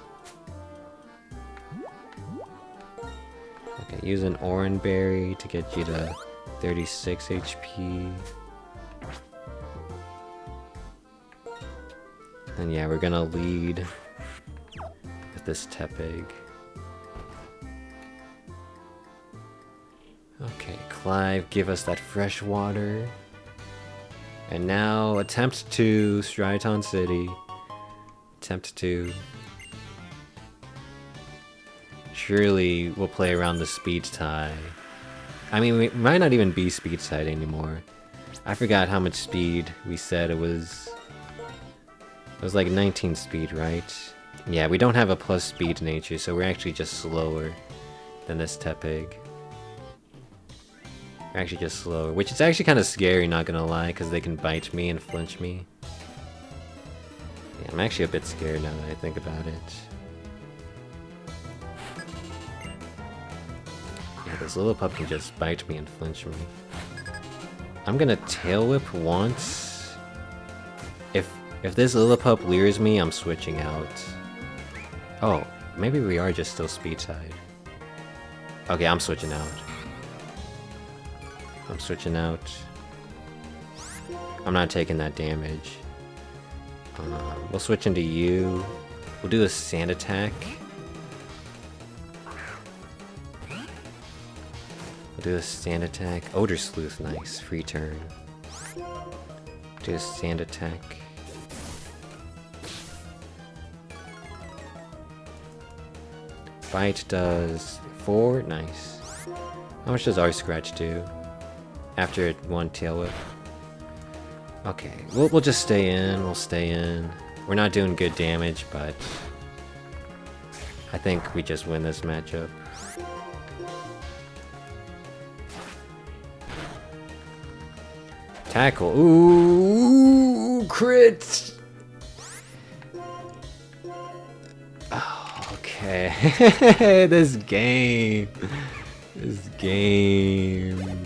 Okay, use an Oran Berry to get you to 36 HP. And yeah, we're gonna lead with this Tepig. Okay, Clive, give us that fresh water. And now attempt to Striaton City. Attempt to. Surely we'll play around the speed tie. I mean, we might not even be speed tied anymore. I forgot how much speed we said it was. It was like 19 speed, right? Yeah, we don't have a plus speed nature, so we're actually just slower than this Tepig. We're actually just slower, which is actually kind of scary, not gonna lie, because they can bite me and flinch me. Yeah, I'm actually a bit scared now that I think about it. Yeah, this little pup can just bite me and flinch me. I'm gonna Tail Whip once. If this Lillipup lures me, I'm switching out. Oh, maybe we are just still speed tied. Okay, I'm switching out. I'm not taking that damage. We'll switch into you. We'll do a Sand Attack. Odor Sleuth, nice. Free turn. Do a Sand Attack. Bite does 4, nice. How much does our Scratch do? After one Tail Whip. Okay, we'll just stay in. We'll stay in. We're not doing good damage, but I think we just win this matchup. Tackle. Ooh, crit. Oh, okay. This game,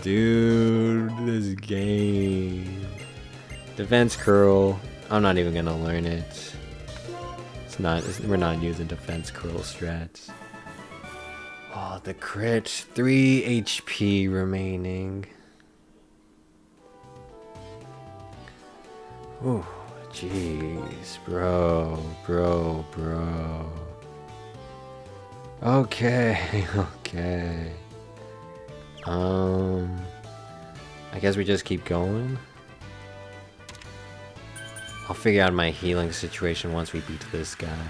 dude. This game. Defense curl. I'm not even gonna learn it. We're not using defense curl strats. Oh, the crit. 3 HP remaining. Ooh, jeez, bro. Okay. I guess we just keep going. I'll figure out my healing situation once we beat this guy.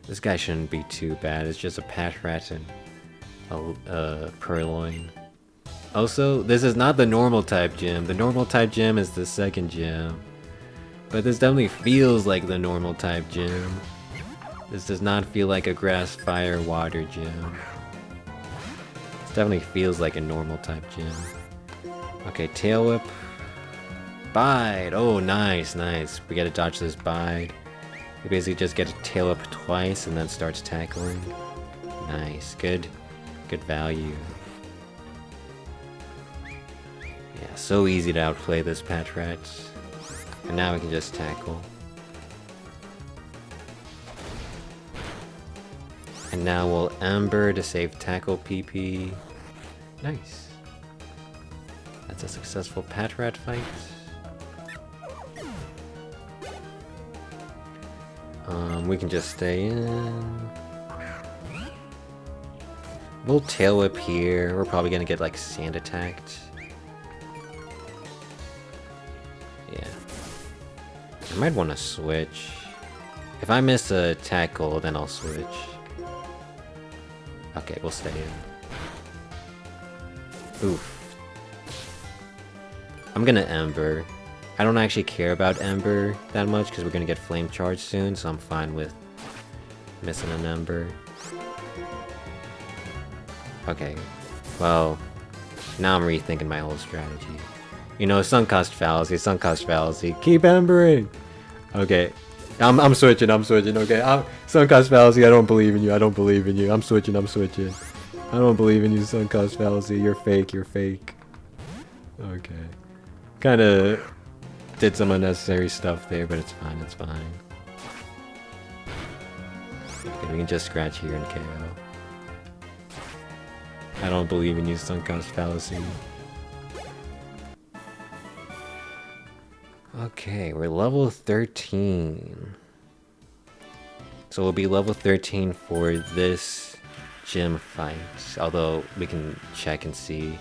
This guy shouldn't be too bad. It's just a Patrat and a Purloin. Also, this is not the normal type gym. The normal type gym is the second gym. But this definitely feels like the normal type gym. This does not feel like a grass, fire, water gym. This definitely feels like a normal type gym. Okay, Tail Whip. Bide! Oh, nice. We gotta dodge this Bide. We basically just get a Tail Whip twice and then starts tackling. Nice. Good value. Yeah, so easy to outplay this Patrat. And now we can just tackle. And now we'll Ember to save tackle PP. Nice. That's a successful Patrat fight. We can just stay in. We'll tail whip here. We're probably gonna get like sand attacked. Yeah. I might want to switch. If I miss a tackle, then I'll switch. Okay, we'll stay in. Oof. I'm gonna Ember. I don't actually care about Ember that much because we're gonna get Flame Charge soon, so I'm fine with missing an Ember. Okay, well, now I'm rethinking my whole strategy. You know, sunk cost fallacy, sunk cost fallacy. Keep Embering! Okay, I'm switching, okay? Sunk cost fallacy, I don't believe in you, I don't believe in you. I'm switching. I don't believe in you, sunk cost fallacy. You're fake. Okay. Kinda did some unnecessary stuff there, but it's fine. Okay, we can just scratch here and KO. I don't believe in you, sunk cost fallacy. Okay, we're level 13. So we'll be level 13 for this gym fight. Although we can check and see.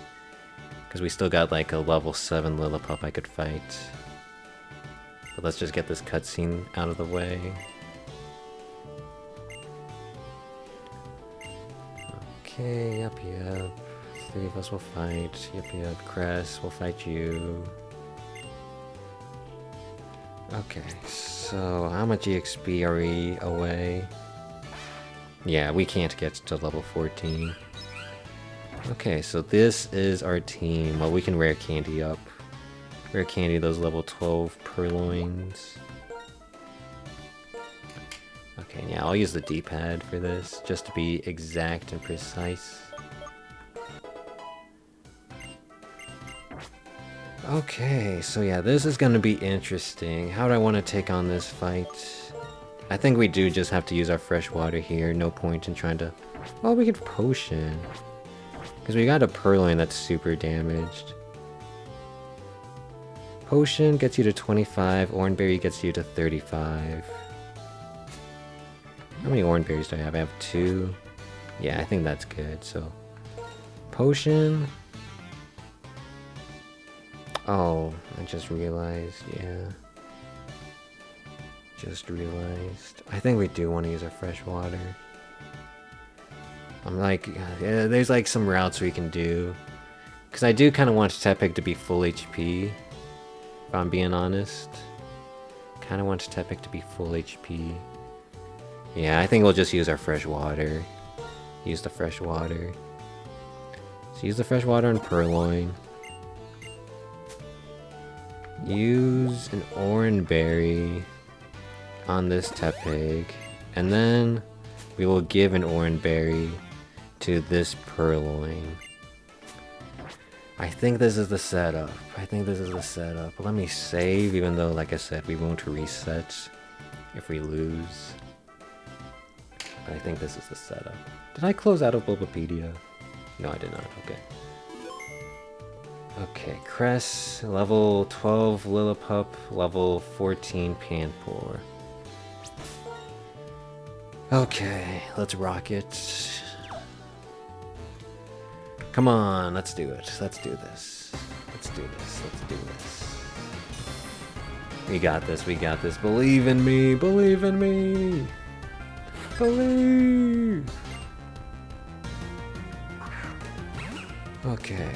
Because we still got like a level 7 Lillipup I could fight. But let's just get this cutscene out of the way. Okay, yep. 3 of us will fight. Yep. Cress, we'll fight you. Okay, so how much EXP are we away? Yeah, we can't get to level 14. Okay, so this is our team. Well, we can rare candy up. Rare candy those level 12 Purloins. Okay, yeah, I'll use the D-pad for this, just to be exact and precise. Okay, so yeah, this is gonna be interesting. How do I want to take on this fight? I think we do just have to use our fresh water here. No point in trying to... Well, we could potion. Because we got a Purloin that's super damaged. Potion gets you to 25. Oranberry gets you to 35. How many Oranberries do I have? I have 2. Yeah, I think that's good, so... Potion... Oh, I just realized, yeah. Just realized. I think we do want to use our fresh water. I'm like, yeah, there's like some routes we can do. Because I do kind of want Tepig to be full HP. If I'm being honest. Kind of want Tepig to be full HP. Yeah, I think we'll just use our fresh water. Use the fresh water. So use the fresh water on Purloin. Use an Oranberry on this Tepig, and then we will give an Oranberry to this Purloin. I think this is the setup. Let me save, even though, like I said, we won't reset if we lose. But I think this is the setup. Did I close out of Bulbapedia? No, I did not. Okay. Okay, Cress, level 12 Lillipup, level 14 Panpour. Okay, let's rock it. Come on, let's do it. Let's do this. We got this. Believe in me. Believe. Okay.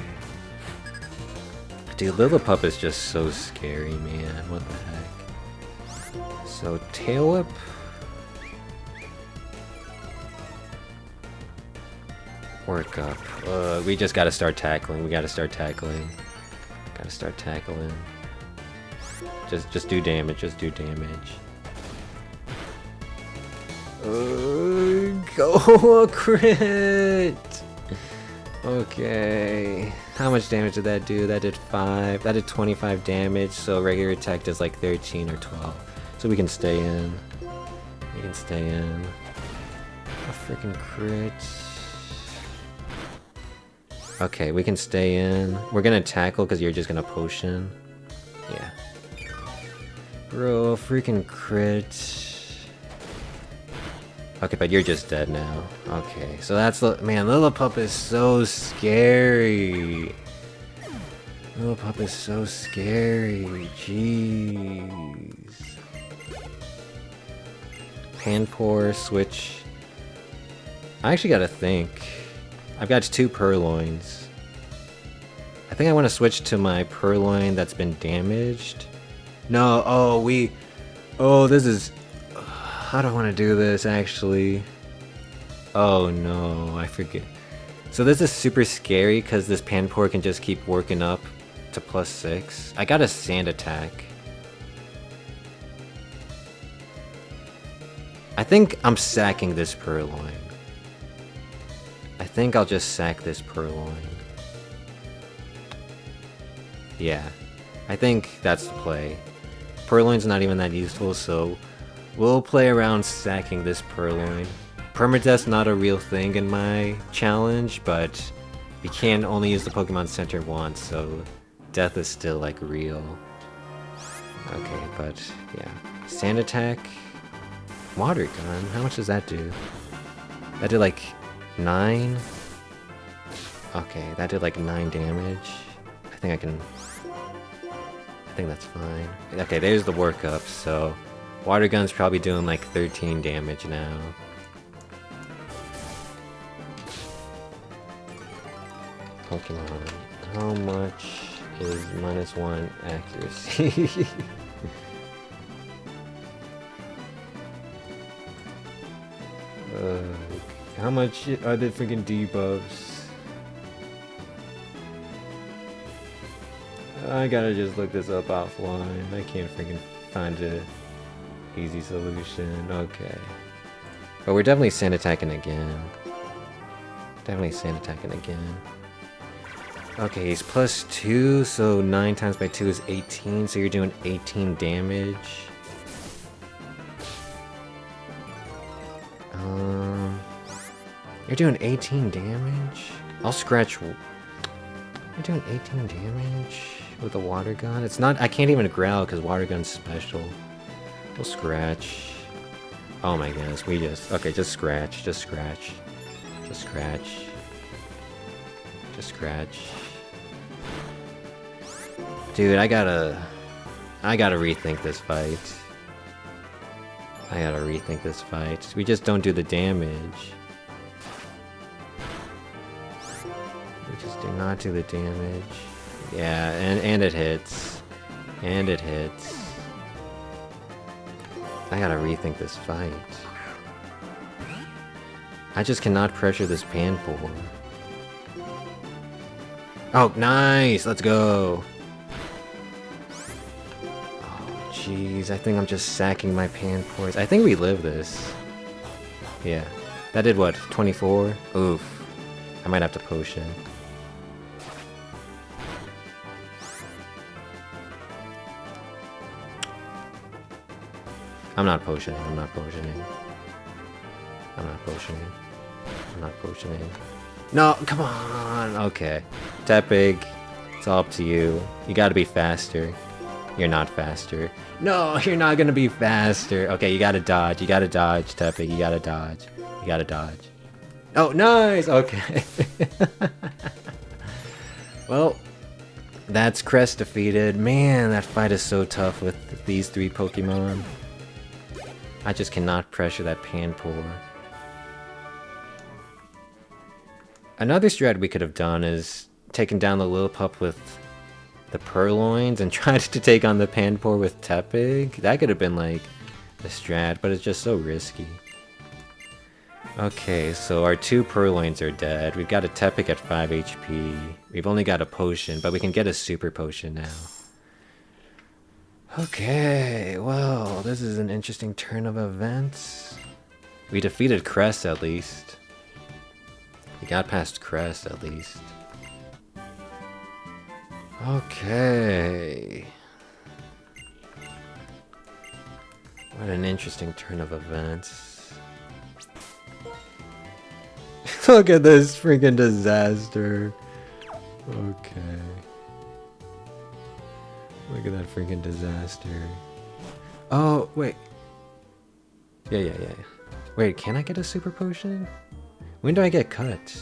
Dude, Lillipup is just so scary, man. What the heck? So, Tail Whip. Work up. We just gotta start tackling. Just do damage. Go crit! Okay. How much damage did that do? That did 5. That did 25 damage, so regular attack does like 13 or 12. So we can stay in. A freaking crit. Okay, we can stay in. We're gonna tackle because you're just gonna potion. Yeah. Bro, freaking crit. Okay, but you're just dead now. Okay, so that's... Man, Lillipup is so scary. Lillipup is so scary. Jeez. Panpour, switch. I actually gotta think. I've got 2 Purloins. I think I want to switch to my Purloin that's been damaged. No, oh, this is... I don't want to do this, actually. Oh no, I forget. So this is super scary because this Panpour can just keep working up to +6. I got a Sand Attack. I think I'm sacking this Purloin. I think I'll just sack this Purloin. Yeah, I think that's the play. Purloin's not even that useful, so we'll play around sacking this Purloin. Permadeath's not a real thing in my challenge, but you can only use the Pokemon Center once, so death is still like real. Okay, but yeah. Sand Attack. Water Gun, how much does that do? That did like 9? Okay, that did like 9 damage. I think that's fine. Okay, there's the workup, so Water Gun's probably doing like 13 damage now. Pokemon, how much is -1 accuracy? How much are the freaking debuffs? I gotta just look this up offline. I can't freaking find a easy solution. Okay. But we're definitely Sand Attacking again. Definitely Sand Attacking again. Okay, he's +2, so 9 times by 2 is 18, so you're doing 18 damage. You're doing 18 damage? I'll scratch... You're doing 18 damage with a Water Gun? It's not... I can't even growl because Water Gun's special. We'll scratch. Oh my goodness, we just... Okay, just scratch. Just scratch. Just scratch. Just scratch. Dude, I gotta rethink this fight. I gotta rethink this fight. We just don't do the damage. We just do not do the damage. Yeah, and it hits. And it hits. I gotta rethink this fight. I just cannot pressure this Panpour. Oh, nice! Let's go! Oh, jeez. I think I'm just sacking my Panpours. I think we live this. Yeah. That did what? 24? Oof. I might have to potion. I'm not potioning. I'm not potioning. I'm not potioning. I'm not potioning. No, come on! Okay. Tepig, it's all up to you. You gotta be faster. You're not faster. No, you're not gonna be faster. Okay, you gotta dodge. You gotta dodge, Tepig. You gotta dodge. You gotta dodge. Oh, nice! Okay. Well, that's Crest defeated. Man, that fight is so tough with these 3 Pokemon. I just cannot pressure that Panpour. Another strat we could have done is taken down the Lillipup with the Purloins and tried to take on the Panpour with Tepig. That could have been like a strat, but it's just so risky. Okay, so our 2 Purloins are dead. We've got a Tepig at 5 HP. We've only got a potion, but we can get a super potion now. Okay, well, this is an interesting turn of events. We defeated Crest at least. We got past Crest at least. Okay. What an interesting turn of events. Look at this freaking disaster. Okay. Look at that freaking disaster. Oh, wait. Yeah. Wait, can I get a super potion? When do I get cut?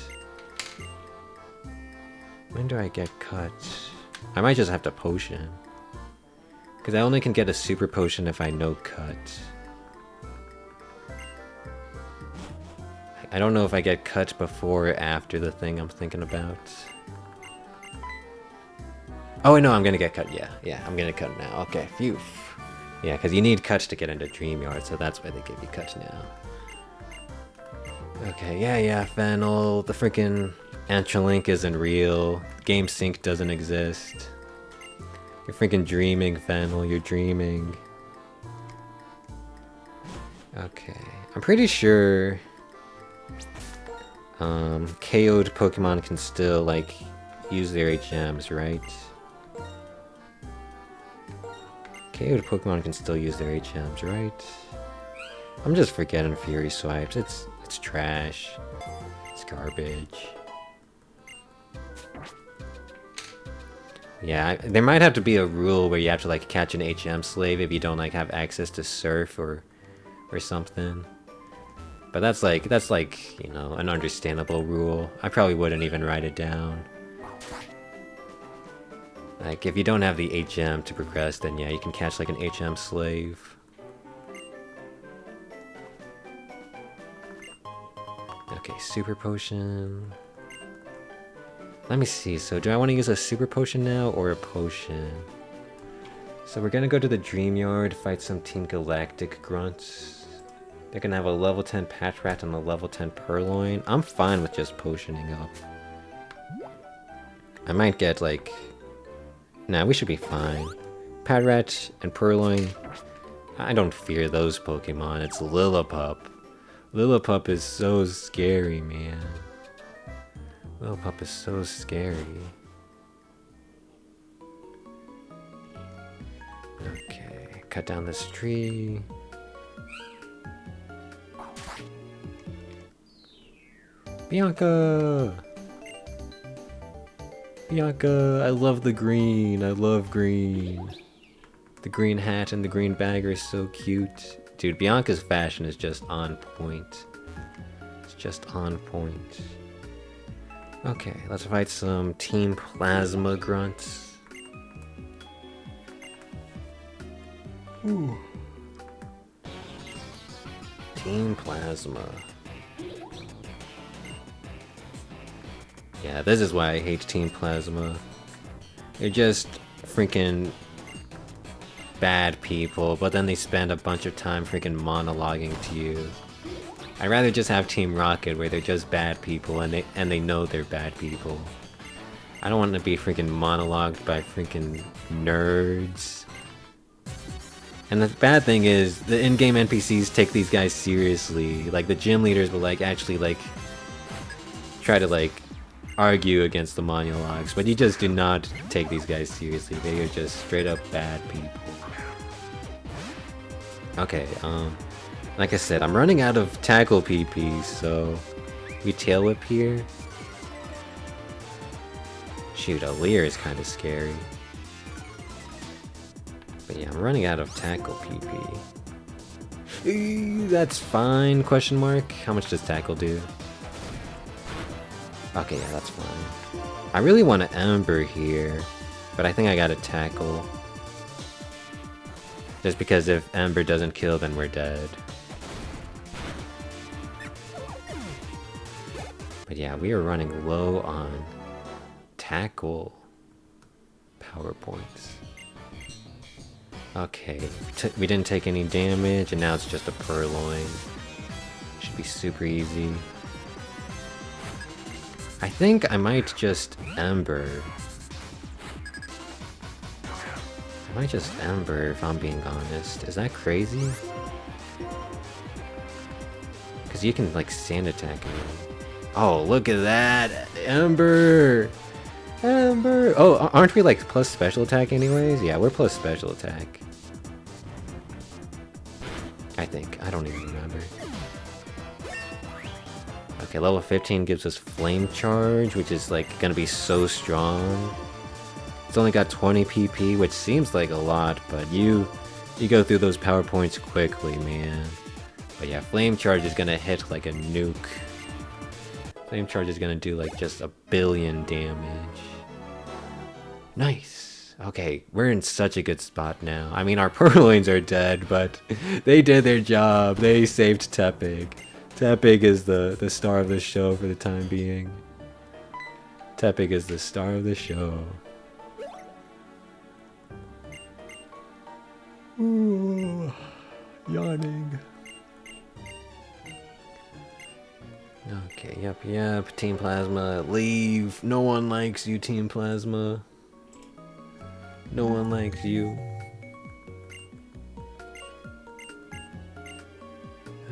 When do I get cut? I might just have to potion. Because I only can get a super potion if I no cut. I don't know if I get cut before or after the thing I'm thinking about. Oh, no, I'm gonna get cut. Yeah, I'm gonna cut now. Okay, phew. Yeah, because you need cuts to get into Dreamyard, so that's why they give you cuts now. Okay, yeah, Fennel. The freaking Antralink isn't real. Game sync doesn't exist. You're freaking dreaming, Fennel. You're dreaming. Okay, I'm pretty sure KO'd Pokemon can still, like, use their HMs, right? KO'd Pokemon can still use their HMs, right? I'm just forgetting Fury Swipes. It's trash. It's garbage. Yeah, there might have to be a rule where you have to, like, catch an HM slave if you don't, like, have access to Surf or something. But that's like, you know, an understandable rule. I probably wouldn't even write it down. Like, if you don't have the HM to progress, then yeah, you can catch, like, an HM slave. Okay, Super Potion. Let me see, so do I want to use a Super Potion now, or a Potion? So we're gonna go to the Dreamyard, fight some Team Galactic grunts. They're gonna have a level 10 Patrat and a level 10 Purloin. I'm fine with just potioning up. I might get, like... Nah, we should be fine. Patrat and Purloin. I don't fear those Pokemon, it's Lillipup. Lillipup is so scary, man. Lillipup is so scary. Okay, cut down this tree. Bianca! Bianca, I love the green. I love green. The green hat and the green bag are so cute. Dude, Bianca's fashion is just on point. It's just on point. Okay, let's fight some Team Plasma grunts. Ooh. Team Plasma. Yeah, this is why I hate Team Plasma. They're just freaking bad people, but then they spend a bunch of time freaking monologuing to you. I'd rather just have Team Rocket where they're just bad people and they know they're bad people. I don't want to be freaking monologued by freaking nerds. And the bad thing is, the in-game NPCs take these guys seriously. Like, the gym leaders will, like, actually, like, try to, like, argue against the monologues, but you just do not take these guys seriously. They are just straight up bad people. Okay, like I said, I'm running out of tackle PP, so we tail whip here. Shoot, a Leer is kind of scary. But yeah, I'm running out of tackle PP. That's fine, question mark. How much does tackle do? Okay, yeah, that's fine. I really want to Ember here, but I think I gotta tackle. Just because if Ember doesn't kill, then we're dead. But yeah, we are running low on tackle power points. Okay, we didn't take any damage, and now it's just a Purloin. Should be super easy. I think I might just Ember. I might just Ember if I'm being honest. Is that crazy? Because you can, like, sand attack me. Oh, look at that! Ember! Ember! Oh, aren't we, like, plus special attack anyways? Yeah, we're plus special attack. I think. I don't even remember. Okay, level 15 gives us Flame Charge, which is, like, gonna be so strong. It's only got 20 PP, which seems like a lot, but you go through those power points quickly, man. But yeah, Flame Charge is gonna hit like a nuke. Flame Charge is gonna do like just 1,000,000,000 damage. Nice. Okay, we're in such a good spot now. I mean, our Purloins are dead, but they did their job. They saved Tepig. Tepig is the star of the show for the time being. Tepig is the star of the show. Ooh, yawning. Okay, yep. Team Plasma, leave. No one likes you, Team Plasma. No one likes you.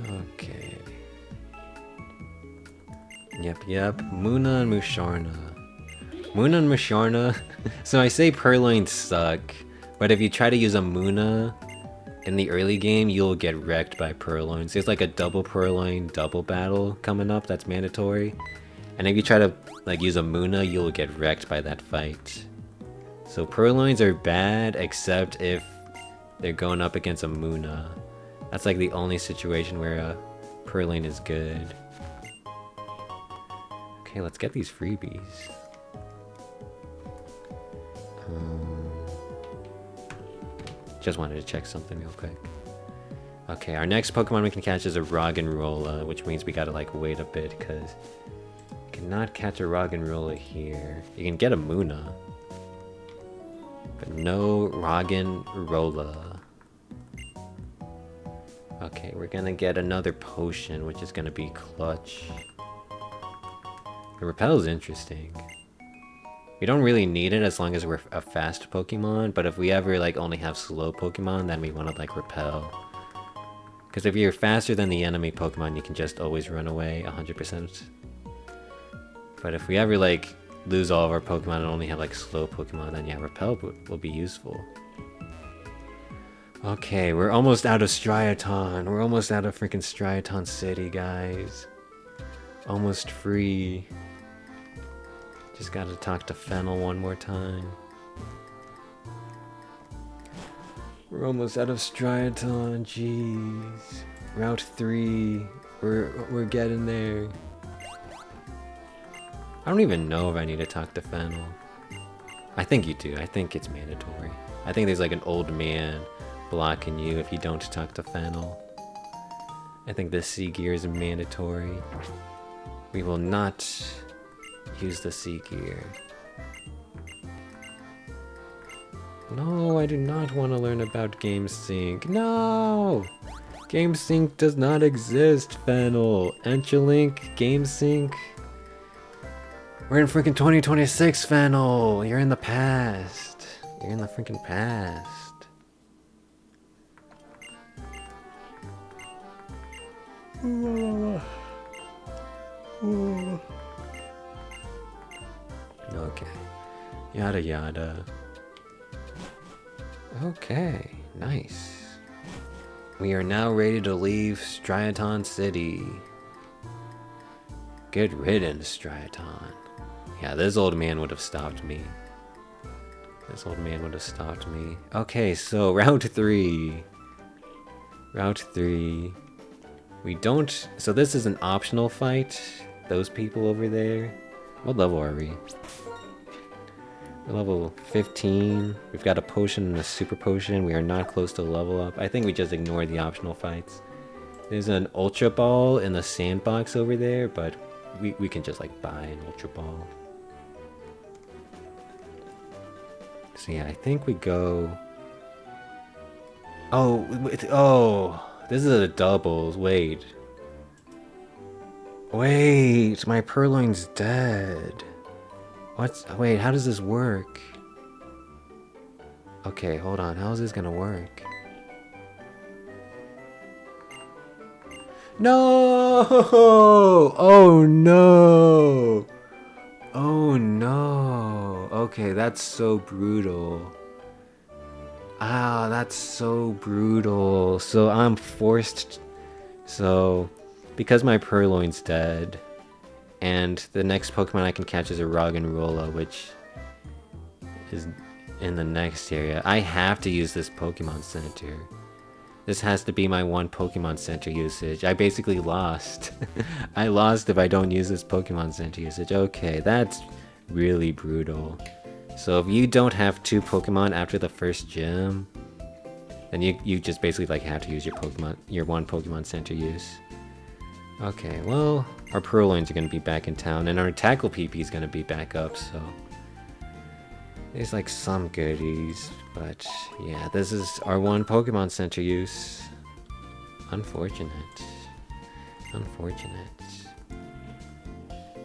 Okay. Yep. Munna and Musharna. Munna and Musharna. So I say Purloins suck, but if you try to use a Munna in the early game, you'll get wrecked by Purloins. There's like a double Purloin double battle coming up that's mandatory. And if you try to like use a Munna, you'll get wrecked by that fight. So Purloins are bad except if they're going up against a Munna. That's like the only situation where a Purloin is good. Okay, let's get these freebies. Just wanted to check something real quick. Okay, our next Pokemon we can catch is a Roggenrola, which means we gotta like wait a bit because you cannot catch a Roggenrola here. You can get a Munna, but no Roggenrola. Okay, we're gonna get another potion, which is gonna be clutch. The Repel is interesting. We don't really need it as long as we're a fast Pokemon, but if we ever like only have slow Pokemon, then we want to like Repel. Because if you're faster than the enemy Pokemon, you can just always run away 100%. But if we ever like lose all of our Pokemon and only have like slow Pokemon, then yeah, Repel will be useful. Okay, we're almost out of Striaton. We're almost out of freaking Striaton City, guys. Almost free. Just gotta talk to Fennel one more time. We're almost out of Striaton, jeez. Route 3. We're getting there. I don't even know if I need to talk to Fennel. I think you do. I think it's mandatory. I think there's like an old man blocking you if you don't talk to Fennel. I think the Sea Gear is mandatory. We will not use the Sea Gear. No, I do not want to learn about GameSync. No! GameSync does not exist, Fennel. Enchilink, GameSync. We're in freaking 2026, Fennel. You're in the past. You're in the freaking past. Okay. Yada yada. Okay, nice. We are now ready to leave Striaton City. Good riddance, Striaton. Yeah, this old man would have stopped me. This old man would have stopped me. Okay, so Route 3. Route 3. We don't... So this is an optional fight. Those people over there. What level are we? We're level 15. We've got a potion and a super potion. We are not close to level up. I think we just ignore the optional fights. There's an Ultra Ball in the sandbox over there, but we can just like buy an Ultra Ball. So yeah, I think we go... Oh, this is a doubles. Wait, my Purloin's dead. Wait, how does this work? Okay, hold on. How is this gonna work? No! Oh no! Oh no! Okay, that's so brutal. Ah, that's so brutal. So I'm forced... So, because my Purloin's dead, and the next Pokemon I can catch is a Roggenrola, which is in the next area, I have to use this Pokemon Center. This has to be my one Pokemon Center usage. I basically lost. I lost if I don't use this Pokemon Center usage. Okay, that's really brutal. So if you don't have 2 Pokemon after the first gym, then you just basically like have to use your one Pokemon Center use. Okay, well, our Purloins are gonna be back in town, and our Tackle PP is gonna be back up, so there's like some goodies, but yeah, this is our one Pokemon Center use. Unfortunate. Unfortunate.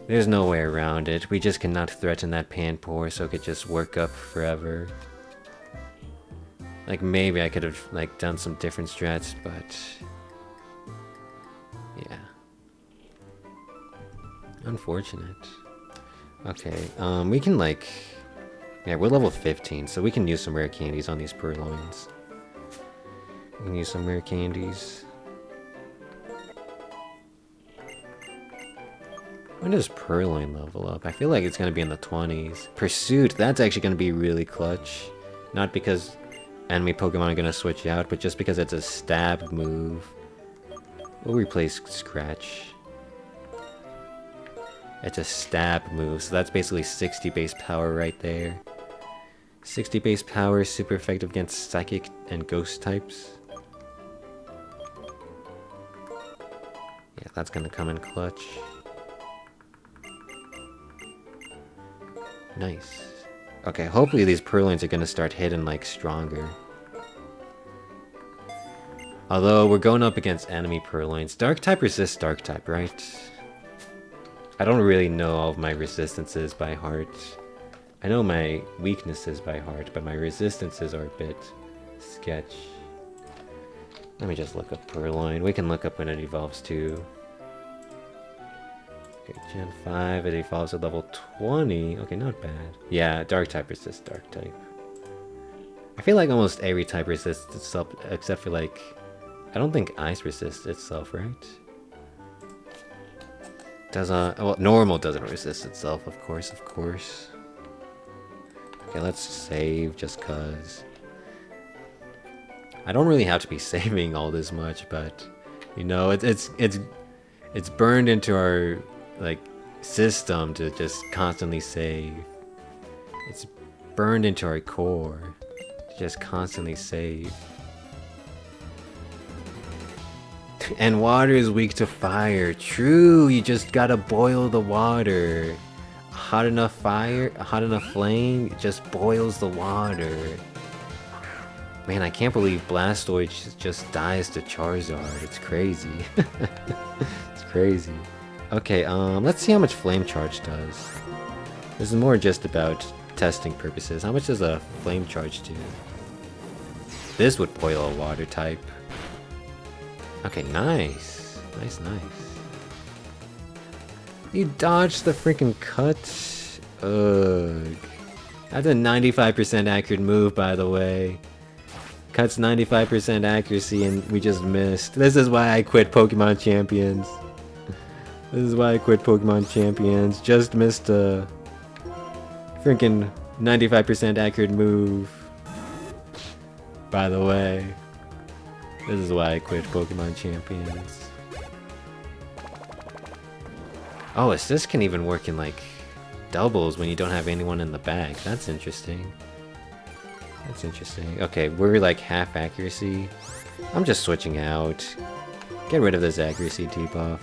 There's no way around it. We just cannot threaten that Panpour so it could just work up forever. Like maybe I could have like done some different strats, but yeah. Unfortunate. Okay, we can like, yeah, we're level 15, so we can use some rare candies on these Purloins. We can use some rare candies. When does Purloin level up? I feel like it's going to be in the 20s. Pursuit, that's actually going to be really clutch. Not because enemy Pokemon are going to switch out, but just because it's a stab move. We'll replace Scratch. It's a stab move, so that's basically 60 base power right there. 60 base power, super effective against Psychic and Ghost types. Yeah, that's going to come in clutch. Nice. Okay, hopefully these Purloins are gonna start hitting like stronger. Although we're going up against enemy Purloins. Dark type resists Dark type, right? I don't really know all of my resistances by heart. I know my weaknesses by heart, but my resistances are a bit sketch. Let me just look up Purloin. We can look up when it evolves too. Okay, Gen 5, it evolves at level 20. Okay, not bad. Yeah, Dark type resists Dark type. I feel like almost every type resists itself, except for like... I don't think Ice resists itself, right? Does well, Normal doesn't resist itself, of course, of course. Okay, let's save just cause. I don't really have to be saving all this much, but... You know, it's burned into our... like system to just constantly save. It's burned into our core to just constantly save. And water is weak to fire. True, you just gotta boil the water. Hot enough fire, hot enough flame, it just boils the water. Man, I can't believe Blastoise just dies to Charizard. It's crazy. It's crazy. Okay, let's see how much Flame Charge does. This is more just about testing purposes. How much does a Flame Charge do? This would boil a water type. Okay, nice. Nice, nice. You dodged the freaking cut? Ugh. That's a 95% accurate move, by the way. Cut's 95% accuracy and we just missed. This is why I quit Pokemon Champions. This is why I quit Pokemon Champions. Just missed a freaking 95% accurate move. By the way. This is why I quit Pokemon Champions. Oh, assist can even work in like doubles when you don't have anyone in the bag. That's interesting. That's interesting. Okay, we're like half accuracy. I'm just switching out. Get rid of this accuracy debuff.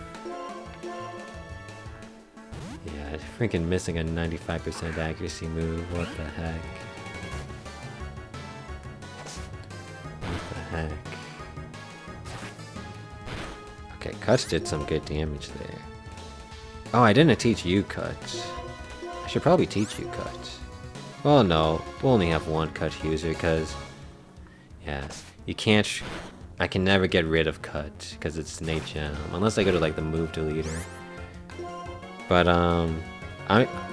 Yeah, freaking missing a 95% accuracy move. What the heck? What the heck? Okay, Cut did some good damage there. Oh, I didn't teach you Cut. I should probably teach you Cut. Well, no, we'll only have one Cut user, because... yeah, you can't... I can never get rid of Cut, because it's Nate Gem, unless I go to, like, the move deleter. But,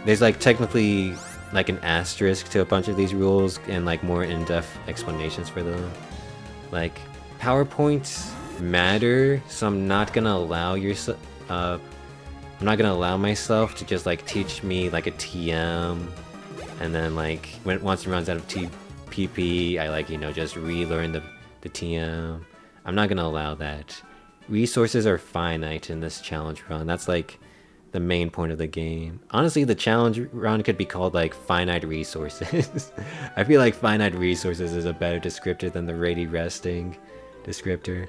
there's, like, technically, like, an asterisk to a bunch of these rules, and, like, more in-depth explanations for them. Like, PowerPoints matter, so I'm not gonna allow I'm not gonna allow myself to just, like, teach me, like, a TM, and then, like, once it runs out of PP, I, like, you know, just relearn the TM. I'm not gonna allow that. Resources are finite in this challenge run. That's like the main point of the game. Honestly, the challenge run could be called like finite resources. I feel like finite resources is a better descriptor than the ready resting descriptor.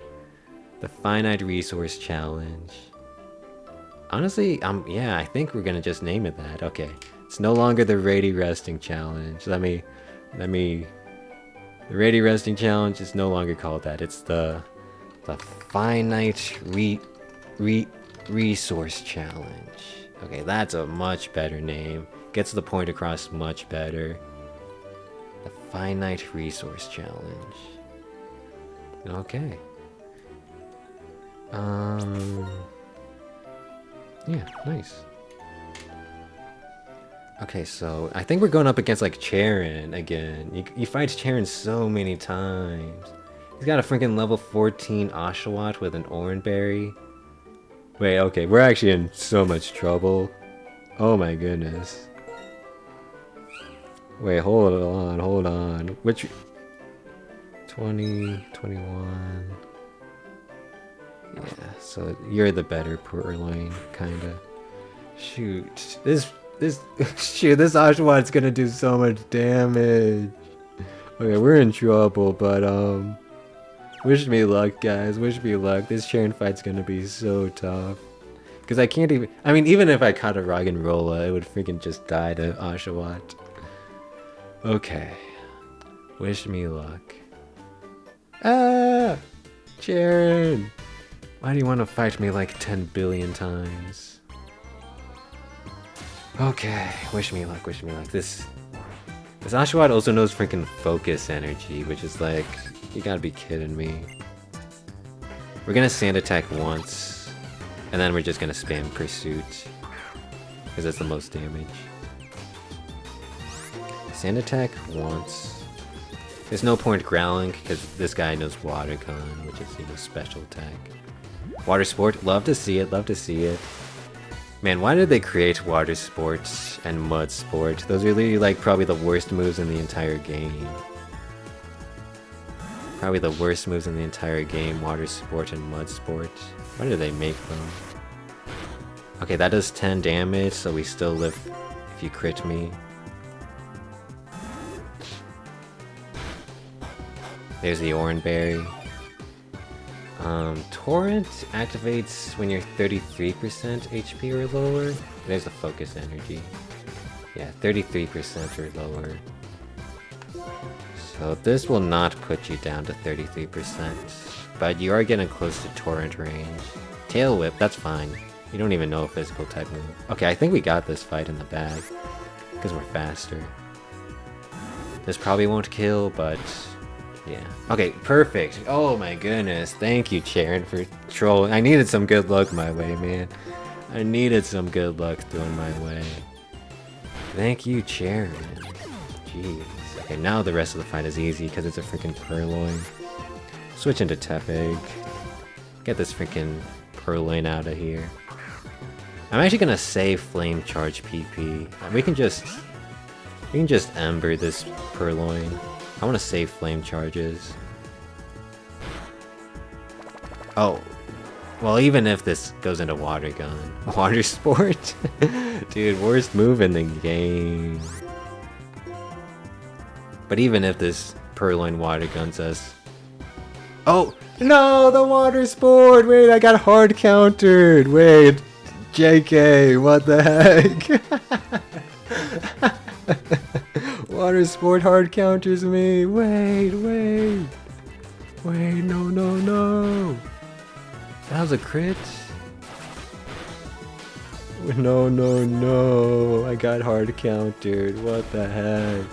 The finite resource challenge. Honestly, yeah, I think we're gonna just name it that. Okay, it's no longer the ready resting challenge. The ready resting challenge is no longer called that. It's the finite resource challenge. Okay, that's a much better name. Gets the point across much better. The finite resource challenge. Okay. Yeah, nice. Okay, so I think we're going up against like Charon again. You fight Charon so many times. He's got a freaking level 14 Oshawott with an Oranberry. Wait, okay, we're actually in so much trouble. Oh my goodness. Wait, hold on. Which 20, 21. Yeah, so you're the better Purloin, kinda. Shoot. This Oshawott's gonna do so much damage. Okay, we're in trouble, but wish me luck, guys. Wish me luck. This Charon fight's gonna be so tough. Because I can't even... I mean, even if I caught a Roggenrola, it would freaking just die to Oshawott. Okay. Wish me luck. Ah! Charon! Why do you want to fight me like 10 billion times? Okay, wish me luck, wish me luck. This Oshawott also knows freaking focus energy, which is like, you gotta be kidding me. We're gonna sand attack once, and then we're just gonna spam pursuit, because that's the most damage. Sand attack once. There's no point growling, because this guy knows water gun, which is, you know, special attack. Water sport, love to see it, love to see it. Man, why did they create water sport and mud sport? Those are really like probably the worst moves in the entire game. Probably the worst moves in the entire game, water sport and mud sport. Why did they make them? Okay, that does 10 damage, so we still live if you crit me. There's the Oranberry. Torrent activates when you're 33% HP or lower. There's the focus energy. Yeah, 33% or lower. So this will not put you down to 33%, but you are getting close to Torrent range. Tail Whip, that's fine. You don't even know a physical type move. Okay, I think we got this fight in the bag, because we're faster. This probably won't kill, but... yeah. Okay, perfect. Oh my goodness. Thank you, Charon, for trolling. I needed some good luck my way, man. I needed some good luck thrown my way. Thank you, Charon. Jeez. Okay, now the rest of the fight is easy because it's a freaking Purloin. Switch into Tepig. Get this freaking Purloin out of here. I'm actually gonna save Flame Charge PP. We can just Ember this Purloin. I want to save flame charges. Oh. Well, even if this goes into water gun. Water sport? Dude, worst move in the game. But even if this Purloin water guns us... oh! No! The water sport! Wait, I got hard countered! Wait! JK, what the heck? Water sport hard counters me. Wait, no. That was a crit. No. I got hard countered. What the heck?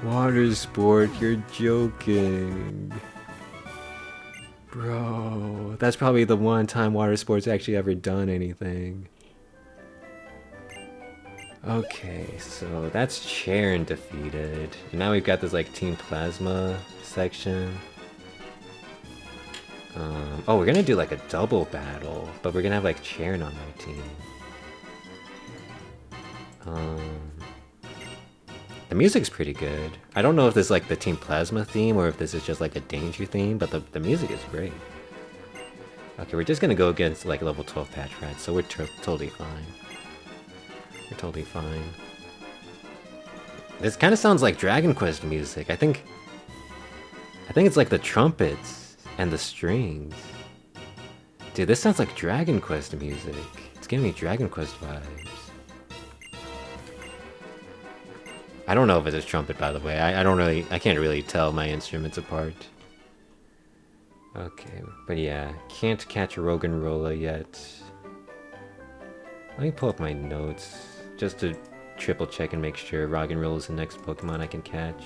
Water sport, you're joking. Bro, that's probably the one time water sport's actually ever done anything. Okay, so that's Charon defeated. Now we've got this like Team Plasma section. Oh, we're gonna do like a double battle, but we're gonna have like Charon on my team. The music's pretty good. I don't know if this is like the Team Plasma theme or if this is just like a Danger theme, but the music is great. Okay, we're just gonna go against like level 12 patch rats, so we're totally fine. We're totally fine. This kind of sounds like Dragon Quest music. I think it's like the trumpets and the strings. Dude, this sounds like Dragon Quest music. It's giving me Dragon Quest vibes. I don't know if it's a trumpet, by the way. I can't really tell my instruments apart. Okay, but yeah, can't catch a Roggenrola yet. Let me pull up my notes, just to triple check and make sure Roggenrola is the next Pokemon I can catch.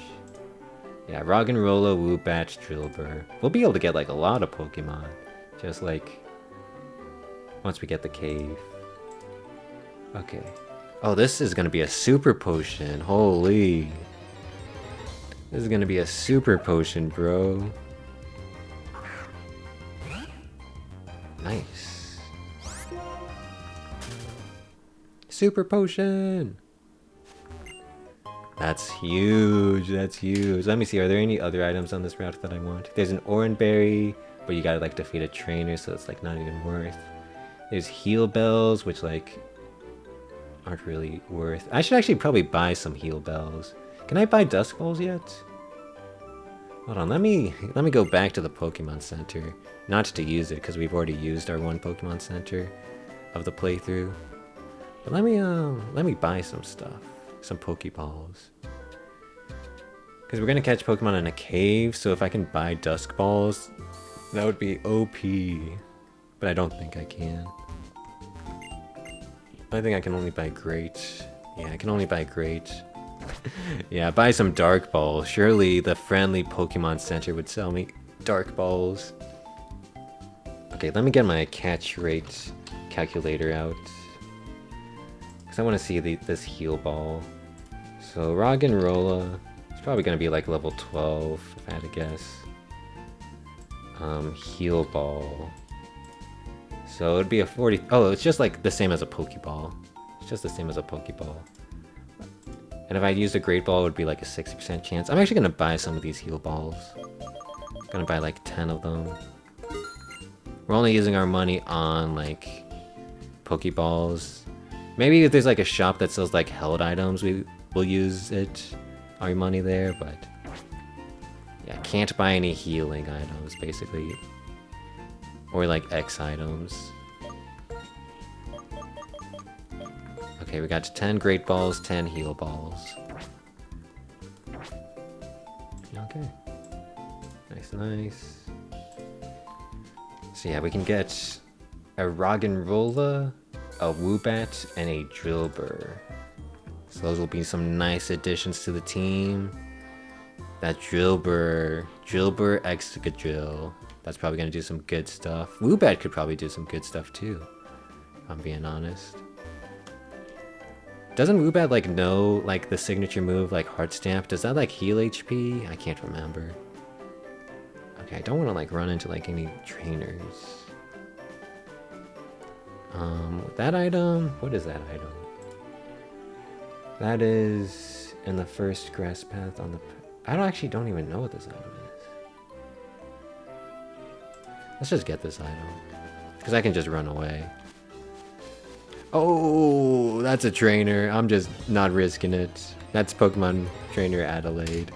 Yeah, Roggenrola, Woobat, Drillbur. We'll be able to get like a lot of Pokemon, just like once we get the cave. Okay. Oh, this is gonna be a super potion. Holy. This is gonna be a super potion, bro. Nice. Super potion! That's huge, that's huge. Let me see, are there any other items on this route that I want? There's an Oranberry, but you gotta like defeat a trainer, so it's like not even worth. There's heal bells, which like aren't really worth. I should actually probably buy some heal bells. Can I buy Dusk Balls yet? Hold on, let me go back to the Pokemon Center. Not to use it, because we've already used our one Pokemon Center of the playthrough. But let me buy some stuff. Some Pokeballs. Because we're gonna catch Pokemon in a cave, so if I can buy Dusk Balls, that would be OP. But I don't think I can. I think I can only buy Great. Yeah, I can only buy Great. Yeah, buy some Dark Balls. Surely the friendly Pokemon Center would sell me Dark Balls. Okay, let me get my catch rate calculator out. Because I want to see this heal ball. So Roggenrola is probably going to be like level 12, if I had to guess. Heal ball. So it would be a 40... Oh, it's just like the same as a Pokeball. It's just the same as a Pokeball. And if I used a Great Ball, it would be like a 60% chance. I'm actually going to buy some of these heal balls. I'm going to buy like 10 of them. We're only using our money on, like, Pokeballs. Maybe if there's, like, a shop that sells, like, held items, we'll use our money there, but... Yeah, can't buy any healing items, basically. Or, like, X items. Okay, we got 10 Great Balls, 10 Heal Balls. Okay. Nice, nice. So yeah, we can get a Roggenrola, a Woobat, and a Drillbur. So those will be some nice additions to the team. That Drillbur Excadrill, that's probably going to do some good stuff. Woobat could probably do some good stuff too, if I'm being honest. Doesn't Woobat like know like the signature move like Heart Stamp? Does that like heal HP? I can't remember. Okay, I don't want to like run into like any trainers. That item, what is that item? That is in the first grass path on the... I don't even know what this item is. Let's just get this item. Because I can just run away. Oh, that's a trainer. I'm just not risking it. That's Pokemon Trainer Adelaide.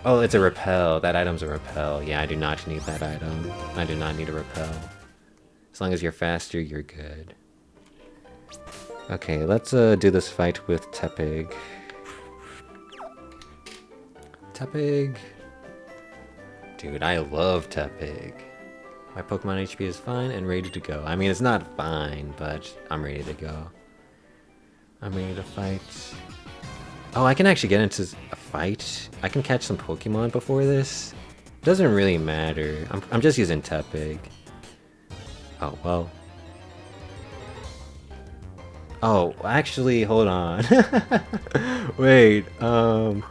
Oh, it's a repel. That item's a repel. Yeah, I do not need that item. I do not need a repel. As long as you're faster, you're good. Okay, let's do this fight with Tepig. Tepig. Dude, I love Tepig. My Pokemon HP is fine and ready to go. I mean, it's not fine, but I'm ready to go. I'm ready to fight. Oh, I can actually get into a fight. I can catch some Pokemon before this. Doesn't really matter. I'm just using Tepig. Oh, well. Oh, actually, hold on. Wait, I'm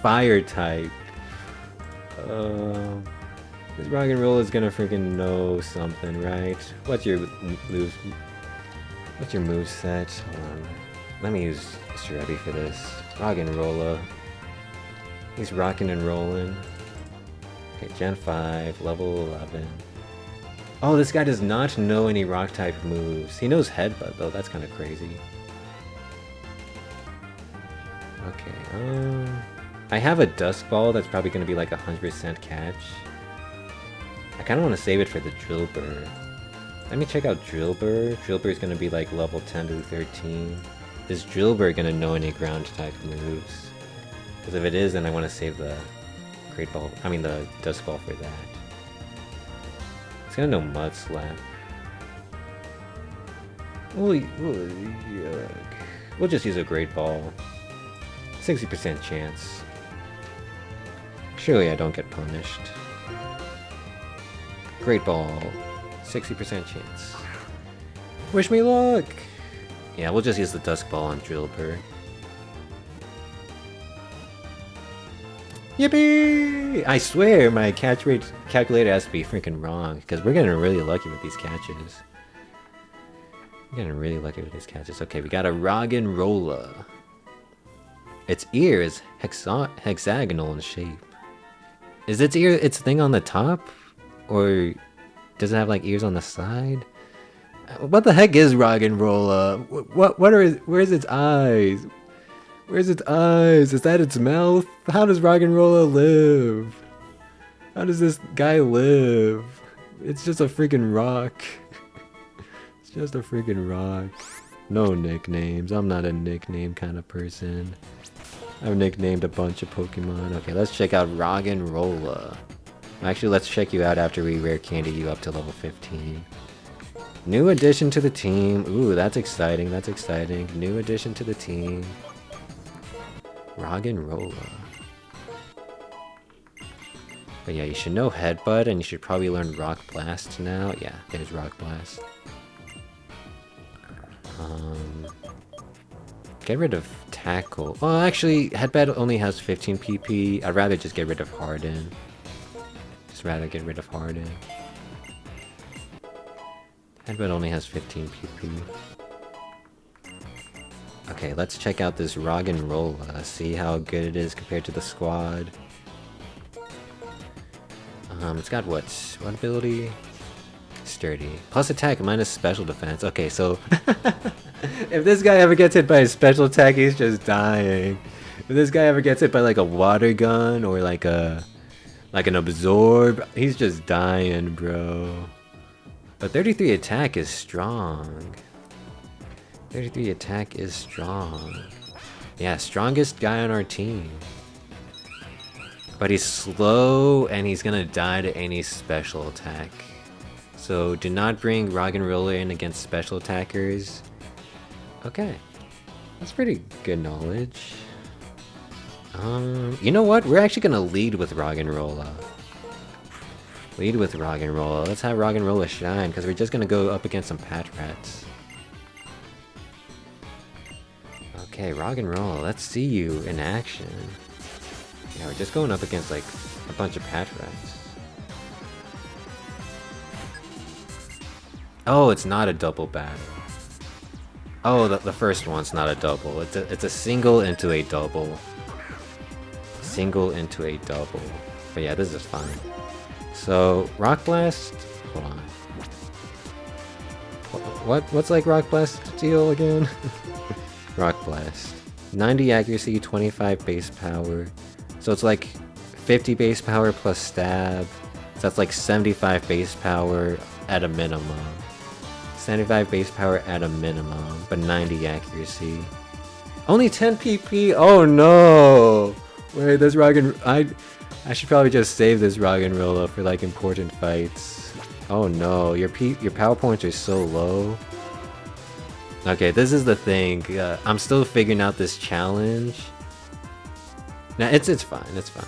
fire type. This rock and roll is gonna freaking know something, right? What's your move? What's your move set? Hold on. Let me use Shreddy for this. Rock and roller. He's rocking and rolling. Okay, Gen 5, level 11. Oh, this guy does not know any rock type moves. He knows Headbutt though. That's kind of crazy. Okay. I have a Dusk Ball that's probably gonna be like 100% catch. I kind of want to save it for the Drillbur. Let me check out Drillbur. Drillbur is going to be like level 10 to 13. Is Drillbur going to know any ground type moves? Because if it is, then I want to save the Great Ball. I mean the Dusk Ball for that. It's going to know Mud Slap. Yuck. We'll just use a Great Ball. 60% chance. Surely I don't get punished. Great Ball. 60% chance. Wish me luck! Yeah, we'll just use the Dusk Ball on Drillbur. Yippee! I swear my catch rate calculator has to be freaking wrong, because we're getting really lucky with these catches. We're getting really lucky with these catches. Okay, we got a Roggenrola. Its ear is hexagonal in shape. Is its ear its thing on the top? Or does it have like ears on the side? What the heck is Roggenrola? Where's its eyes? Where's its eyes? Is that its mouth? How does Roggenrola live? How does this guy live? It's just a freaking rock. It's just a freaking rock. No nicknames. I'm not a nickname kind of person. I've nicknamed a bunch of Pokemon. Okay, let's check out Roggenrola. Actually, let's check you out after we rare candy you up to level 15. New addition to the team. Ooh, that's exciting. That's exciting. New addition to the team. Roggenrola. But yeah, you should know Headbutt, and you should probably learn Rock Blast now. Yeah, there's Rock Blast. Get rid of Tackle. Oh, actually, Headbutt only has 15 PP. I'd rather just get rid of Harden. Rather get rid of Harden. Headbutt only has 15 PP. Okay, let's check out this Roggenrola. See how good it is compared to the squad. It's got what ability? Sturdy. Plus attack minus special defense. Okay, so if this guy ever gets hit by a special attack, he's just dying. If this guy ever gets hit by like a water gun or like an absorb, he's just dying, bro. But 33 attack is strong. 33 attack is strong. Yeah, strongest guy on our team. But he's slow and he's gonna die to any special attack. So do not bring Roggenrola in against special attackers. Okay. That's pretty good knowledge. You know what? We're actually gonna lead with Roggenrola. Lead with Roggenrola. Let's have Roggenrola shine, because we're just gonna go up against some Patrats. Okay, Roggenrola, let's see you in action. Yeah, we're just going up against like a bunch of Patrats. Oh, it's not a double battle. Oh, the first one's not a double. It's a single into a double. Single into a double. But yeah, this is fine. So, Rock Blast? Hold on. What's like Rock Blast deal again? Rock Blast. 90 accuracy, 25 base power. So it's like 50 base power plus stab. So that's like 75 base power at a minimum. 75 base power at a minimum, but 90 accuracy. Only 10 PP? Oh no! Wait, this I should probably just save this Roggenrola for like important fights. Oh no, your power points are so low. Okay, this is the thing. I'm still figuring out this challenge. Now it's fine, it's fine.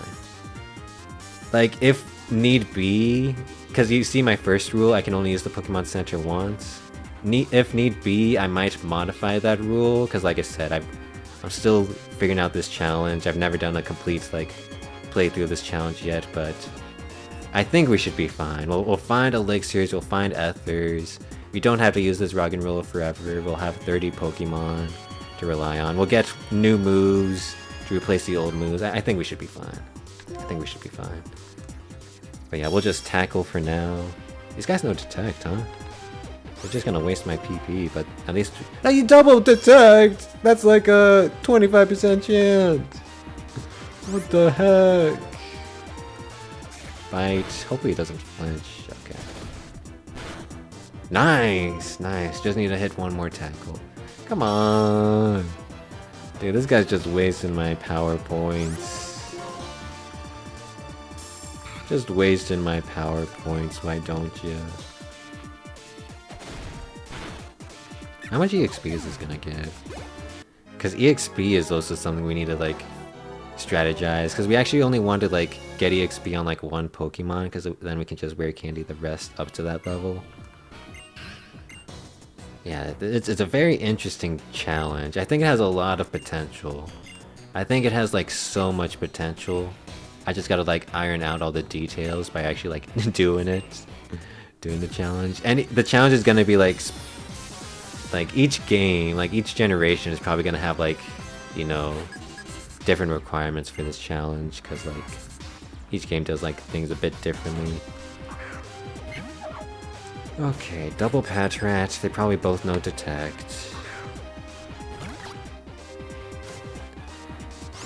Like if need be, because you see my first rule, I can only use the Pokemon Center once. If need be, I might modify that rule, because like I said, I'm still figuring out this challenge. I've never done a complete like playthrough of this challenge yet, but I think we should be fine. We'll find elixirs, we'll find ethers. We don't have to use this Roggenrola forever. We'll have 30 Pokemon to rely on. We'll get new moves to replace the old moves. I think we should be fine. I think we should be fine. But yeah, we'll just tackle for now. These guys know detect, huh? They're just gonna waste my PP, but at least... Now you double detect! That's like a 25% chance! What the heck? Bite. Hopefully it doesn't flinch. Okay. Nice! Nice. Just need to hit one more tackle. Come on! Dude, this guy's just wasting my power points. Just wasting my power points, why don't you? How much EXP is this gonna give? Because EXP is also something we need to like strategize. Because we actually only want to like get EXP on like one Pokemon, because then we can just wear candy the rest up to that level. Yeah, it's a very interesting challenge. I think it has a lot of potential. I think it has like so much potential. I just gotta like iron out all the details by actually like doing it. Doing the challenge. And the challenge is gonna be like each game, like each generation is probably gonna have like, you know, different requirements for this challenge, because like each game does like things a bit differently. Okay, double Patrat. They probably both know detect.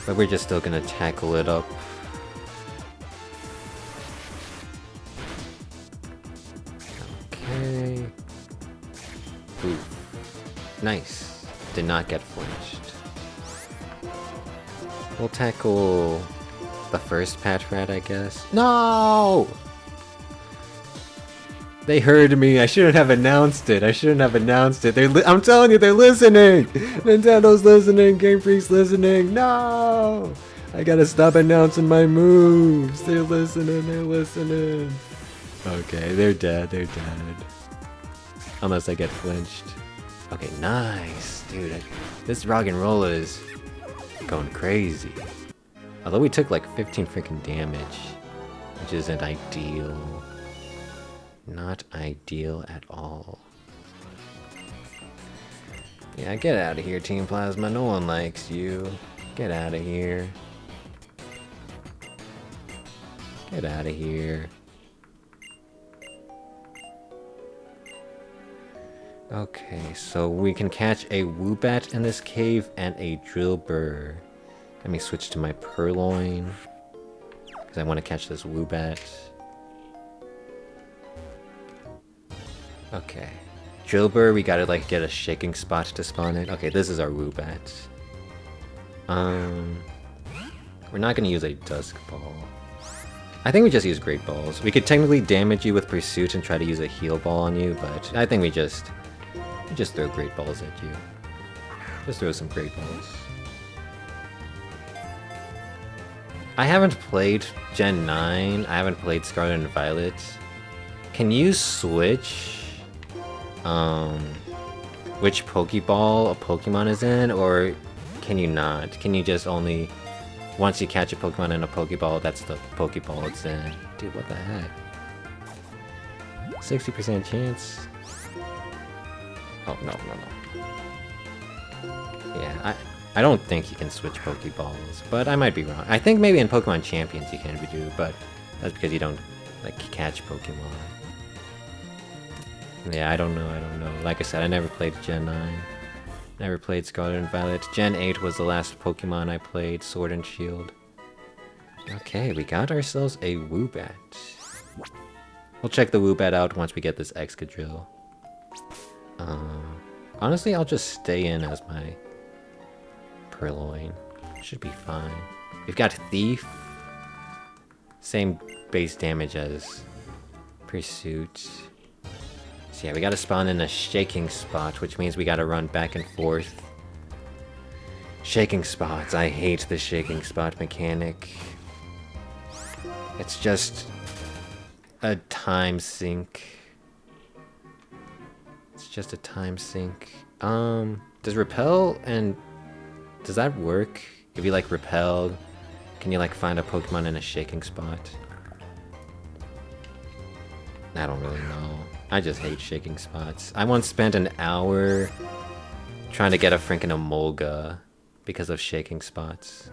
But we're just still gonna tackle it up. Okay. Ooh. Nice. Did not get flinched. We'll tackle the first Patrat, I guess. No! They heard me. I shouldn't have announced it. I shouldn't have announced it. I'm telling you, they're listening. Nintendo's listening. Game Freak's listening. No! I gotta stop announcing my moves. They're listening. They're listening. Okay, they're dead. They're dead. Unless I get flinched. Okay, nice. Dude, this Roggenrola is going crazy. Although we took like 15 freaking damage, which isn't ideal. Not ideal at all. Yeah, get out of here, Team Plasma. No one likes you. Get out of here. Get out of here. Okay, so we can catch a Woobat in this cave and a Drillbur. Let me switch to my Purloin, because I want to catch this Woobat. Okay. Drillbur, we gotta like get a shaking spot to spawn it. Okay, this is our Woobat. We're not gonna use a Dusk Ball. I think we just use Great Balls. We could technically damage you with Pursuit and try to use a Heal Ball on you, but I think we just throw Great Balls at you. Just throw some Great Balls. I haven't played Gen 9. I haven't played Scarlet and Violet. Can you switch which Pokeball a Pokemon is in, or can you not? Can you just only, once you catch a Pokemon in a Pokeball, that's the Pokeball it's in? Dude, what the heck? 60% chance? Oh, no. Yeah, I don't think you can switch Pokeballs, but I might be wrong. I think maybe in Pokemon Champions you can do, but that's because you don't, like, catch Pokemon. Yeah, I don't know. Like I said, I never played Gen 9. Never played Scarlet and Violet. Gen 8 was the last Pokemon I played, Sword and Shield. Okay, we got ourselves a Woobat. We'll check the Woobat out once we get this Excadrill. Honestly, I'll just stay in as my Purloin. Should be fine. We've got Thief. Same base damage as Pursuit. So yeah, we gotta spawn in a shaking spot, which means we gotta run back and forth. Shaking spots. I hate the shaking spot mechanic. It's just a time sink. It's just a time sink. Does Repel and... does that work? If you like Repel, can you like find a Pokemon in a shaking spot? I don't really know. I just hate shaking spots. I once spent an hour trying to get a freaking Emolga because of shaking spots.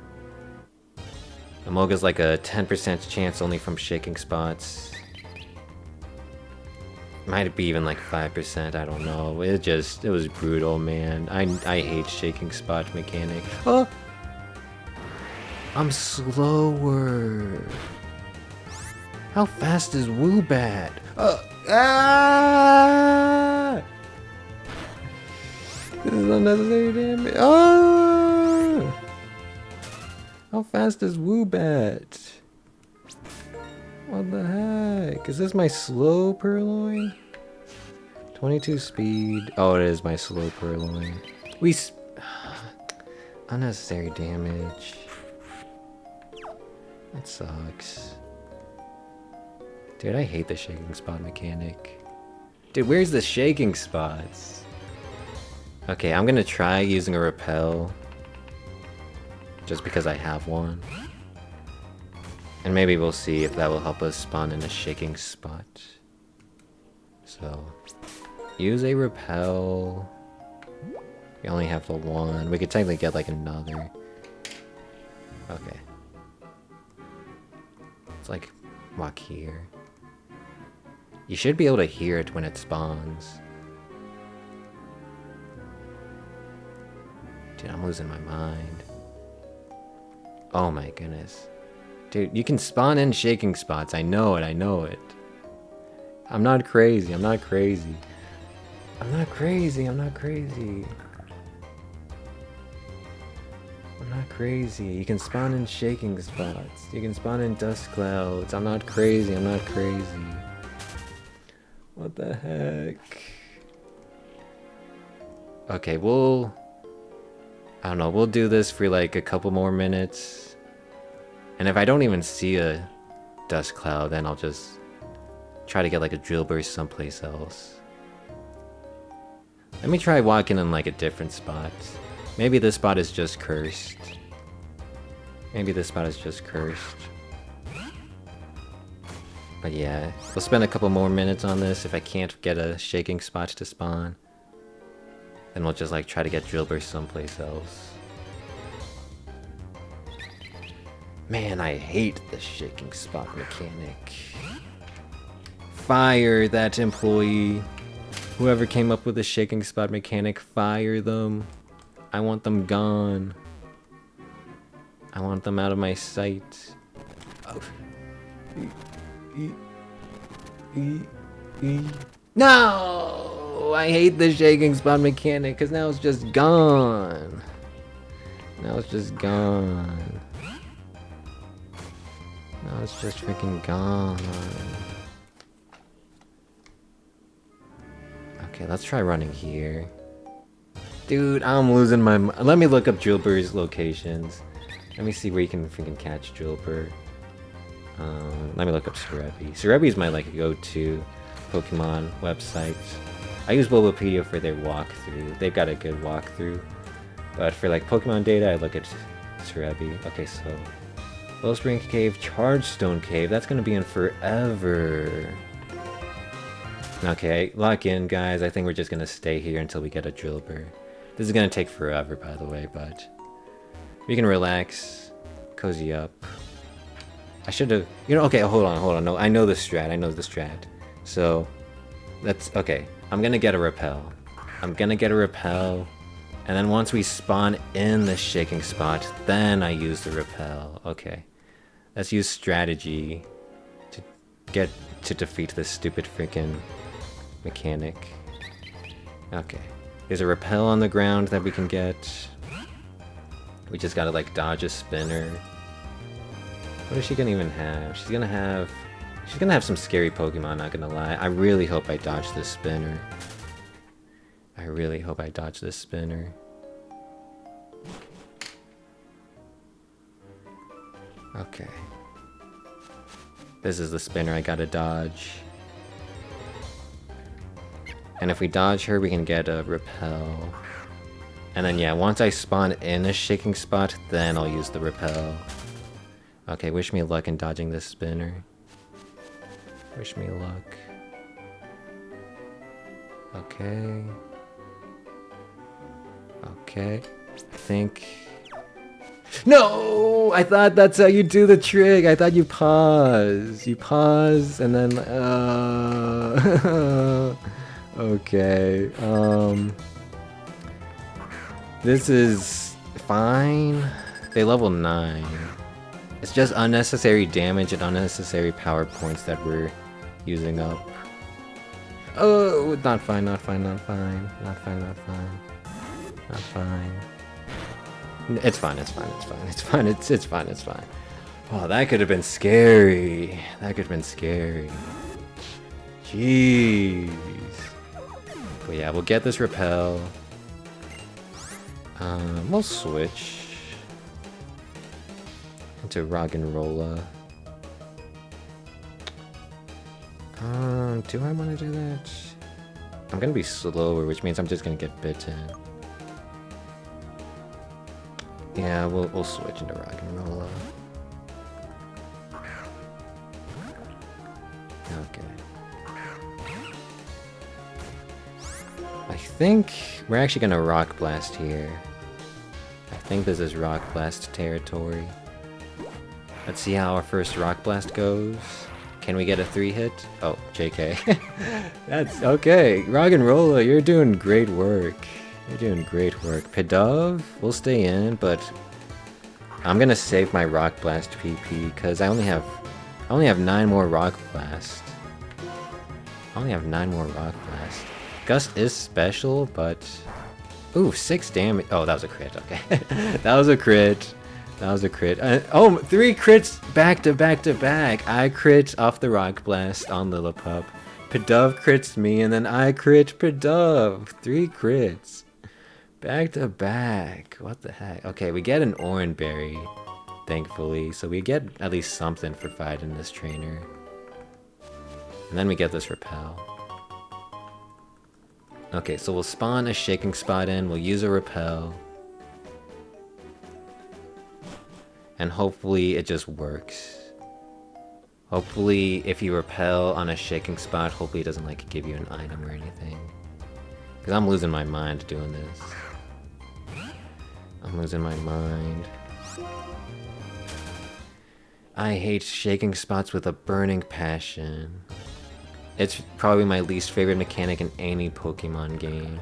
Emolga's like a 10% chance only from shaking spots. Might be even like 5%, I don't know. It was brutal, man. I hate shaking spot mechanic. Oh! I'm slower. How fast is Woobat? Ah! This is unnecessary damage. Oh! How fast is Woobat? What the heck? Is this my slow Purloin? 22 speed. Oh, it is my slow Purloin. Unnecessary damage. That sucks. Dude, I hate the shaking spot mechanic. Dude, where's the shaking spots? Okay, I'm gonna try using a repel. Just because I have one. And maybe we'll see if that will help us spawn in a shaking spot. So, use a repel. We only have the one. We could technically get like another. Okay. It's like, walk here. You should be able to hear it when it spawns. Dude, I'm losing my mind. Oh my goodness. Dude, you can spawn in shaking spots. I know it, I know it. I'm not crazy, I'm not crazy. I'm not crazy, I'm not crazy. I'm not crazy. You can spawn in shaking spots. You can spawn in dust clouds. I'm not crazy, I'm not crazy. What the heck? Okay, I don't know, we'll do this for like a couple more minutes. And if I don't even see a dust cloud, then I'll just try to get like a drill burst someplace else. Let me try walking in like a different spot. Maybe this spot is just cursed. Maybe this spot is just cursed. But yeah, we'll spend a couple more minutes on this. If I can't get a shaking spot to spawn, then we'll just like try to get drill burst someplace else. Man, I hate the shaking spot mechanic. Fire that employee. Whoever came up with the shaking spot mechanic, fire them. I want them gone. I want them out of my sight. Oh. No! I hate the shaking spot mechanic because now it's just gone. Now it's just gone. Now it's just freaking gone. Okay, let's try running here. Dude, I'm losing my mind. Let me look up Drillbur's locations. Let me see where you can freaking catch Drillbur. Let me look up Serebii. Serebii is my like go-to Pokemon website. I use Bulbapedia for their walkthrough. They've got a good walkthrough. But for like Pokemon data, I look at Serebii. Okay, so Wellspring Cave, Chargestone Cave. That's gonna be in forever. Okay, lock in, guys. I think we're just gonna stay here until we get a Drillbur. This is gonna take forever, by the way, but we can relax, cozy up. I should have, you know, okay, hold on. No, I know the strat. So, that's, okay. I'm gonna get a repel. And then once we spawn in the shaking spot, then I use the repel. Okay. Let's use strategy to defeat this stupid freaking mechanic. Okay. There's a repel on the ground that we can get. We just gotta like dodge a spinner. What is she gonna even have? She's gonna have some scary Pokemon, not gonna lie. I really hope I dodge this spinner. Okay. This is the spinner I gotta dodge. And if we dodge her, we can get a repel. And then yeah, once I spawn in a shaking spot, then I'll use the repel. Okay, wish me luck in dodging this spinner. Wish me luck. Okay. Okay. I think... No! I thought that's how you do the trick. I thought you pause. You pause and then... Okay. This is fine. They level 9. It's just unnecessary damage and unnecessary power points that we're using up. Oh, not fine, not fine, not fine. Not fine, not fine. Not fine. It's fine, it's fine, it's fine, it's fine, it's fine, it's fine. Oh, that could have been scary. That could have been scary. Jeez. But yeah, we'll get this repel. We'll switch into Roggenrola. Do I want to do that? I'm gonna be slower, which means I'm just gonna get bitten. Yeah, we'll switch into Roggenrola. Okay. I think we're actually gonna Rock Blast here. I think this is Rock Blast territory. Let's see how our first Rock Blast goes. Can we get a 3-hit? Oh, JK. That's okay. Roggenrola, you're doing great work. You're doing great work. Pidove will stay in, but I'm gonna save my Rock Blast PP because I only have 9 more Rock Blast. I only have 9 more Rock Blast. Gust is special, but ooh, 6 damage. Oh, that was a crit. Okay, that was a crit. That was a crit. Oh, 3 crits back to back to back. I crit off the Rock Blast on Lillipup. Pidove crits me, and then I crit Pidove. 3 crits. Back to back. What the heck? Okay, we get an Oran Berry, thankfully. So we get at least something for fighting this trainer. And then we get this Repel. Okay, so we'll spawn a Shaking Spot in. We'll use a Repel. And hopefully it just works. Hopefully if you repel on a Shaking Spot, hopefully it doesn't like give you an item or anything. Because I'm losing my mind doing this. I'm losing my mind. I hate Shaking Spots with a burning passion. It's probably my least favorite mechanic in any Pokemon game.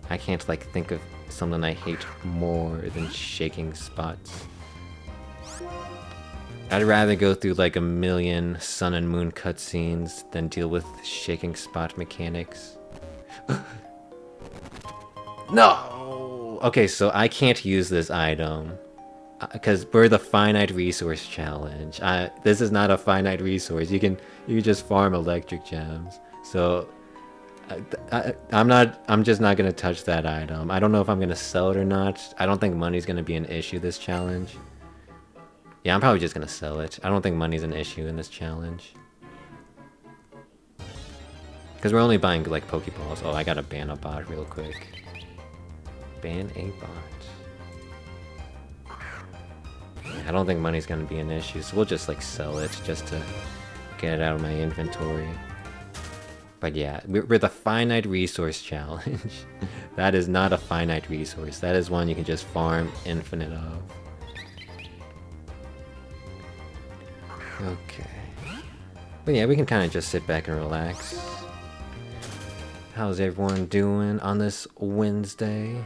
I can't like think of something I hate more than Shaking Spots. I'd rather go through like a million Sun and Moon cutscenes than deal with Shaking Spot mechanics. No! Okay, so I can't use this item. Because we're the Finite Resource Challenge. This is not a finite resource. You can just farm electric gems. So I'm just not gonna touch that item. I don't know if I'm gonna sell it or not. I don't think money's gonna be an issue this challenge. Yeah, I'm probably just gonna sell it. I don't think money's an issue in this challenge. Because we're only buying like Pokeballs. Oh, I gotta ban a bot real quick. Ban a bot. I don't think money's gonna be an issue, so we'll just like sell it just to get it out of my inventory. But yeah, we're the Finite Resource Challenge. That is not a finite resource. That is one you can just farm infinite of. Okay. But yeah, we can kind of just sit back and relax. How's everyone doing on this Wednesday?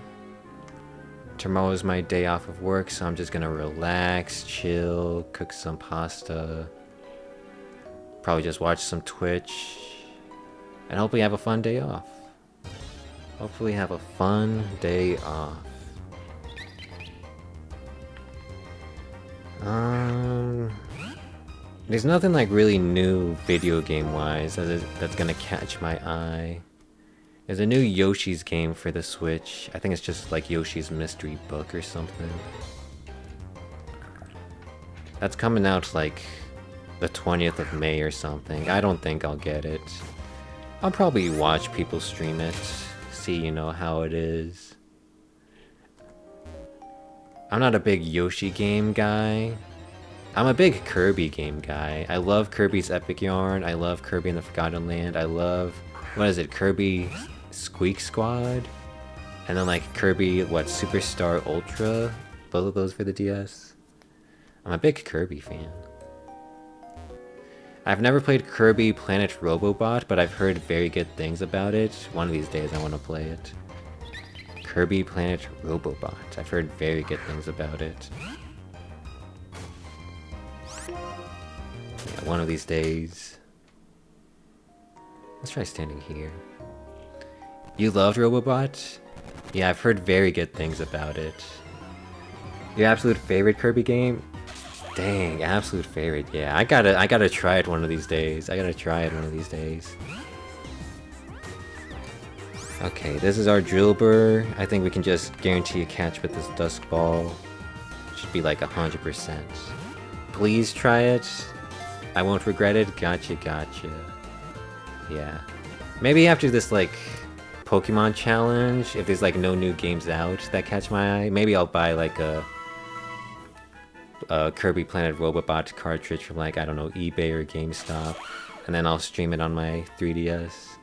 Tomorrow's my day off of work, so I'm just gonna relax, chill, cook some pasta. Probably just watch some Twitch. And hopefully have a fun day off. Hopefully have a fun day off. There's nothing like really new video game wise that's gonna catch my eye. There's a new Yoshi's game for the Switch. I think it's just like Yoshi's Mystery Book or something. That's coming out like the 20th of May or something. I don't think I'll get it. I'll probably watch people stream it, see, you know, how it is. I'm not a big Yoshi game guy. I'm a big Kirby game guy. I love Kirby's Epic Yarn. I love Kirby in the Forgotten Land. I love, what is it, Kirby Squeak Squad, and then like Kirby, what, Superstar Ultra? Both of those for the DS. I'm a big Kirby fan. I've never played Kirby Planet Robobot, but I've heard very good things about it. One of these days I want to play it. Kirby Planet Robobot. I've heard very good things about it. Yeah, one of these days. Let's try standing here. You loved Robobot? Yeah, I've heard very good things about it. Your absolute favorite Kirby game? Dang, absolute favorite. Yeah, I gotta try it one of these days. Okay, this is our Drillbur. I think we can just guarantee a catch with this Dusk Ball. Should be like 100%. Please try it. I won't regret it. Gotcha. Yeah. Maybe after this, like, Pokemon challenge, if there's, like, no new games out that catch my eye, maybe I'll buy, like, a Kirby Planet Robobot cartridge from, like, I don't know, eBay or GameStop, and then I'll stream it on my 3DS.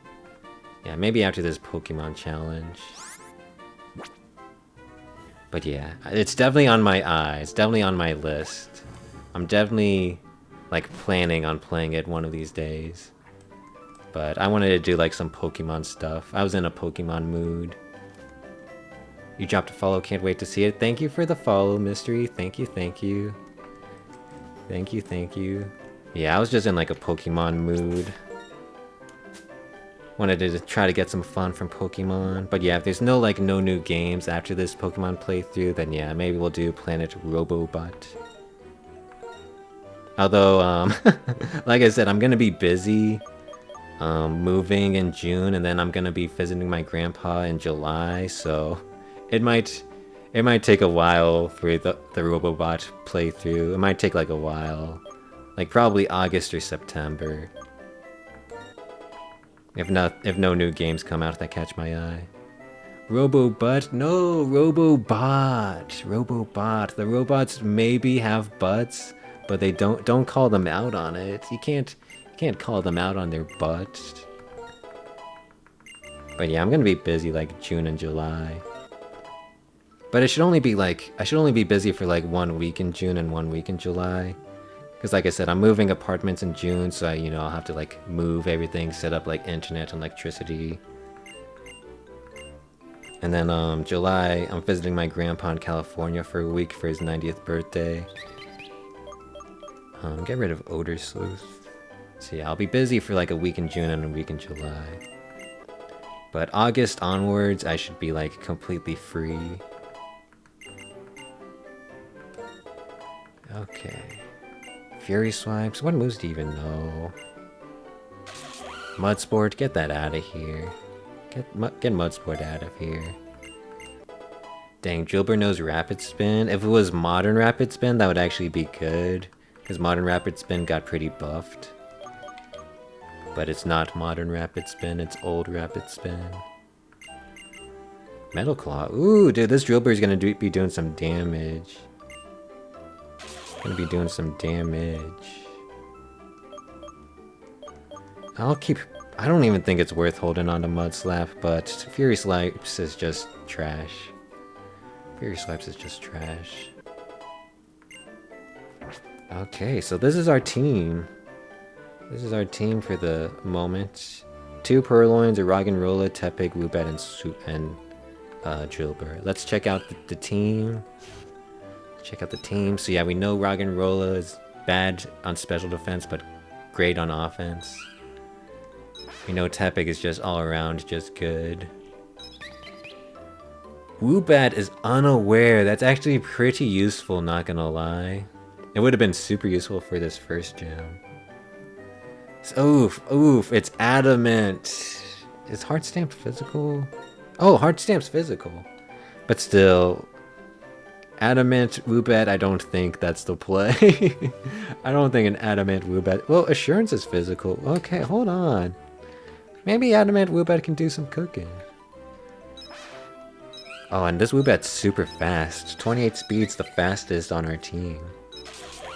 Yeah, maybe after this Pokemon challenge. But yeah, it's definitely on my eye. It's definitely on my list. I'm definitely, like, planning on playing it one of these days. But I wanted to do, like, some Pokemon stuff. I was in a Pokemon mood. You dropped a follow, can't wait to see it. Thank you for the follow, Mystery. Thank you. Yeah, I was just in, like, a Pokemon mood. Wanted to try to get some fun from Pokemon. But yeah, if there's no new games after this Pokemon playthrough, then yeah, maybe we'll do Planet Robobot. Although, like I said, I'm gonna be busy moving in June, and then I'm gonna be visiting my grandpa in July, so it might take a while for the Robobot playthrough. It might take like a while. Like probably August or September. If no new games come out that catch my eye. Robobot? No, Robobot. The robots maybe have butts, but they don't call them out on it. You can't call them out on their butts. But yeah, I'm gonna be busy like June and July. But I should only be busy for like 1 week in June and 1 week in July. Because like I said, I'm moving apartments in June, so I'll have to like move everything, set up like internet and electricity. And then July, I'm visiting my grandpa in California for a week for his 90th birthday. Get rid of Odor Sleuth. So yeah, I'll be busy for like a week in June and a week in July. But August onwards, I should be like completely free. Okay. Fury Swipes? What moves do you even know? Mudsport, get that out of here. Get Mudsport out of here. Dang, Drillbur knows Rapid Spin. If it was modern Rapid Spin, that would actually be good. Because modern Rapid Spin got pretty buffed. But it's not modern Rapid Spin, it's old Rapid Spin. Metal Claw. Ooh, dude, this Drillbur is gonna be doing some damage. Gonna be doing some damage. I don't even think it's worth holding on to Mud Slap, but Fury Swipes is just trash. Okay, so this is our team. This is our team for the moment. 2 Purloins, a Roggenrola, Tepig, Woobat, and Drillbur. Let's check out the team. So yeah, we know Roggenrola is bad on special defense, but great on offense. We know Tepig is just all around just good. Woobat is unaware. That's actually pretty useful, not gonna lie. It would have been super useful for this first gem. Oof, it's Adamant. Is Heart Stamp physical? Oh, Heart Stamp's physical. But still, Adamant Woobat, I don't think that's the play. I don't think an Adamant Woobat... Well, Assurance is physical. Okay, hold on. Maybe Adamant Woobat can do some cooking. Oh, and this Woobat's super fast. 28 speed's the fastest on our team.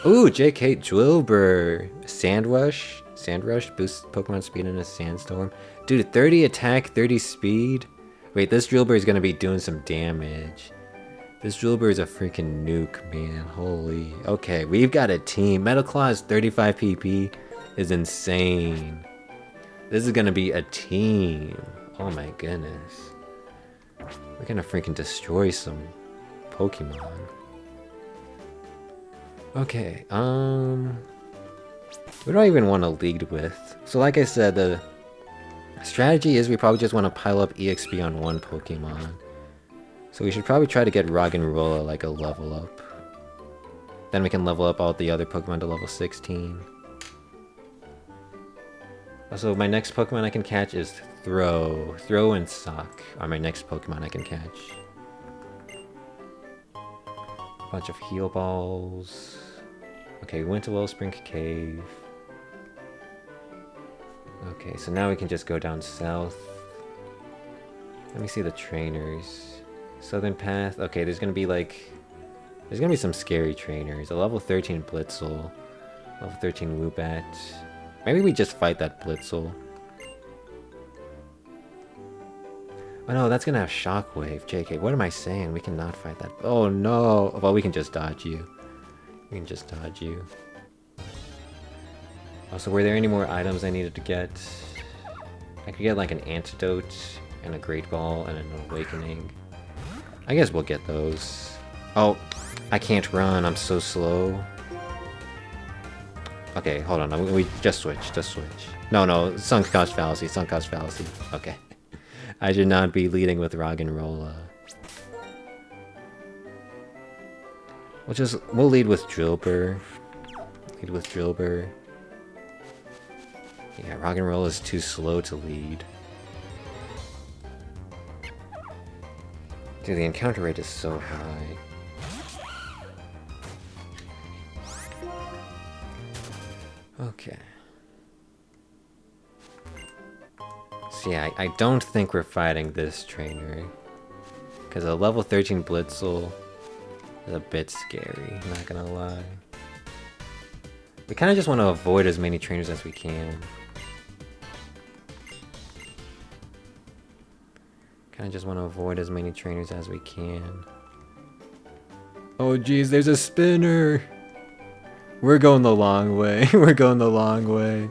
Ooh, JK Drillbur. Sandrush boosts Pokemon speed in a sandstorm. Dude, 30 attack, 30 speed? Wait, this Drillbur is gonna be doing some damage. This Drillbur is a freaking nuke, man. Holy. Okay, we've got a team. Metal Claw's 35 PP is insane. This is gonna be a team. Oh my goodness. We're gonna freaking destroy some Pokemon. Okay, what do I even want to lead with? So like I said, the strategy is we probably just want to pile up EXP on one Pokemon. So we should probably try to get Roggenrola like a level up. Then we can level up all the other Pokemon to level 16. Also, my next Pokemon I can catch is Throw. Throw and Sock are my next Pokemon I can catch. Bunch of heal balls. Okay, we went to Wellspring Cave. Okay, so now we can just go down south. Let me see the trainers. Southern Path. Okay, there's gonna be some scary trainers. A level 13 Blitzel. Level 13 Woobat. Maybe we just fight that Blitzel. Oh no, that's gonna have Shockwave. JK, what am I saying? We cannot fight that. Oh no! Well, we can just dodge you. We can just dodge you. Also, were there any more items I needed to get? I could get like an Antidote, and a Great Ball, and an Awakening. I guess we'll get those. Oh, I can't run. I'm so slow. Okay, hold on. We just switch. No, Sunk Cost Fallacy. Okay. I should not be leading with Roggenrola. We'll lead with Drillbur. Yeah, Roggenrola is too slow to lead. Dude, the encounter rate is so high. Okay. So yeah, I don't think we're fighting this trainer. Because a level 13 Blitzel is a bit scary, not gonna lie. We kind of just want to avoid as many trainers as we can. Oh geez, there's a spinner! We're going the long way. We're going the long way.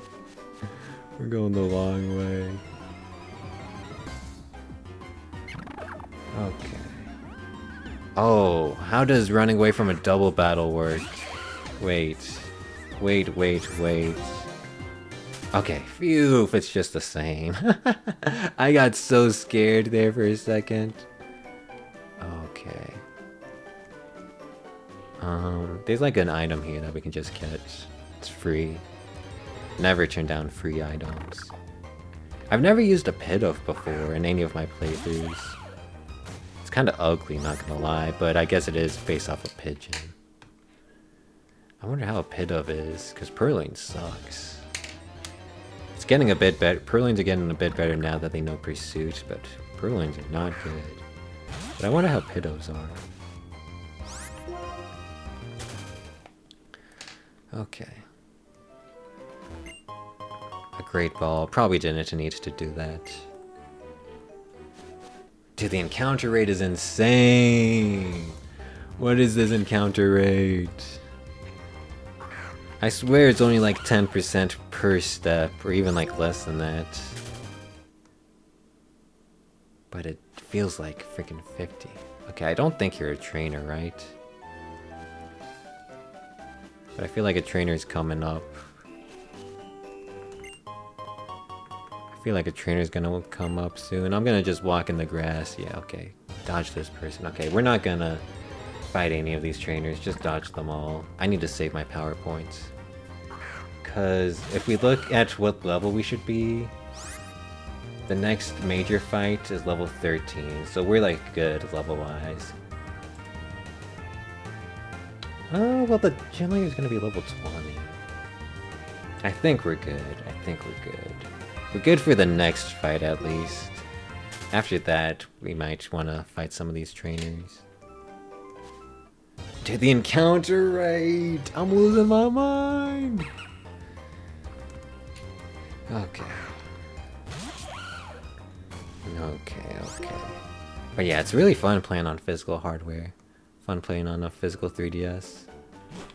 Okay. Oh, how does running away from a double battle work? Wait. Okay, phew, it's just the same. I got so scared there for a second. Okay. There's like an item here that we can just catch. It's free. Never turn down free items. I've never used a Pidove before in any of my playthroughs. It's kind of ugly, not gonna lie, but I guess it is based off a Pigeon. I wonder how a Pidove is, because Purloin sucks. It's getting a bit better. Purloins are getting a bit better now that they know Pursuit, but Purloins are not good. But I wonder how Pidoves are. Okay. A Great Ball. Probably didn't need to do that. Dude, the encounter rate is insane! What is this encounter rate? I swear it's only like 10% per step, or even like less than that. But it feels like freaking 50. Okay, I don't think you're a trainer, right? But I feel like a trainer's coming up. I feel like a trainer's gonna come up soon. I'm gonna just walk in the grass. Yeah, okay. Dodge this person. Okay, we're not gonna fight any of these trainers. Just dodge them all. I need to save my power points. Because if we look at what level we should be, the next major fight is level 13. So we're like good level-wise. Oh, well, the gym leader's gonna be level 20. I think we're good. We're good for the next fight, at least. After that, we might want to fight some of these trainers. Dude, the encounter rate! I'm losing my mind! Okay. Okay, okay. But yeah, it's really fun playing on physical hardware. Fun playing on a physical 3DS.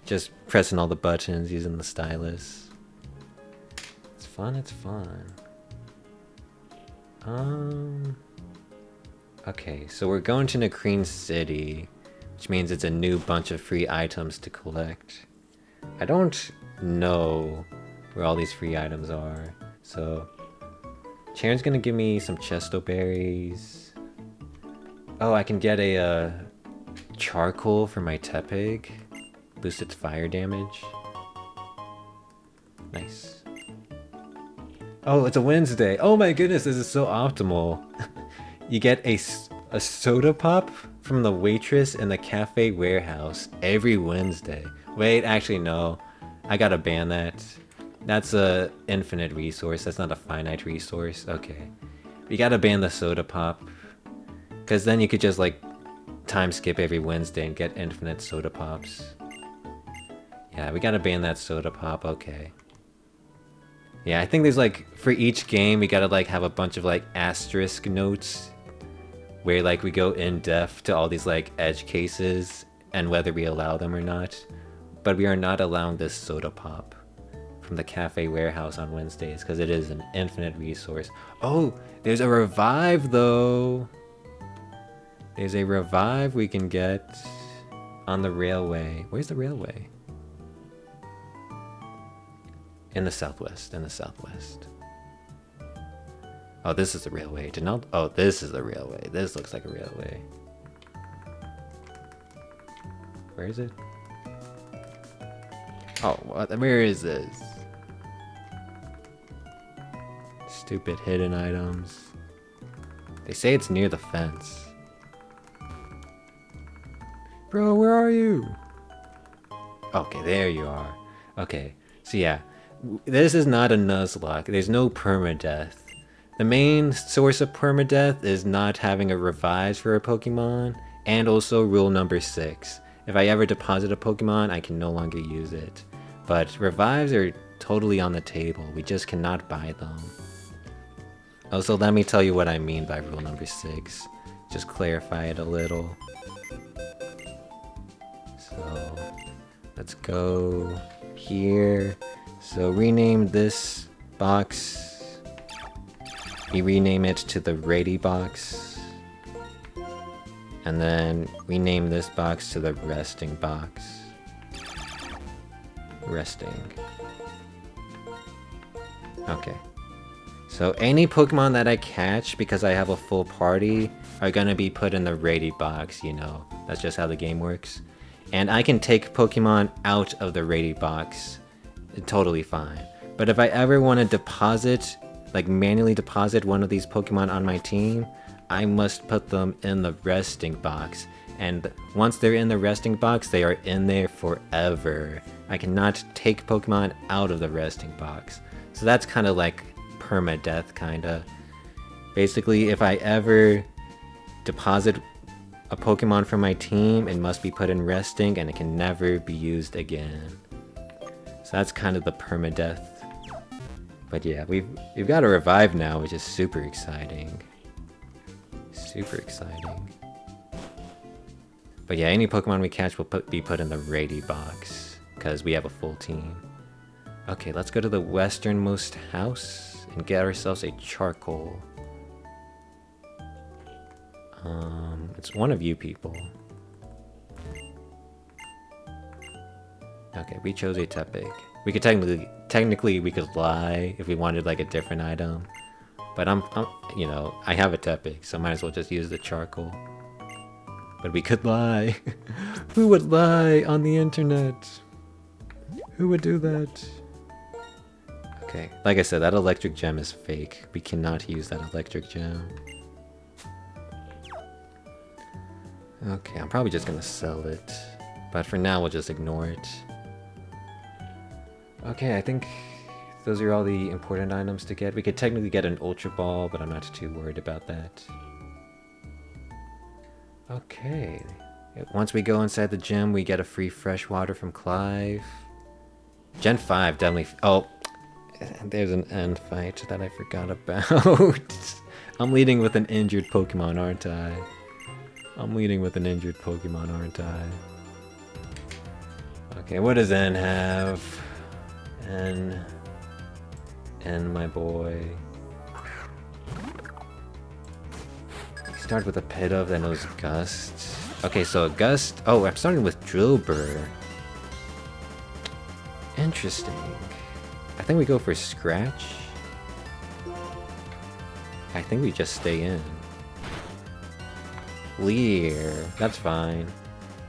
Just pressing all the buttons, using the stylus. It's fun, it's fun. Okay, so we're going to Nacrene City, which means it's a new bunch of free items to collect. I don't know where all these free items are, so Charon's gonna give me some chesto berries. Oh, I can get a charcoal for my Tepig. Boost its fire damage. Nice. Oh, it's a Wednesday. Oh my goodness, this is so optimal. You get a soda pop from the waitress in the cafe warehouse every Wednesday. Wait, actually no. I gotta ban that. That's a infinite resource. That's not a finite resource. Okay. We gotta ban the soda pop. Because then you could just like time skip every Wednesday and get infinite soda pops. Yeah, we gotta ban that soda pop. Okay. Yeah, I think there's like, for each game, we gotta like have a bunch of like asterisk notes where like we go in depth to all these like edge cases and whether we allow them or not. But we are not allowing this soda pop from the cafe warehouse on Wednesdays because it is an infinite resource. Oh, there's a revive though. There's a revive we can get on the railway. Where's the railway? In the southwest, in the southwest. Oh, this is the railway. Oh, this is the railway. This looks like a railway. Where is it? Oh, what? Where is this? Stupid hidden items. They say it's near the fence. Bro, where are you? Okay, there you are. Okay, so yeah. This is not a Nuzlocke. There's no permadeath. The main source of permadeath is not having a revive for a Pokemon, and also rule number 6. If I ever deposit a Pokemon, I can no longer use it. But revives are totally on the table. We just cannot buy them. Also, let me tell you what I mean by rule number 6. Just clarify it a little. So, let's go here. So rename this box. We rename it to the Ready box. And then rename this box to the Resting box. Resting. Okay. So any Pokemon that I catch because I have a full party are gonna be put in the Ready box, you know. That's just how the game works. And I can take Pokemon out of the Ready box. Totally fine. But if I ever want to deposit, like manually deposit one of these Pokemon on my team, I must put them in the resting box. And once they're in the resting box, they are in there forever. I cannot take Pokemon out of the resting box. So that's kind of like permadeath, kinda. Basically, if I ever deposit a Pokemon from my team, it must be put in resting and it can never be used again. So that's kind of the permadeath. But yeah, we've got a revive now, which is super exciting. Super exciting. But yeah, any Pokemon we catch will be put in the Ready box, because we have a full team. Okay, let's go to the westernmost house and get ourselves a charcoal. It's one of you people. Okay, we chose a Tepig. We could technically we could lie if we wanted like a different item. But I'm you know, I have a Tepig, so might as well just use the charcoal. But we could lie. Who would lie on the internet? Who would do that? Okay, like I said, that electric gem is fake. We cannot use that electric gem. Okay, I'm probably just gonna sell it. But for now, we'll just ignore it. Okay, I think those are all the important items to get. We could technically get an Ultra Ball, but I'm not too worried about that. Okay. Once we go inside the gym, we get a free fresh water from Clive. Gen 5 definitely... Oh, there's an end fight that I forgot about. I'm leading with an injured Pokemon, aren't I? I'm leading with an injured Pokemon, aren't I? Okay, what does N have? N, my boy. Start with a Pidove that knows Gust. Okay, so a Gust. Oh, I'm starting with Drillbur. Interesting. I think we go for Scratch. I think we just stay in. Leer. That's fine.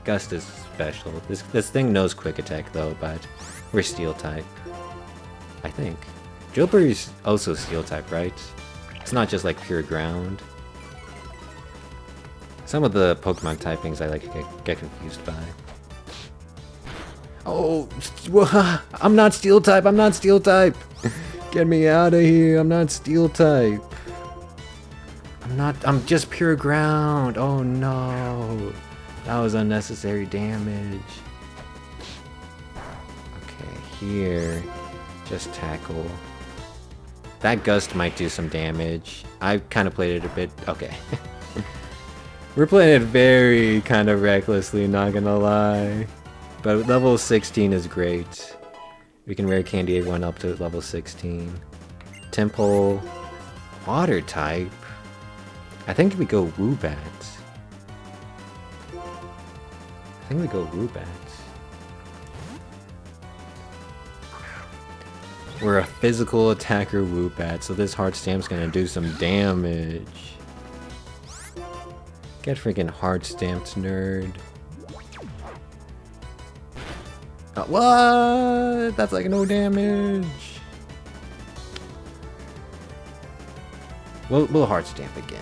Gust is special. This thing knows Quick Attack though, but we're Steel type. I think. Drillbur is also Steel type, right? It's not just like pure ground. Some of the Pokemon typings I like get confused by. Oh, I'm not Steel type. I'm not Steel type. Get me out of here. I'm not Steel type. I'm just pure ground. Oh no. That was unnecessary damage. Okay, here. Just tackle. That Gust might do some damage. I kind of played it a bit. Okay. We're playing it very kind of recklessly, not gonna lie. But level 16 is great. We can rare candy everyone up to level 16. Temple. Water type. I think we go Woobat. We're a physical attacker Woobat, so this Heart Stamp's gonna do some damage. Get freaking Heart Stamped, nerd. What? That's like no damage. We'll Heart Stamp again.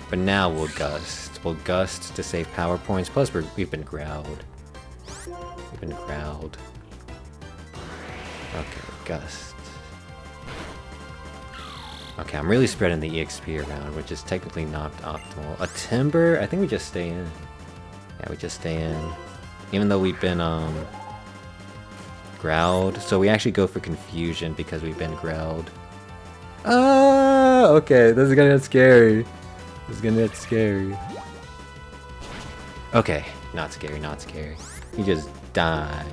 But now we'll Gust. We'll Gust to save power points. Plus we've been growled. Okay, Gust. Okay, I'm really spreading the EXP around, which is technically not optimal. A Timber? I think we just stay in. Yeah, we just stay in. Even though we've been, growled. So we actually go for Confusion because we've been growled. Ah! Okay, this is gonna get scary. Okay, not scary. You just die.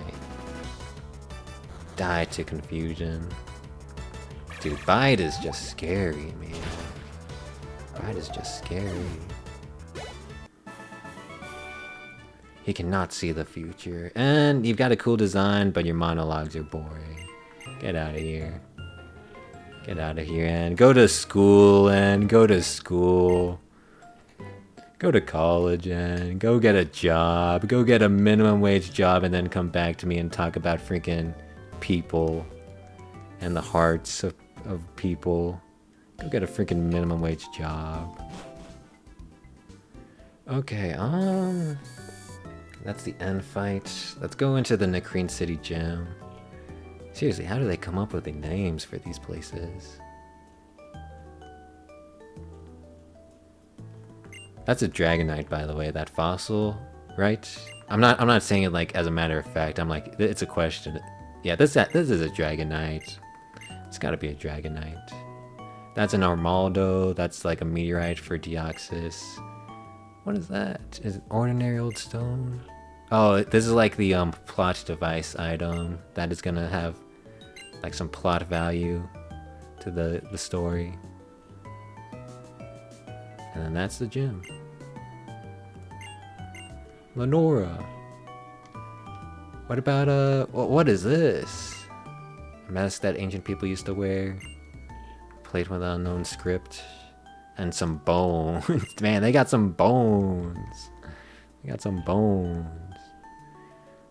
Die to Confusion. Dude, Bite is just scary, man. Bite is just scary. He cannot see the future. And you've got a cool design, but your monologues are boring. Get out of here. And go to school, and go to school. Go to college, and go get a job. Go get a minimum wage job, and then come back to me and talk about freaking people and the hearts of people. Go get a freaking minimum wage job. Okay, that's the end fight. Let's go into the Nacrene City Gym. Seriously, how do they come up with the names for these places? That's a Dragonite, by the way, that fossil, right? I'm not saying it like as a matter of fact. I'm like, it's a question. Yeah, this is a Dragonite. It's gotta be a Dragonite. That's an Armaldo. That's like a meteorite for Deoxys. What is that? Is it ordinary old stone? Oh, this is like the plot device item that is gonna have like some plot value to the story. And then that's the gym. Lenora. What about what is this? A mask that ancient people used to wear. Played with an unknown script. And some bones. Man, they got some bones.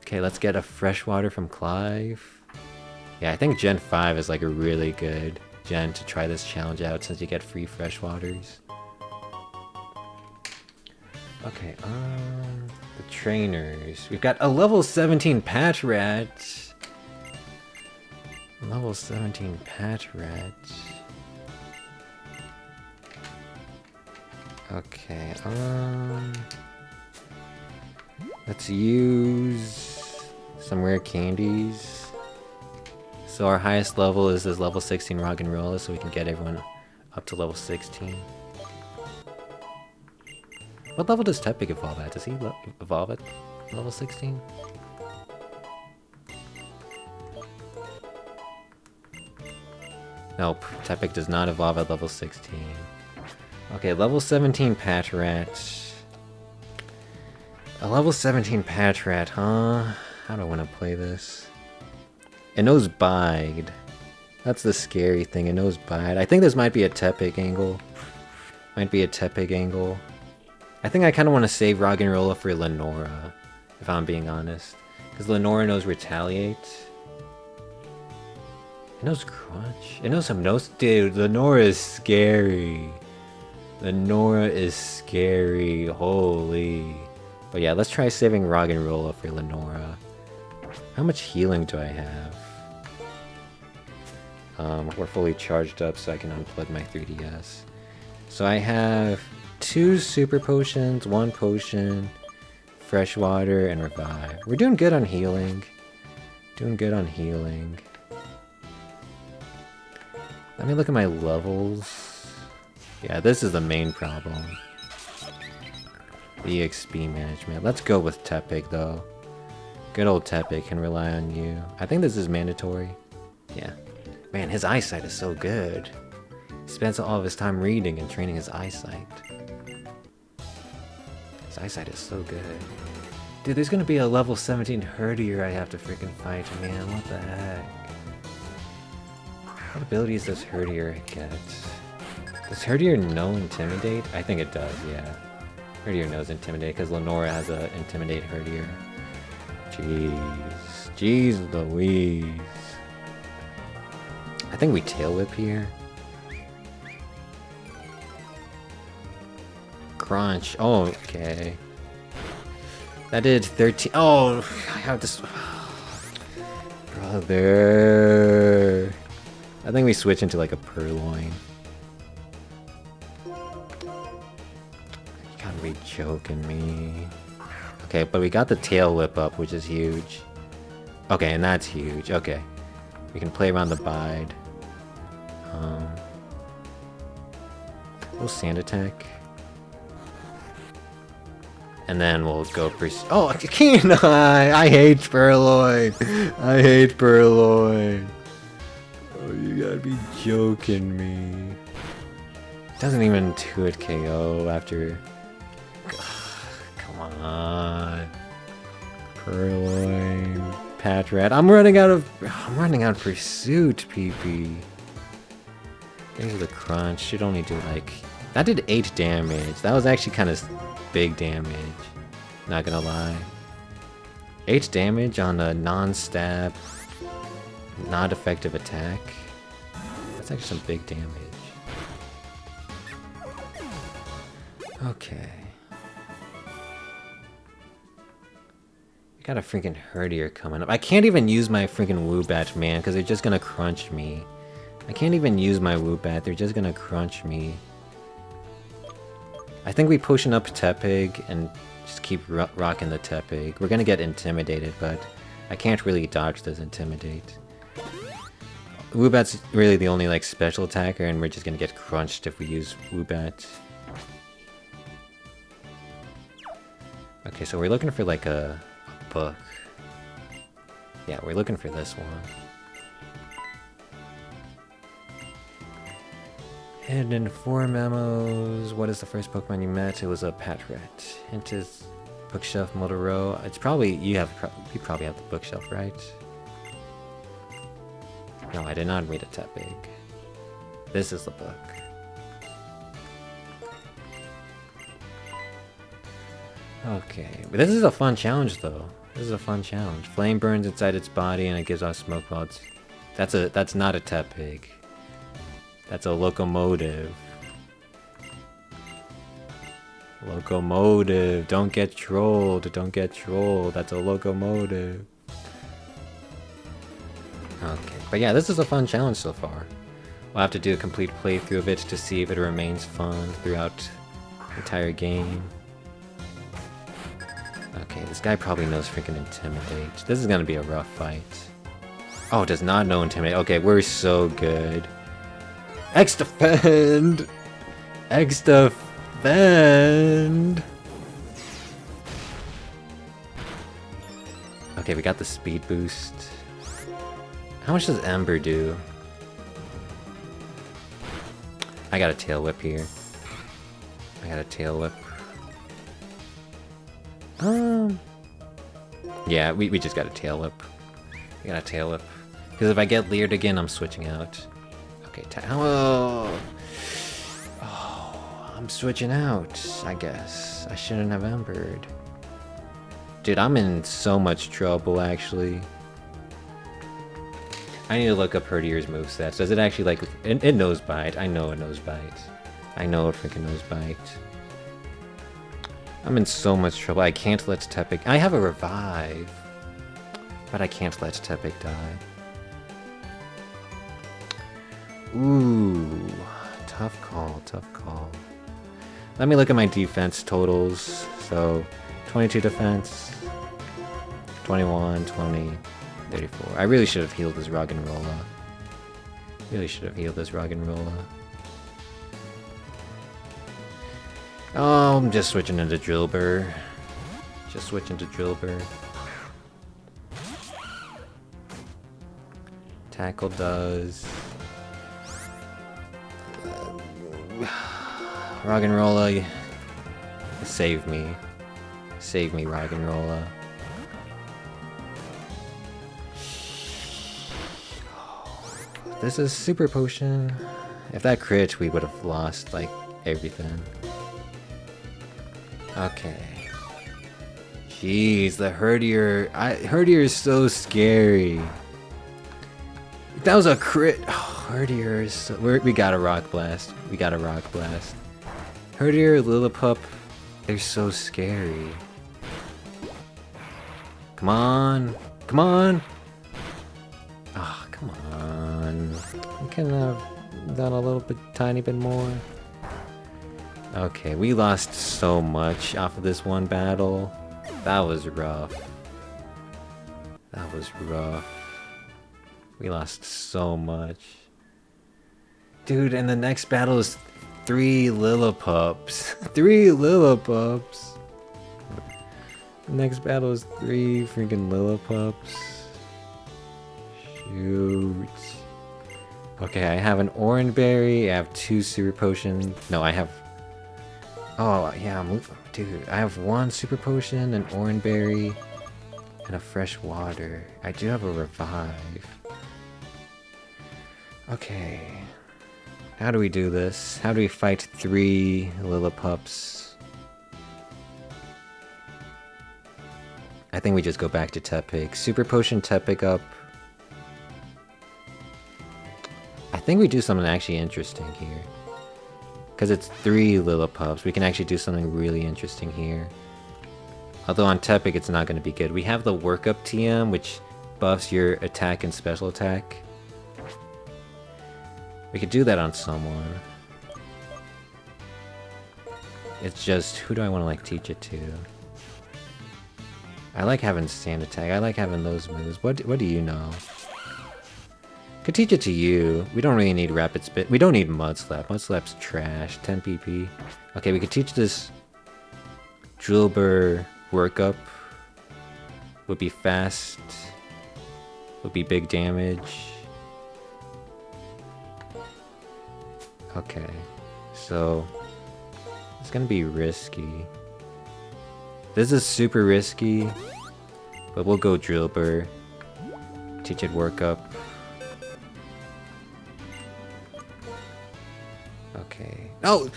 Okay, let's get a freshwater from Clive. Yeah, I think Gen 5 is like a really good gen to try this challenge out since you get free freshwaters. Okay, the trainers. We've got a level 17 Patrat. Level 17 Patrat. Okay, let's use some rare candies. So our highest level is this level 16 Roggenrola, so we can get everyone up to level 16. What level does Tepig evolve at? Does he evolve at level 16? Nope, Tepig does not evolve at level 16. Okay, level 17 Patrat. A level 17 Patrat, huh? How do I want to play this? It knows Bide. That's the scary thing, it knows Bide. I think this might be a Tepig angle. Might be a Tepig angle. I think I kind of want to save Roggenrola for Lenora, if I'm being honest. Because Lenora knows Retaliate. It knows Crunch. It knows Hypnosis. Dude, Lenora is scary. Lenora is scary. Holy. But yeah, let's try saving Roggenrola for Lenora. How much healing do I have? We're fully charged up so I can unplug my 3DS. So I have 2 super potions, 1 potion, fresh water, and revive. We're doing good on healing. Doing good on healing. Let me look at my levels. Yeah, this is the main problem. The EXP management. Let's go with Tepig though. Good old Tepig can rely on you. I think this is mandatory. Yeah. Man, his eyesight is so good. He spends all of his time reading and training his eyesight. His eyesight is so good. Dude, there's gonna be a level 17 Herdier I have to freaking fight, man. What the heck? What abilities does Herdier get? Does Herdier know Intimidate? I think it does, yeah. Herdier knows Intimidate because Lenora has a Intimidate Herdier. Jeez. Jeez Louise. I think we Tail Whip here. Crunch. Oh, okay. That did 13. Oh, I have this. Brother. I think we switch into like a Purloin. You gotta be joking me. Okay, but we got the Tail Whip up, which is huge. Okay, and that's huge. Okay. We can play around the Bide. We'll Sand Attack. And then we'll go oh, can't I hate Purloin. I hate Purloin. Oh, you gotta be joking me. Doesn't even 2-hit KO after. Come on. Purloin. Patrat. I'm running out of pursuit, PP. Thanks for the crunch. Should only do like. That did 8 damage. That was actually kind of big damage. Not gonna lie. 8 damage on a non-stab, not effective attack. That's actually some big damage. Okay. We got a freaking Herdier coming up. I can't even use my freaking Woobat, man, because they're just gonna crunch me. I can't even use my Woobat. They're just gonna crunch me. I think we potion up Tepig and just keep rocking the Tepig. We're gonna get intimidated, but I can't really dodge this Intimidate. Woobat's really the only like special attacker, and we're just gonna get crunched if we use Woobat. Okay, so we're looking for like a book. Yeah, we're looking for this one. Hidden 4 memos. What is the first Pokemon you met? It was a Patrat. Hint is bookshelf Motorola. It's probably you probably have the bookshelf, right? No, I did not read a Tepig. This is the book. Okay, but this is a fun challenge though. This is a fun challenge. Flame burns inside its body and it gives off smoke clouds. That's not a Tepig. That's a Locomotive. Locomotive. Don't get trolled. Don't get trolled. That's a Locomotive. Okay. But yeah, this is a fun challenge so far. We'll have to do a complete playthrough of it to see if it remains fun throughout the entire game. Okay, this guy probably knows freaking Intimidate. This is gonna be a rough fight. Oh, does not know Intimidate. Okay, we're so good. X-Defend! X-Defend! Okay, we got the speed boost. How much does Ember do? I got a Tail Whip here. I got a Tail Whip. Yeah, we just got a Tail Whip. We got a Tail Whip. Because if I get Leered again, I'm switching out. Okay, oh, I'm switching out, I guess. I shouldn't have Embered. Dude, I'm in so much trouble, actually. I need to look up Hertier's movesets. Does it actually, like... It knows Bite. I know it knows Bite. I know it freaking knows Bite. I'm in so much trouble. I can't let Tepig... I have a Revive. But I can't let Tepig die. Ooh. Tough call, tough call. Let me look at my defense totals. So, 22 defense. 21, 20, 34. I really should have healed this Roggenrola. Really should have healed this Roggenrola. Oh, I'm just switching into Drillbur. Just switching to Drillbur. Tackle does. Roggenrola, save me. Save me, Roggenrola. This is Super Potion. If that crit, we would have lost, like, everything. Okay. Jeez, the Herdier... Herdier is so scary. That was a crit. Oh, Herdier is so... We got a Rock Blast. We got a Rock Blast. Herdier, Lillipup, they're so scary. Come on. Come on. Oh, come on. We can have done a little bit, tiny bit more. Okay, we lost so much off of this one battle. That was rough. That was rough. We lost so much. Dude, and the next battle is 3 Lillipups. 3 Lillipups. The next battle is 3 freaking Lillipups. Shoot. Okay, I have an Oranberry. I have 2 Super Potions. No, I have... Oh, yeah, dude. I have 1 Super Potion, an Oranberry, and a Fresh Water. I do have a Revive. Okay. How do we do this? How do we fight 3 Lillipups? I think we just go back to Tepig. Super Potion Tepig up. I think we do something actually interesting here. Because it's 3 Lillipups, we can actually do something really interesting here. Although on Tepig it's not going to be good. We have the Workup TM, which buffs your attack and special attack. We could do that on someone. It's just, who do I want to like teach it to? I like having Sand Attack. I like having those moves. What do you know? Could teach it to you. We don't really need Rapid Spit. We don't need Mud Slap. Mud Slap's trash. 10 PP. Okay, we could teach this Drillbur Workup. Would be fast. Would be big damage. Okay, so it's gonna be risky. This is super risky, but we'll go Drillbur. Teach it Workup. Okay. Oh!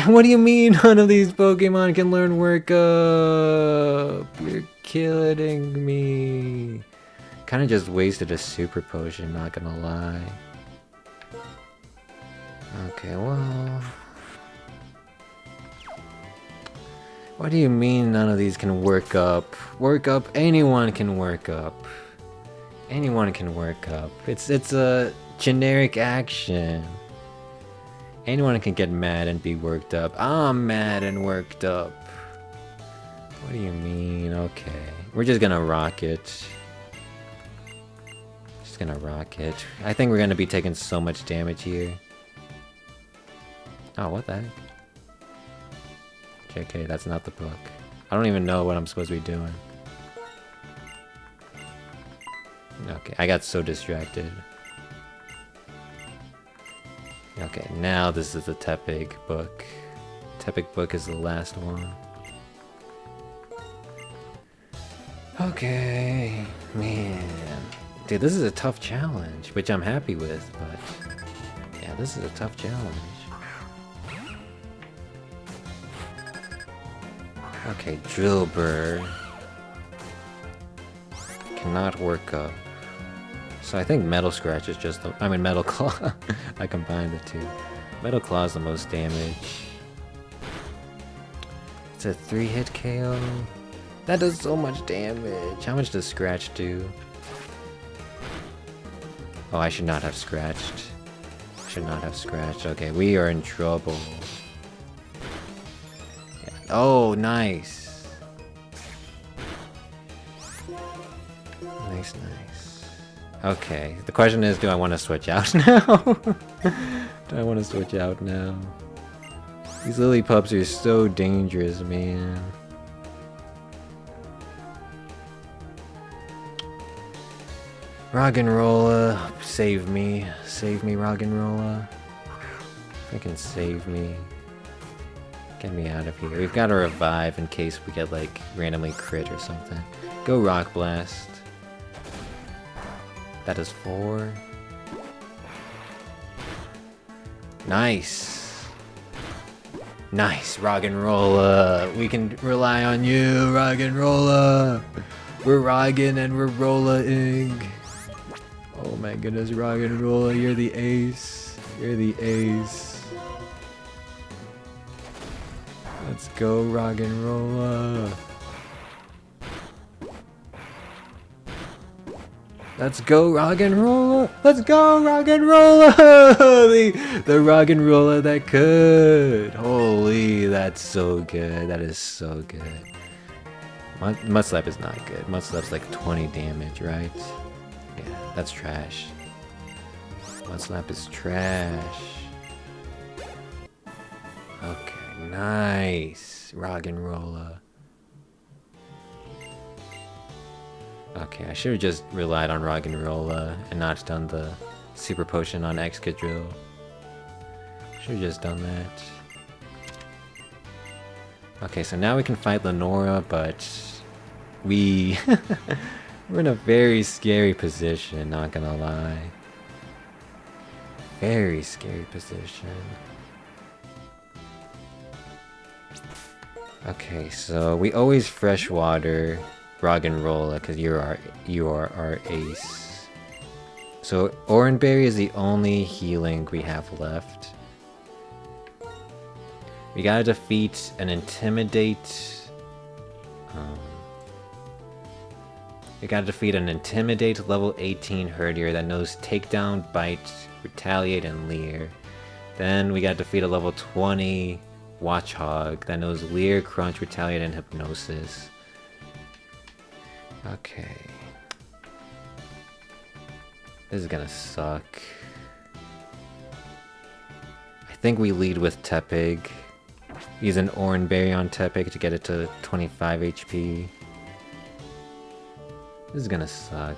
What do you mean none of these Pokemon can learn Workup? You're killing me. Kinda just wasted a Super Potion, not gonna lie. Okay, well... What do you mean none of these can work up? Work up, anyone can work up. Anyone can work up. It's a generic action. Anyone can get mad and be worked up. I'm mad and worked up. What do you mean? Okay. We're just gonna rock it. Just gonna rocket. I think we're gonna be taking so much damage here. Oh, what the heck? JK, that's not the book. I don't even know what I'm supposed to be doing. Okay, I got so distracted. Okay, now this is the Tepig book. Tepig book is the last one. Okay, man. Dude, this is a tough challenge, which I'm happy with, but... yeah, this is a tough challenge. Okay, Drillbur. Cannot work up. So I think Metal Scratch is just the... I mean, Metal Claw. I combined the two. Metal Claw is the most damage. It's a 3-hit KO. That does so much damage. How much does Scratch do? Oh, I should not have scratched. Should not have scratched. Okay, we are in trouble. Yeah. Oh, nice. Nice, nice. Okay, the question is, do I want to switch out now? Do I want to switch out now? These Lillipups are so dangerous, man. Roggenrola, save me. Save me, Roggenrola. Freaking save me. Get me out of here. We've got to revive in case we get, like, randomly crit or something. Go Rock Blast. That is 4. Nice. Nice, Roggenrola. We can rely on you, Roggenrola. We're Roggen and we're Rolla-ing. Oh my goodness, Roggenrola, you're the ace. You're the ace. Let's go, Roggenrola. Let's go, Roggenrola. Let's go, Roggenrola. the Roggenrola that could. Holy, that's so good. That is so good. Mudslap is not good. Mudslap's like 20 damage, right? Yeah, that's trash. Mudslap is trash. Okay, nice. Roggenrola. Okay, I should have just relied on Roggenrola and not done the Super Potion on Excadrill. Should have just done that. Okay, so now we can fight Lenora, but we're in a very scary position, not gonna lie. Very scary position. Okay, so we always freshwater Roggenrola because you are our ace. So Oranberry is the only healing we have left. We gotta defeat an Intimidate. We gotta defeat an Intimidate level 18 Herdier that knows Takedown, Bite, Retaliate, and Leer. Then we gotta defeat a level 20 Watchhog that knows Leer, Crunch, Retaliate, and Hypnosis. Okay. This is gonna suck. I think we lead with Tepig. Use an Oranberry on Tepig to get it to 25 HP. This is gonna suck.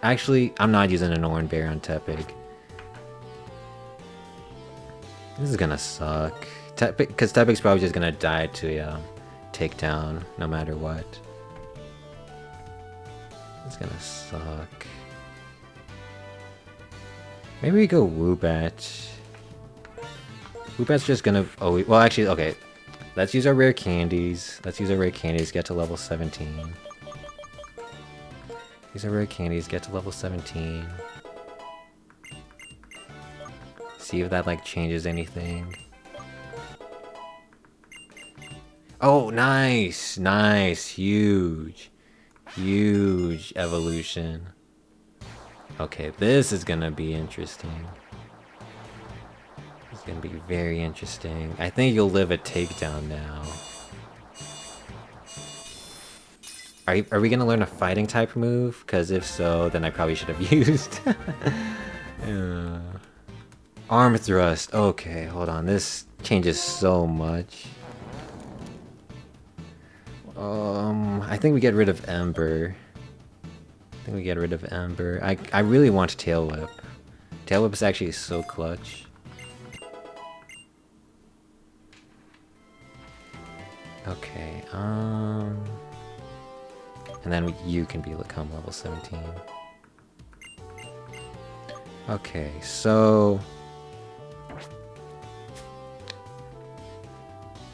Actually, I'm not using an Oranberry on Tepig. This is gonna suck. Because Tepig's probably just gonna die to Takedown no matter what. It's gonna suck. Maybe we go Woobat. Woobat's just gonna... oh, well actually, okay. Let's use our rare candies. Let's use our rare candies, get to level 17. Use our rare candies, get to level 17. See if that like changes anything. Oh, nice! Nice! Huge! Huge evolution. Okay, this is gonna be interesting. It's gonna be very interesting. I think you'll live a Takedown now. Are we gonna learn a fighting type move? Because if so, then I probably should have used. Arm thrust. Okay, hold on. This changes so much. I think we get rid of Ember. I really want Tail Whip. Tail Whip is actually so clutch. Okay, and then you can become level 17. Okay, so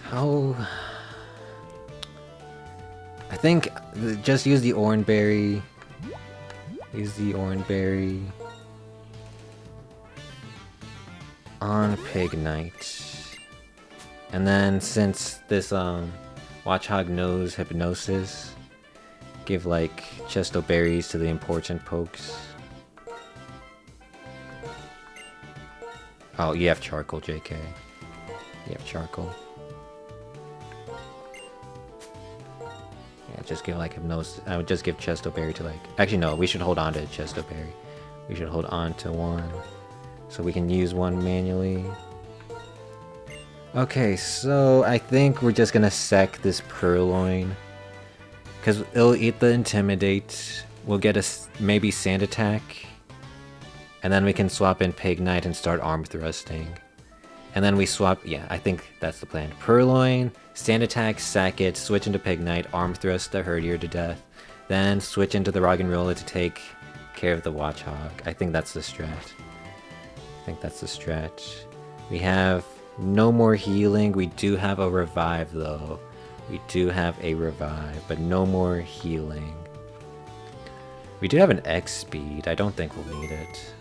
how? I think just use the Oran Berry. Use the Oran Berry on Pig Knight. And then since this Watchog knows Hypnosis, give like Chesto Berries to the important pokes. Oh, you have Charcoal, JK. You have Charcoal. Yeah, just give like Hypnosis. I would just give Chesto Berry to like... Actually, no, we should hold on to Chesto Berry. We should hold on to one. So we can use one manually. Okay, so I think we're just gonna sec this Purloin. Because it'll eat the Intimidate. We'll get a maybe Sand Attack. And then we can swap in Pig Knight and start Arm Thrusting. And then we swap... Yeah, I think that's the plan. Purloin, Sand Attack, sack it, switch into Pig Knight, Arm Thrust the Herdier to death. Then switch into the Roggenrola to take care of the Watchog. I think that's the strat. We have no more healing. We do have a revive though. But no more healing. We do have an X speed. I don't think we'll need it.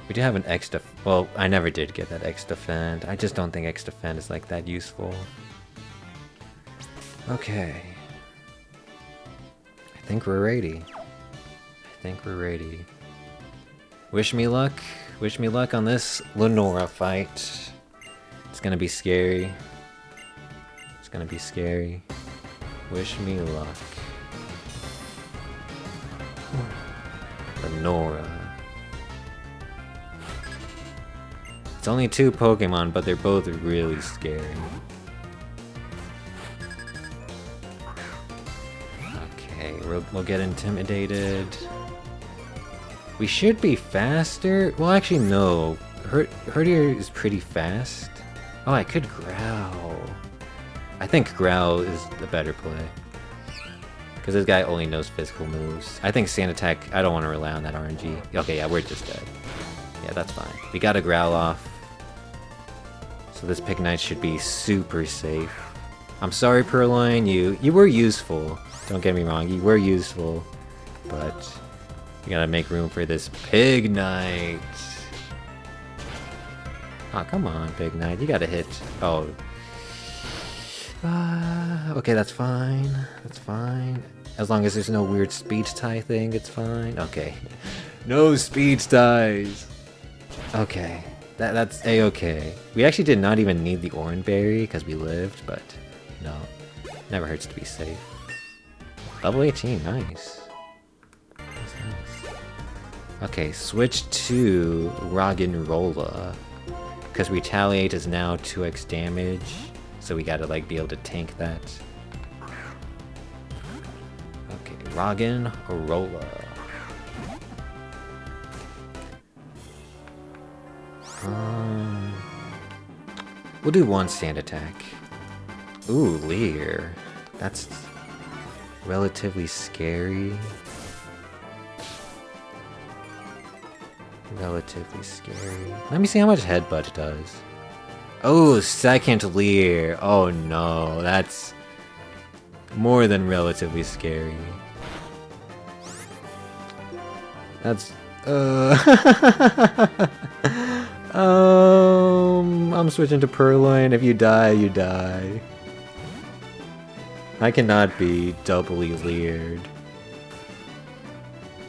We do have an X def... Well, I never did get that X defend. I just don't think X defend is like that useful. Okay. I think we're ready. Wish me luck. Wish me luck on this Lenora fight. It's gonna be scary. Wish me luck. Lenora. It's only 2 Pokemon, but they're both really scary. Okay, we'll get intimidated. We should be faster. Well, actually, no. Herdier is pretty fast. Oh, I could Growl. I think Growl is the better play. Because this guy only knows physical moves. I think Sand Attack, I don't want to rely on that RNG. Okay, yeah, we're just dead. Yeah, that's fine. We got a Growl off. So this Pig Knight should be super safe. I'm sorry, Purloin, you were useful. Don't get me wrong, you were useful. But you gotta make room for this Pig Knight. Oh, come on, Pig Knight. You gotta hit. Oh. Okay, that's fine. As long as there's no weird speed tie thing, it's fine. Okay. No speed ties. Okay. That's a-okay. We actually did not even need the Oran Berry because we lived, but no. Never hurts to be safe. Level 18, nice. Okay, switch to Roggenrola. Because Retaliate is now 2x damage, so we gotta like be able to tank that. Okay, Roggenrola. We'll do 1 Sand Attack. Ooh, Leer. That's relatively scary. Let me see how much Headbutt does. Oh, second Leer. Oh no, that's more than relatively scary. That's I'm switching to Purloin. If you die, you die. I cannot be doubly leered.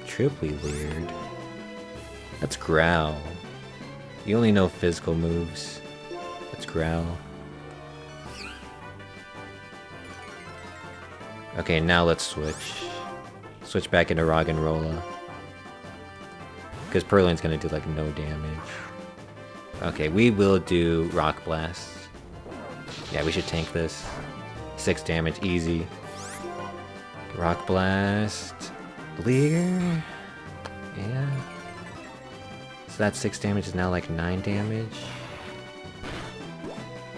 Triply leered. That's Growl. You only know physical moves. That's Growl. Okay, now let's switch. Switch back into Roggenrola. Because Purloin's gonna do like no damage. Okay, we will do Rock Blast. Yeah, we should tank this. 6 damage, easy. Rock Blast. Leer? Yeah. So that 6 damage is now like 9 damage.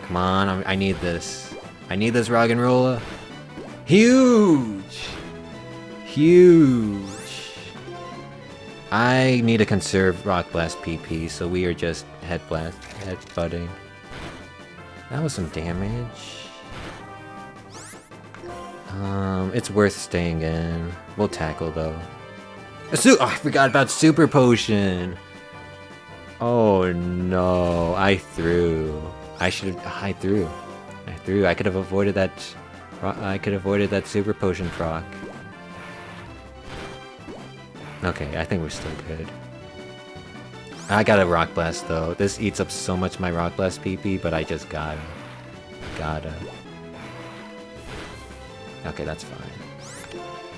Come on, I need this. I need this Roggenrola. Huge! Huge! I need to conserve Rock Blast PP, so we are just headbutting. That was some damage. It's worth staying in. We'll tackle though. Oh, I forgot about Super Potion! Oh no, I threw. I threw. I could have avoided that. I could have avoided that Super Potion proc. Okay, I think we're still good. I got a Rock Blast though. This eats up so much my Rock Blast PP, but I just gotta. Okay, that's fine.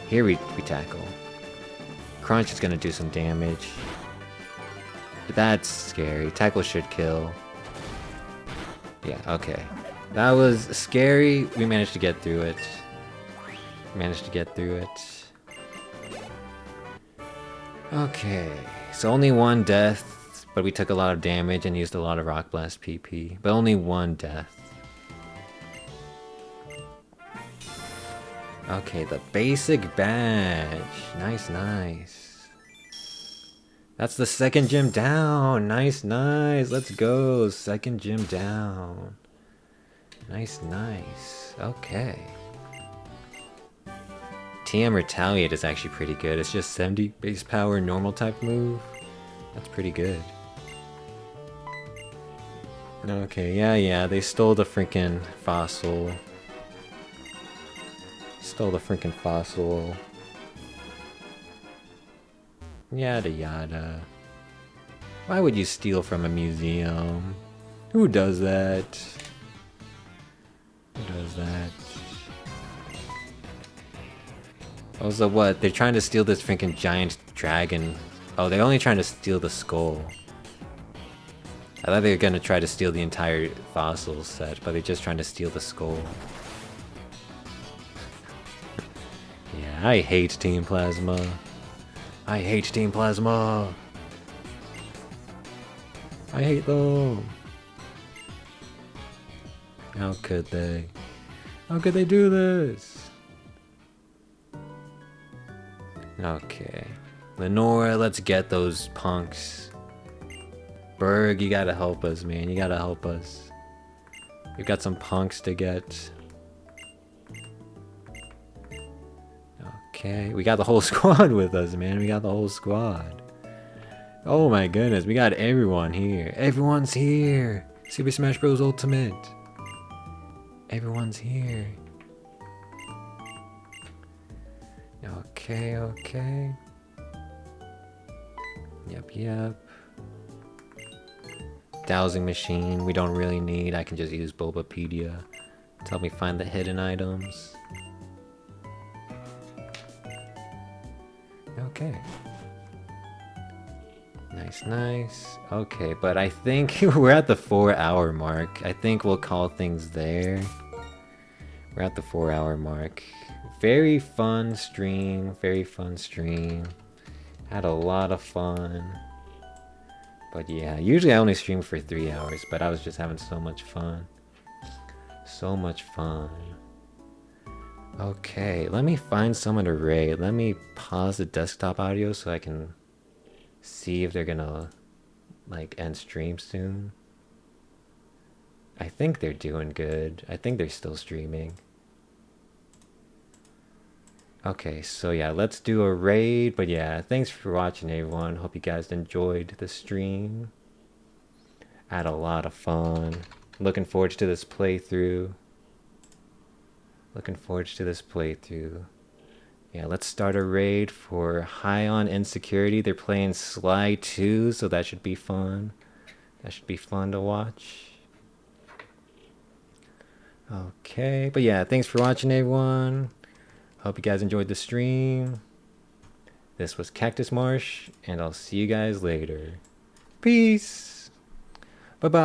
Here we tackle. Crunch is gonna do some damage. But that's scary. Tackle should kill. Yeah, okay. That was scary. We managed to get through it. Okay, so only 1 death, but we took a lot of damage and used a lot of Rock Blast PP. But only 1 death. Okay, the basic badge. Nice. That's the 2nd gym down. Nice. Let's go. 2nd gym down. Nice. Okay. TM Retaliate is actually pretty good. It's just 70 base power normal type move. That's pretty good. Okay, yeah, they stole the freaking fossil. Yada. Why would you steal from a museum? Who does that? Also, what? They're trying to steal this freaking giant dragon. Oh, they're only trying to steal the skull. I thought they were gonna try to steal the entire fossil set, but they're just trying to steal the skull. Yeah, I hate Team Plasma. I hate them. How could they? How could they do this? Okay. Lenora, let's get those punks. Berg, you gotta help us, man. You gotta help us. We've got some punks to get. Okay, we got the whole squad with us, man. We got the whole squad. Oh my goodness, we got everyone here. Everyone's here. Super Smash Bros. Ultimate. Everyone's here. Okay. Yep. Dowsing machine, we don't really need. I can just use Bulbapedia to help me find the hidden items. Okay. Nice. Okay, but I think we're at the 4-hour mark. I think we'll call things there. We're at the 4-hour mark. Very fun stream. Had a lot of fun. But yeah, usually I only stream for 3 hours, but I was just having so much fun. Okay, let me find someone to raid. Let me pause the desktop audio so I can see if they're gonna like end stream soon. I think they're doing good. I think they're still streaming. Okay, so yeah, let's do a raid. But yeah, thanks for watching, everyone. Hope you guys enjoyed the stream. I had a lot of fun. Looking forward to this playthrough. Yeah, let's start a raid for High on Insecurity. They're playing Sly 2, so that should be fun. That should be fun to watch. Okay, but yeah, thanks for watching, everyone. Hope you guys enjoyed the stream. This was Cactus Marsh, and I'll see you guys later. Peace. Bye-bye.